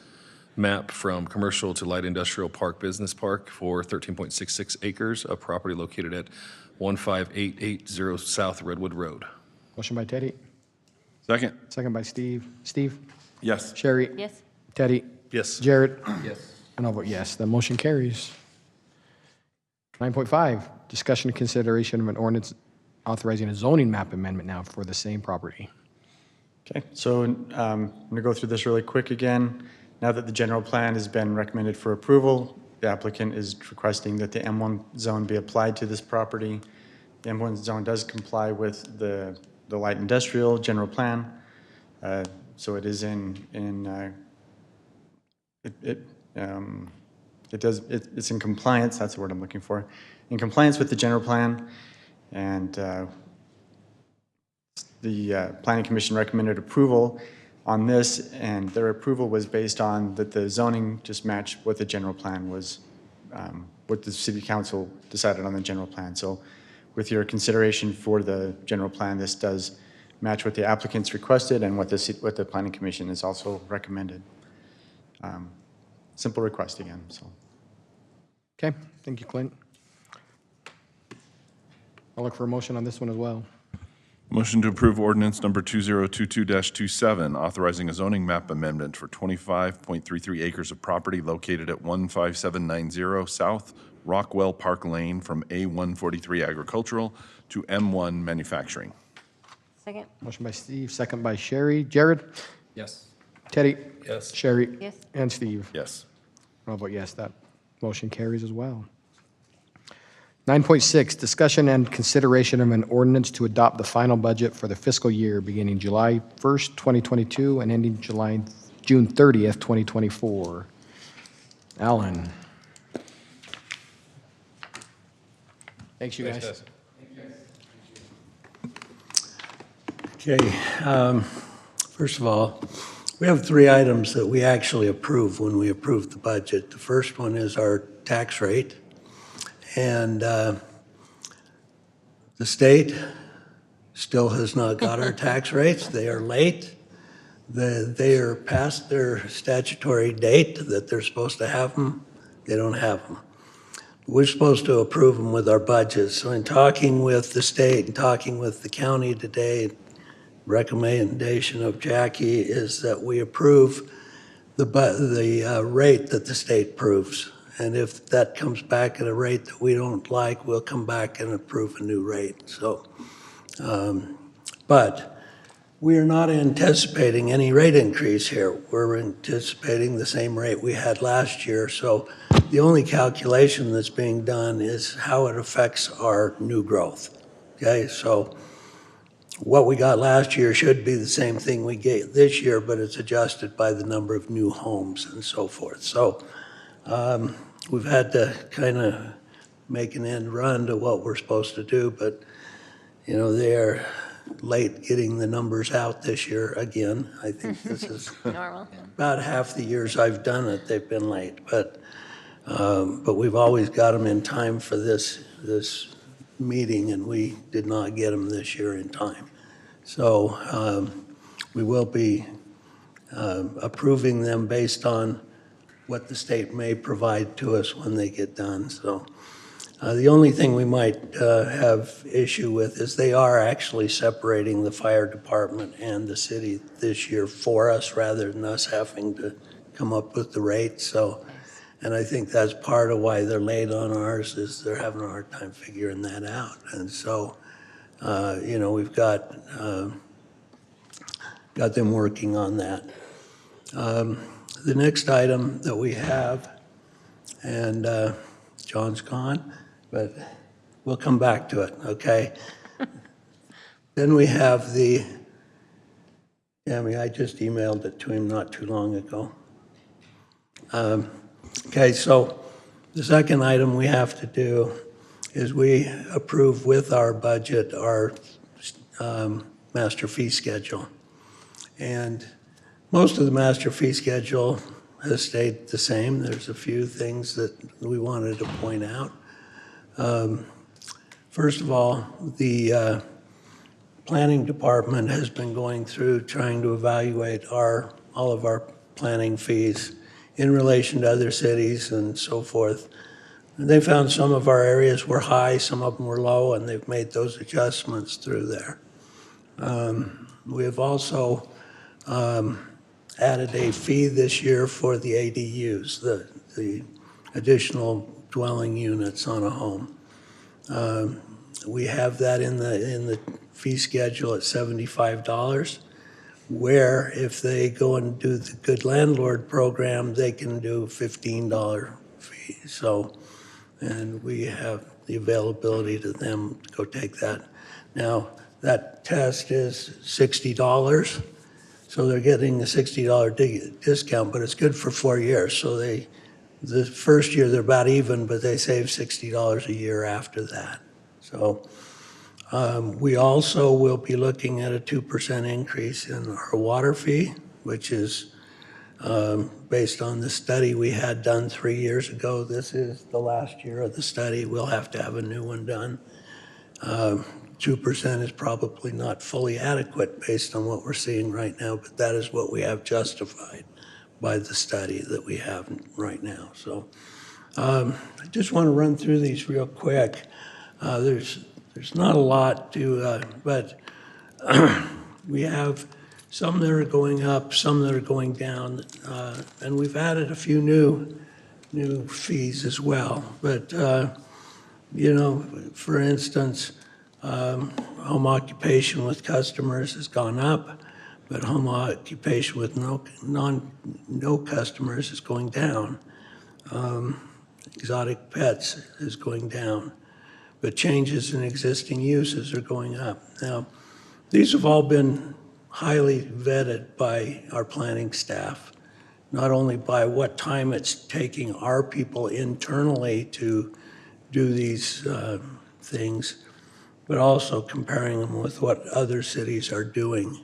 map from commercial to light industrial park business park for 13.66 acres of property located at 15880 South Redwood Road. Motion by Teddy. Second. Second by Steve. Steve? Yes. Sherry? Yes. Teddy? Yes. Jared? Yes. And I'll vote yes. The motion carries. 9.5, discussion and consideration of an ordinance authorizing a zoning map amendment now for the same property. Okay, so I'm going to go through this really quick again. Now that the general plan has been recommended for approval, the applicant is requesting that the M1 zone be applied to this property. The M1 zone does comply with the light industrial general plan, so it is it's in compliance. That's the word I'm looking for. In compliance with the general plan, and the Planning Commission recommended approval on this, and their approval was based on that the zoning just matched what the general plan was, what the city council decided on the general plan. So with your consideration for the general plan, this does match what the applicants requested and what the planning commission has also recommended. Simple request again, so. Okay, thank you, Clint. I'll look for a motion on this one as well. Motion to approve ordinance number 2022-27, authorizing a zoning map amendment for 25.33 acres of property located at 15790 South Rockwell Park Lane from A143 agricultural to M1 manufacturing. Second? Motion by Steve, second by Sherry. Jared? Yes. Teddy? Yes. Sherry? Yes. And Steve? Yes. I'll vote yes, that motion carries as well. 9.6, discussion and consideration of an ordinance to adopt the final budget for the fiscal year beginning July 1st, 2022 and ending June 30th, 2024. Alan? Thanks, you guys. Okay, first of all, we have 3 items that we actually approve when we approve the budget. The first one is our tax rate. And the state still has not got our tax rates. They are late. They are past their statutory date that they're supposed to have them. They don't have them. We're supposed to approve them with our budgets. So in talking with the state and talking with the county today, recommendation of Jackie is that we approve the rate that the state approves. And if that comes back at a rate that we don't like, we'll come back and approve a new rate. So, but we are not anticipating any rate increase here. We're anticipating the same rate we had last year. So the only calculation that's being done is how it affects our new growth. Okay, so what we got last year should be the same thing we get this year, but it's adjusted by the number of new homes and so forth. So we've had to kind of make an end run to what we're supposed to do, but, you know, they're late getting the numbers out this year again. I think this is Normal. about half the years I've done it, they've been late. But we've always got them in time for this meeting, and we did not get them this year in time. So we will be approving them based on what the state may provide to us when they get done. So the only thing we might have issue with is they are actually separating the fire department and the city this year for us rather than us having to come up with the rate. So, and I think that's part of why they're late on ours is they're having a hard time figuring that out. And so, you know, we've got them working on that. The next item that we have, and John's gone, but we'll come back to it, okay? Then we have the, I just emailed it to him not too long ago. Okay, so the second item we have to do is we approve with our budget our master fee schedule. And most of the master fee schedule has stayed the same. There's a few things that we wanted to point out. First of all, the planning department has been going through trying to evaluate all of our planning fees in relation to other cities and so forth. And they found some of our areas were high, some of them were low, and they've made those adjustments through there. We have also added a fee this year for the ADUs, the additional dwelling units on a home. We have that in the fee schedule at $75, where if they go and do the Good Landlord program, they can do a $15 fee. So, and we have the availability to them to go take that. Now, that test is $60. So they're getting a $60 discount, but it's good for 4 years. So the first year they're about even, but they save $60 a year after that. So we also will be looking at a 2% increase in our water fee. which is based on the study we had done 3 years ago. This is the last year of the study. We'll have to have a new one done. 2% is probably not fully adequate based on what we're seeing right now, but that is what we have justified by the study that we have right now. So I just want to run through these real quick. There's not a lot to, but we have some that are going up, some that are going down, and we've added a few new fees as well. But you know, for instance, home occupation with customers has gone up, but home occupation with no customers is going down. Exotic pets is going down, but changes in existing uses are going up. Now, these have all been highly vetted by our planning staff, not only by what time it's taking our people internally to do these things, but also comparing them with what other cities are doing.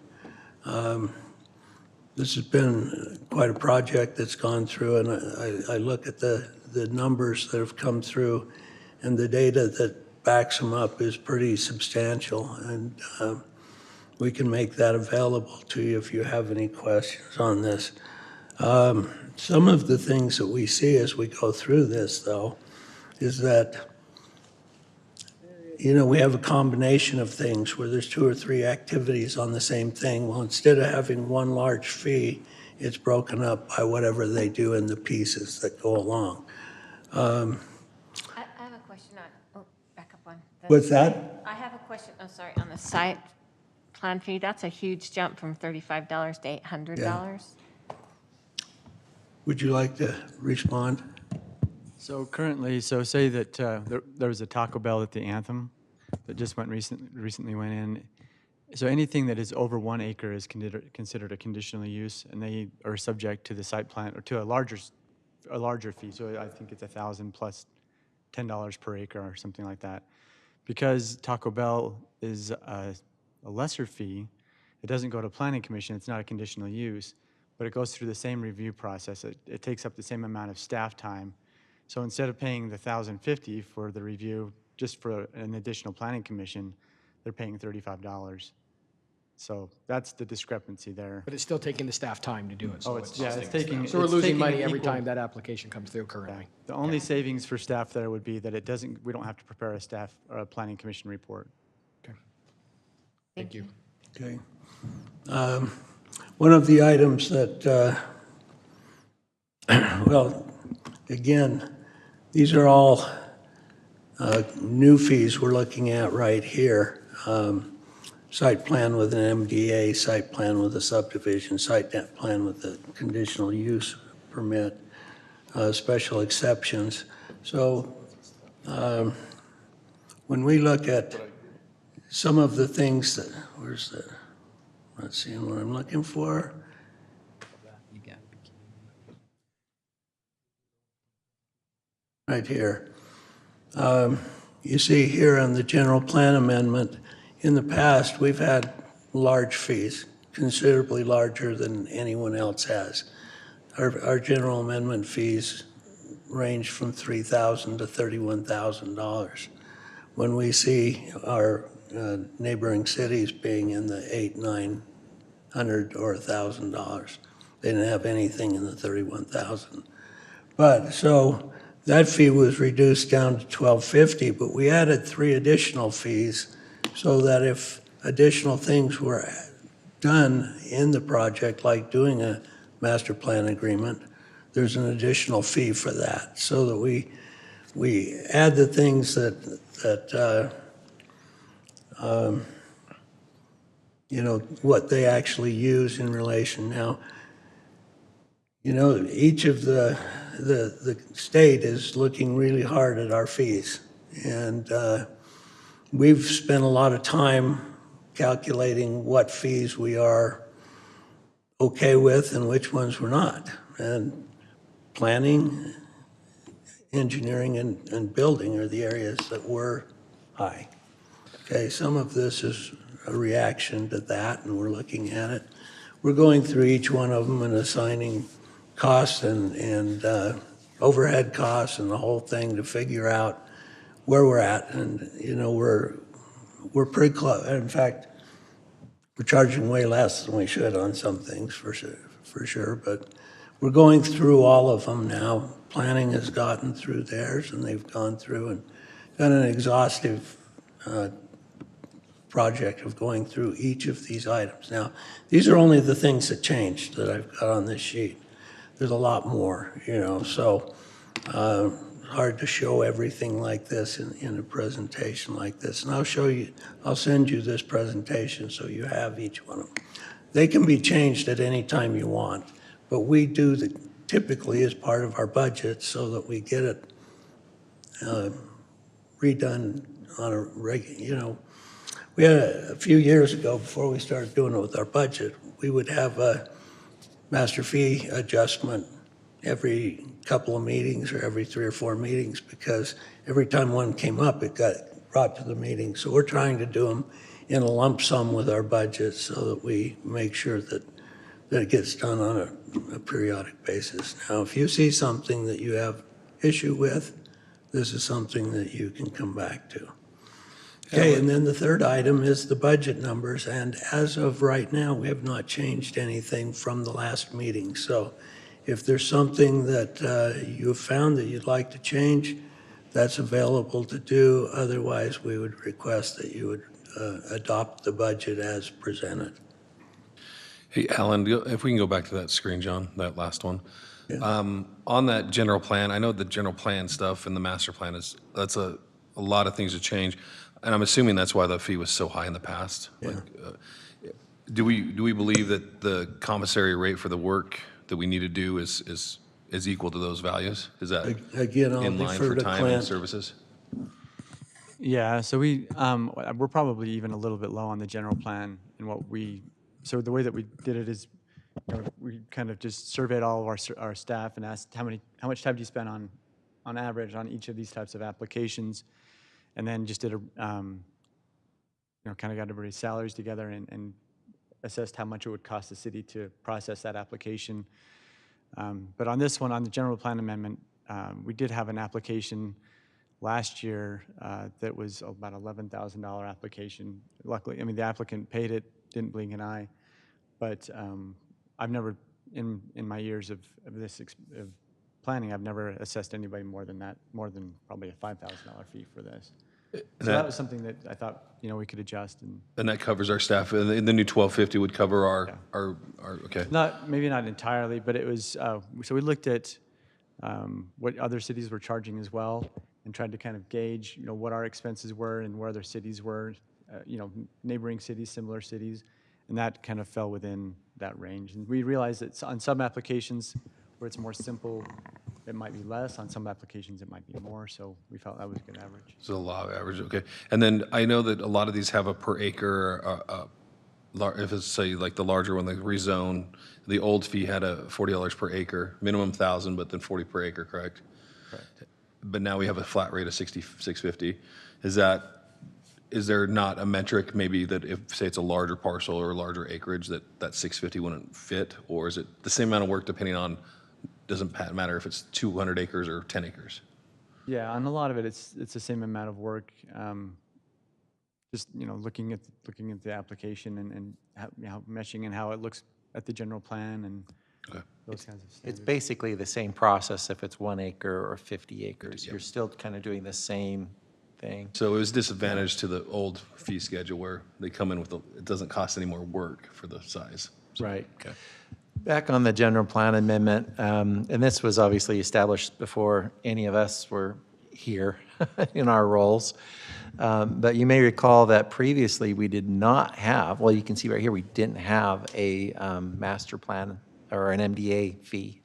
This has been quite a project that's gone through, and I look at the numbers that have come through, and the data that backs them up is pretty substantial, and we can make that available to you if you have any questions on this. Some of the things that we see as we go through this, though, is that, you know, we have a combination of things where there's 2 or 3 activities on the same thing. Well, instead of having one large fee, it's broken up by whatever they do in the pieces that go along. I have a question on, back up one. What's that? I have a question, on the site plan fee. That's a huge jump from $35 to $800. Yeah. Would you like to respond? So currently, so say that there was a Taco Bell at the Anthem that just recently went in. So anything that is over 1 acre is considered a conditional use, and they are subject to the site plan or to a larger fee. So I think it's $1,000 plus $10 per acre or something like that. Because Taco Bell is a lesser fee, it doesn't go to Planning Commission. It's not a conditional use, but it goes through the same review process. It takes up the same amount of staff time. So instead of paying the $1,050 for the review, just for an additional Planning Commission, they're paying $35. So that's the discrepancy there. But it's still taking the staff time to do it. Oh, it's taking. So we're it's losing taking money an every equal- time that application comes through currently. The only savings for staff there would be that we don't have to prepare a staff or a Planning Commission report. Okay. Thank you. Okay. One of the items that, well, again, these are all new fees we're looking at right here. Site plan with an MDA, site plan with a subdivision, site plan with a conditional use permit, special exceptions. So when we look at some of the things that, where's the, let's see what I'm looking for. Right here. You see here on the general plan amendment, in the past, we've had large fees, considerably larger than anyone else has. Our general amendment fees range from $3,000 to $31,000. When we see our neighboring cities being in the $800, $900, or $1,000, they didn't have anything in the $31,000. But so that fee was reduced down to $1,250, but we added 3 additional fees so that if additional things were done in the project, like doing a master plan agreement, there's an additional fee for that, so that we add the things that you know, what they actually use in relation. Now, you know, each of the state is looking really hard at our fees, and we've spent a lot of time calculating what fees we are okay with and which ones we're not. And planning, engineering, and building are the areas that were high. Okay, some of this is a reaction to that, and we're looking at it. we're going through each one of them and assigning costs and overhead costs and the whole thing to figure out where we're at. And, you know, we're pretty close. In fact, we're charging way less than we should on some things for sure, but we're going through all of them now. Planning has gotten through theirs, and they've gone through and done an exhaustive project of going through each of these items. Now, these are only the things that changed that I've got on this sheet. There's a lot more, you know, so hard to show everything like this in a presentation like this. And I'll send you this presentation so you have each one of them. They can be changed at any time you want, but we do typically as part of our budget so that we get it redone on a regular, you know. We had a few years ago, before we started doing it with our budget, we would have a master fee adjustment every couple of meetings or every 3 or 4 meetings, because every time one came up, it got brought to the meeting. So we're trying to do them in a lump sum with our budget so that we make sure that it gets done on a periodic basis. Now, if you see something that you have issue with, this is something that you can come back to. Okay, and then the third item is the budget numbers, and as of right now, we have not changed anything from the last meeting. So if there's something that you have found that you'd like to change, that's available to do. Otherwise, we would request that you would adopt the budget as presented. Hey, Alan, if we can go back to that screen, John, that last one. On that general plan, I know the general plan stuff and the master plan that's a lot of things to change. And I'm assuming that's why the fee was so high in the past. Yeah. Do we believe that the commissary rate for the work that we need to do is equal to those values? Is that Again, I'll in line defer for to time and Clint. services? Yeah, so we're probably even a little bit low on the general plan and so the way that we did it is, you know, we kind of just surveyed all of our staff and asked how much time do you spend on average on each of these types of applications, and then just did you know, kind of got everybody's salaries together and assessed how much it would cost the city to process that application. But on this one, on the general plan amendment, we did have an application last year that was about $11,000 application. Luckily, I mean, the applicant paid it, didn't blink an eye, but I've never, in my years of planning, I've never assessed anybody more than probably a $5,000 fee for this. So that was something that I thought, you know, we could adjust. And that covers our staff. And the new 1250 would cover our okay. Maybe not entirely, but it was, so we looked at what other cities were charging as well and tried to kind of gauge, you know, what our expenses were and where other cities were, you know, neighboring cities, similar cities, and that kind of fell within that range. And we realized that on some applications where it's more simple, it might be less. On some applications, it might be more. So we felt that was a good average. So a lot of average, okay. And then I know that a lot of these have a per acre, if it's say like the larger one, like rezone, the old fee had a $40 per acre, minimum 1,000, but then 40 per acre, correct? Correct. But now we have a flat rate of $650. Is there not a metric maybe that if, say it's a larger parcel or a larger acreage, that $650 wouldn't fit? Or is it the same amount of work depending on, doesn't matter if it's 200 acres or 10 acres? Yeah, on a lot of it, it's the same amount of work. Just, you know, looking at the application and how meshing and how it looks at the general plan and those kinds of standards. It's basically the same process if it's 1 acre or 50 acres. You're still kind of doing the same thing. So it was disadvantage to the old fee schedule where they come in with it doesn't cost any more work for the size. Right. Okay. Back on the general plan amendment, and this was obviously established before any of us were here in our roles. But you may recall that previously we did not have, well, you can see right here, we didn't have a master plan or an MDA fee.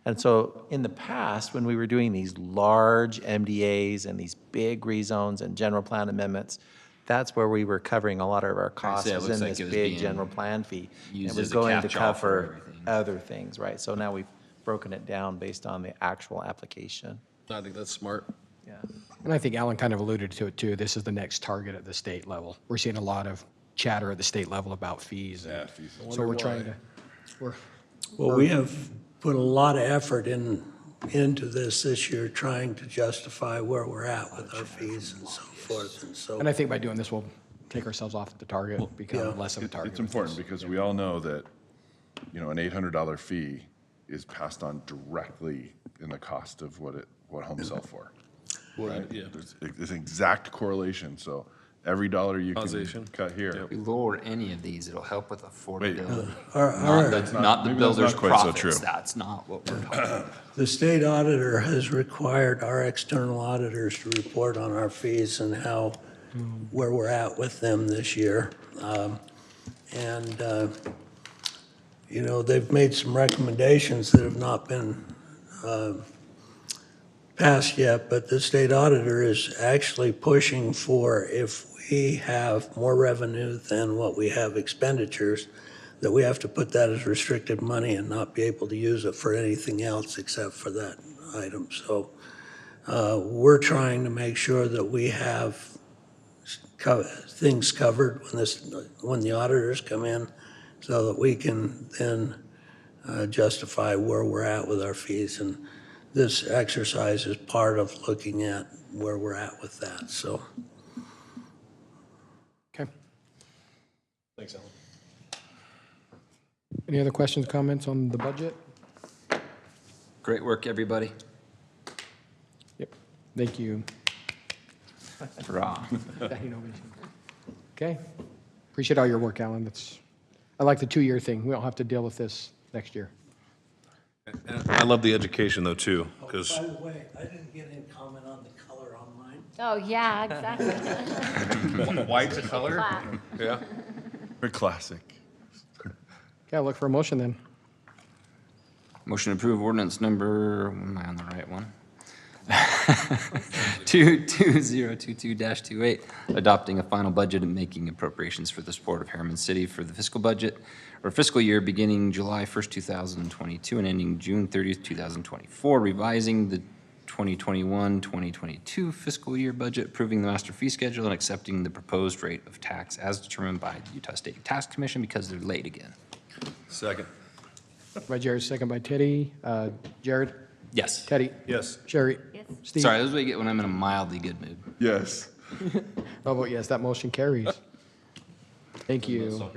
And so in the past, when we were doing these large MDAs and these big rezones and general plan amendments, that's where we were covering a lot of our costs it is looks in like this it was big being general plan fee. used It was as a going to catch-all for cover everything. other things, right? So now we've broken it down based on the actual application. I think that's smart. Yeah. And I think Alan kind of alluded to it too. This is the next target at the state level. We're seeing a lot of chatter at the state level about fees. Yeah, fees. So we're trying to Well, we have put a lot of effort into this year, trying to justify where we're at with our fees and so forth, and so. And I think by doing this, we'll take ourselves off the target, become less of a target. It's important because we all know that, you know, an $800 fee is passed on directly in the cost of what homes sell for. Right? Yeah. There's an exact correlation, so every dollar you can Causation. cut here. If we lower any of these, it'll help with affordability. maybe Not the that's builder's not quite so profits. true. That's not what we're talking about. The state auditor has required our external auditors to report on our fees and where we're at with them this year. You know, they've made some recommendations that have not been passed yet, but the state auditor is actually pushing for, if we have more revenue than what we have expenditures, that we have to put that as restricted money and not be able to use it for anything else except for that item. So we're trying to make sure that we have things covered when the auditors come in, so that we can then justify where we're at with our fees. And this exercise is part of looking at where we're at with that, so. Okay. Thanks, Alan. Any other questions, comments on the budget? Great work, everybody. Yep. Thank you. Hurrah. Okay. Appreciate all your work, Alan. I like the 2-year thing. We don't have to deal with this next year. And I love the education though too, because By the way, I didn't get any comment on the color on mine. Oh, yeah, exactly. white's a color. Yeah. Very classic. Okay, I'll look for a motion then. Motion to approve ordinance number, am I on the right one? 2022-28, adopting a final budget and making appropriations for the support of Harriman City for the fiscal budget or fiscal year beginning July 1st, 2022 and ending June 30th, 2024, revising the 2021-2022 fiscal year budget, approving the master fee schedule, and accepting the proposed rate of tax as determined by the Utah State Tax Commission because they're late again. Second. By Jared, second by Teddy. Jared? Yes. Teddy? Yes. Sherry? Yes. Steve? Sorry, this is what you get when I'm in a mildly good mood. Yes. I'll vote yes, that motion carries. Thank you.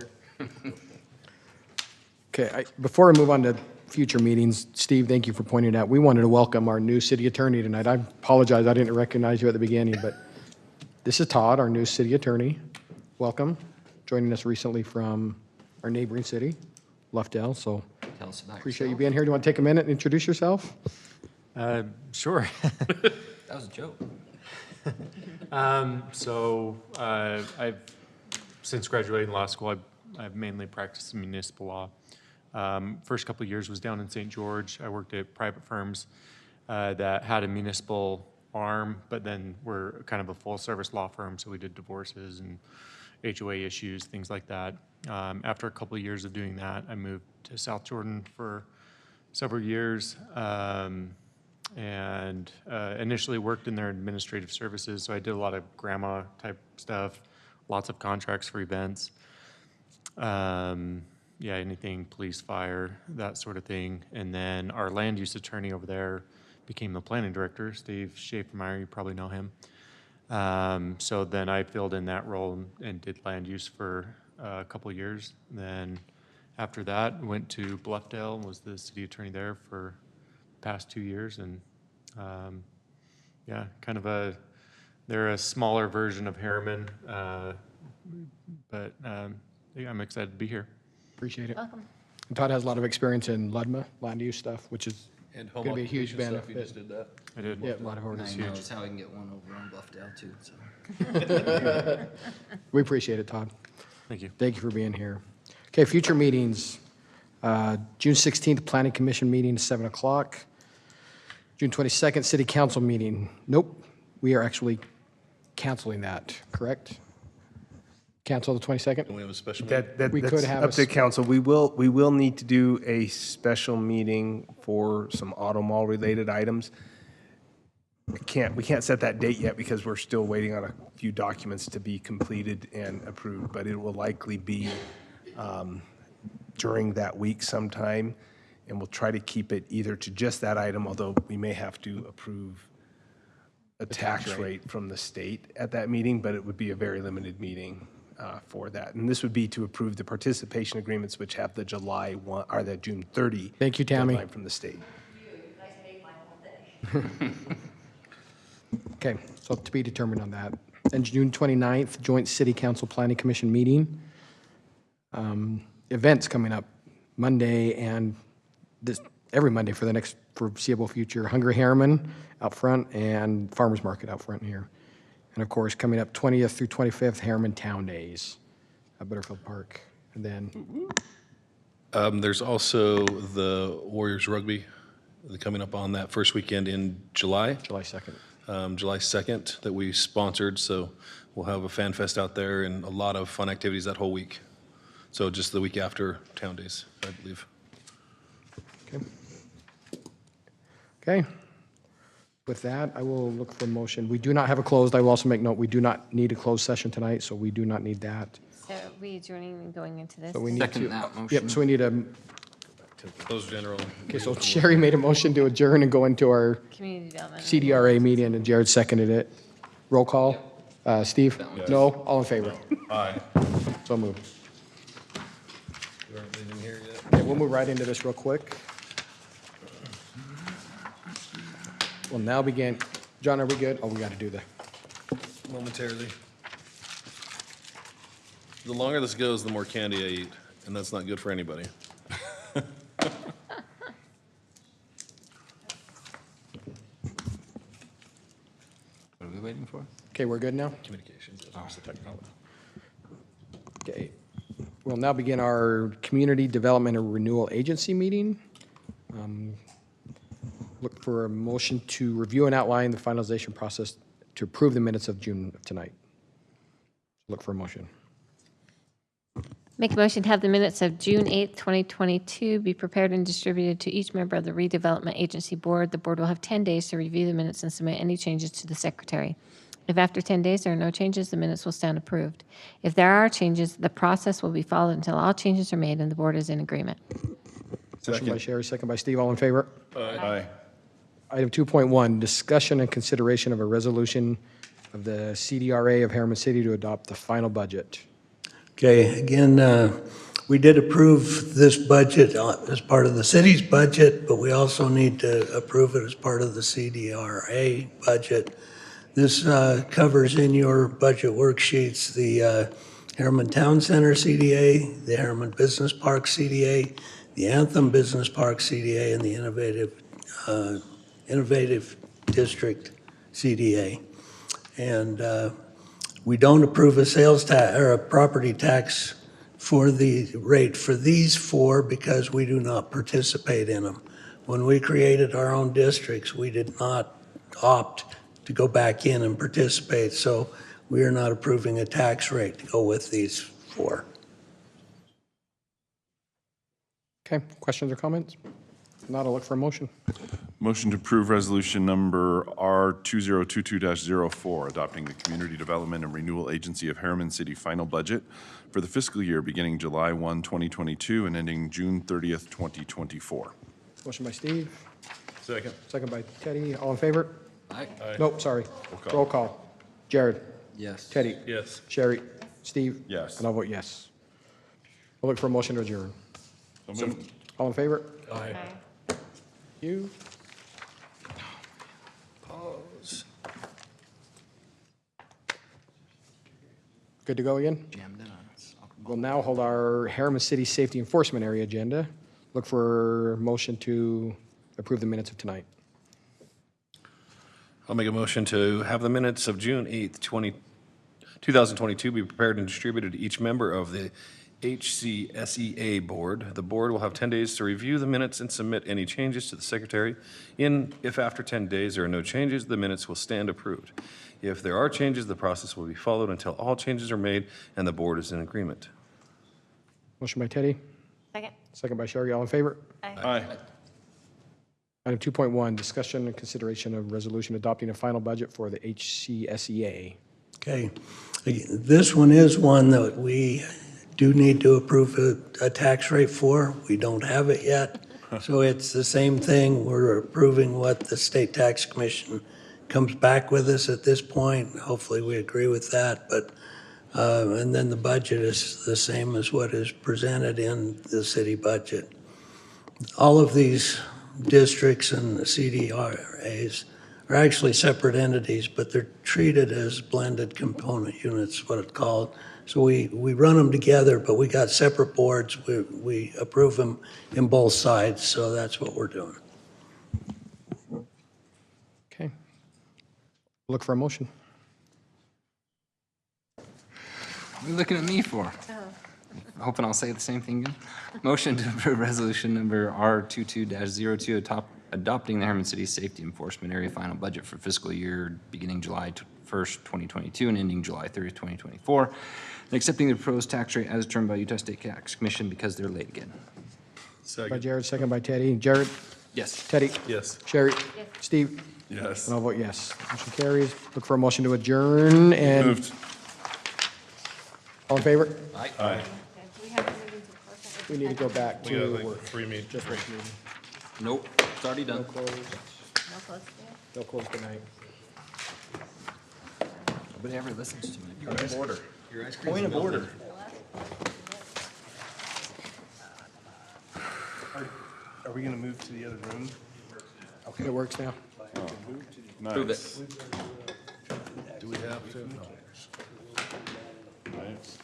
Okay, before we move on to future meetings, Steve, thank you for pointing out, we wanted to welcome our new city attorney tonight. I apologize, I didn't recognize you at the beginning, but this is Todd, our new city attorney. Welcome, joining us recently from our neighboring city, Bluffdale, so Tell us about appreciate you yourself. being here. Do you want to take a minute and introduce yourself? Sure. That was a joke. I've since graduating law school, I've mainly practiced in municipal law. First couple of years was down in St. George. I worked at private firms that had a municipal arm, but then were kind of a full-service law firm, so we did divorces and HOA issues, things like that. After a couple of years of doing that, I moved to South Jordan for several years. And initially worked in their administrative services, so I did a lot of grandma type stuff, lots of contracts for events. Yeah, anything police, fire, that sort of thing. And then our land use attorney over there became the planning director, Steve Schaefermeyer, you probably know him. So then I filled in that role and did land use for a couple of years. Then after that, went to Bluffdale and was the city attorney there for past 2 years, and yeah, kind of they're a smaller version of Harriman, but yeah, I'm excited to be here. Appreciate it. Welcome. And Todd has a lot of experience in LUDMA, land use stuff, which is And going home to be a huge occupation stuff, benefit. you just did that. I did. Yeah, a lot of And orders. I know it's how I can get one over on Bluffdale too, so. We appreciate it, Todd. Thank you. Thank you for being here. Okay, future meetings. June 16th, Planning Commission meeting, 7 o'clock. June 22nd, City Council meeting. Nope, we are actually canceling that, correct? Cancel the 22nd? Can we have a special meeting? We could That's have up a to s- council. We will need to do a special meeting for some auto mall related items. We can't set that date yet because we're still waiting on a few documents to be completed and approved, but it will likely be during that week sometime, and we'll try to keep it either to just that item, although we may have to approve a tax rate from the state at that meeting, but it would be a very limited meeting for that. And this would be to approve the participation agreements, which have the July 1, or the June 30 Thank you, Tammy. deadline from the state. Okay, so to be determined on that. And June 29th, joint city council planning commission meeting. Events coming up Monday and every Monday for the next foreseeable future. Hungry Harriman out front and Farmers Market out front here. And of course, coming up 20th through 25th, Harriman Town Days at Butterfield Park. And then There's also the Warriors Rugby coming up on that first weekend in July. July 2nd. July 2nd that we sponsored, so we'll have a fan fest out there and a lot of fun activities that whole week. So just the week after Town Days, I believe. Okay. Okay. With that, I will look for a motion. We do not have a closed. I will also make note, we do not need a closed session tonight, so we do not need that. So we adjourning and going into this? So we need Second to. that motion. Yep, so we need a, Close general. okay, so Sherry made a motion to adjourn and go into our Community development. CDRA meeting, and Jared seconded it. Roll call. Steve? No? All in favor? Aye. So moved. You aren't leaving here yet? Okay, we'll move right into this real quick. We'll now begin. John, are we good? Oh, we got to do the. Momentarily. The longer this goes, the more candy I eat, and that's not good for anybody. What are we waiting for? Okay, we're good now? Communications, that's the technology. Okay. We'll now begin our Community Development and Renewal Agency meeting. Look for a motion to review and outline the finalization process to approve the minutes of June of tonight. Look for a motion. Make a motion to have the minutes of June 8th, 2022 be prepared and distributed to each member of the Redevelopment Agency Board. The board will have 10 days to review the minutes and submit any changes to the secretary. If after 10 days there are no changes, the minutes will stand approved. If there are changes, the process will be followed until all changes are made and the board is in agreement. Motion by Sherry, second by Steve. All in favor? Aye. Item 2.1, discussion and consideration of a resolution of the CDRA of Harriman City to adopt the final budget. Okay, again, we did approve this budget as part of the city's budget, but we also need to approve it as part of the CDRA budget. This covers in your budget worksheets the Harriman Town Center CDA, the Harriman Business Park CDA, the Anthem Business Park CDA, and the Innovative District CDA. And we don't approve a sales tax or a property tax for the rate for these four because we do not participate in them. When we created our own districts, we did not opt to go back in and participate, so we are not approving a tax rate to go with these four. Okay, questions or comments? If not, I'll look for a motion. Motion to approve resolution number R2022-04, adopting the Community Development and Renewal Agency of Harriman City final budget for the fiscal year beginning July 1, 2022 and ending June 30th, 2024. Motion by Steve, Second. second by Teddy. All in favor? Aye. Nope, sorry. call. Roll call. Jared? Yes. Teddy? Yes. Sherry? Steve? Yes. And I'll vote yes. We'll look for a motion to adjourn. So moved. All in favor? Aye. You? Pause. Good to go again? Jammed in on us. We'll now hold our Harriman City Safety Enforcement Area agenda. Look for a motion to approve the minutes of tonight. I'll make a motion to have the minutes of June 8th, 2022 be prepared and distributed to each member of the HCSEA Board. The board will have 10 days to review the minutes and submit any changes to the secretary. If after 10 days there are no changes, the minutes will stand approved. If there are changes, the process will be followed until all changes are made and the board is in agreement. Motion by Teddy, Second. second by Sherry. All in favor? Aye. Item 2.1, discussion and consideration of resolution adopting a final budget for the HCSEA. Okay, this one is one that we do need to approve a tax rate for. We don't have it yet. So it's the same thing. We're approving what the State Tax Commission comes back with us at this point. Hopefully we agree with that. But and then the budget is the same as what is presented in the city budget. All of these districts and the CDRAs are actually separate entities, but they're treated as blended component units, what it's called. So we run them together, but we got separate boards. We approve them in both sides, so that's what we're doing. Okay. Look for a motion. What are you looking at me for? Hoping I'll say the same thing again. Motion to approve resolution number R22-02, adopting the Herman City Safety Enforcement Area final budget for fiscal year beginning July 1st, 2022 and ending July 30th, 2024, and accepting the proposed tax rate as determined by Utah State Tax Commission because they're late again. By Jared, second by Teddy. Jared? Yes. Teddy? Yes. Sherry? Steve? Yes. And I'll vote yes. Motion carries. Look for a motion to adjourn and. Moved. All in favor? Aye. We need to go back We got to like work. 3 meetings. Just work meeting. Nope, it's already done. No close tonight. Nobody ever listens to me. Point of order. Point of order. Are we going to move to the other room? Okay, it works now. Prove Nice. it. Do we have to? No. Right.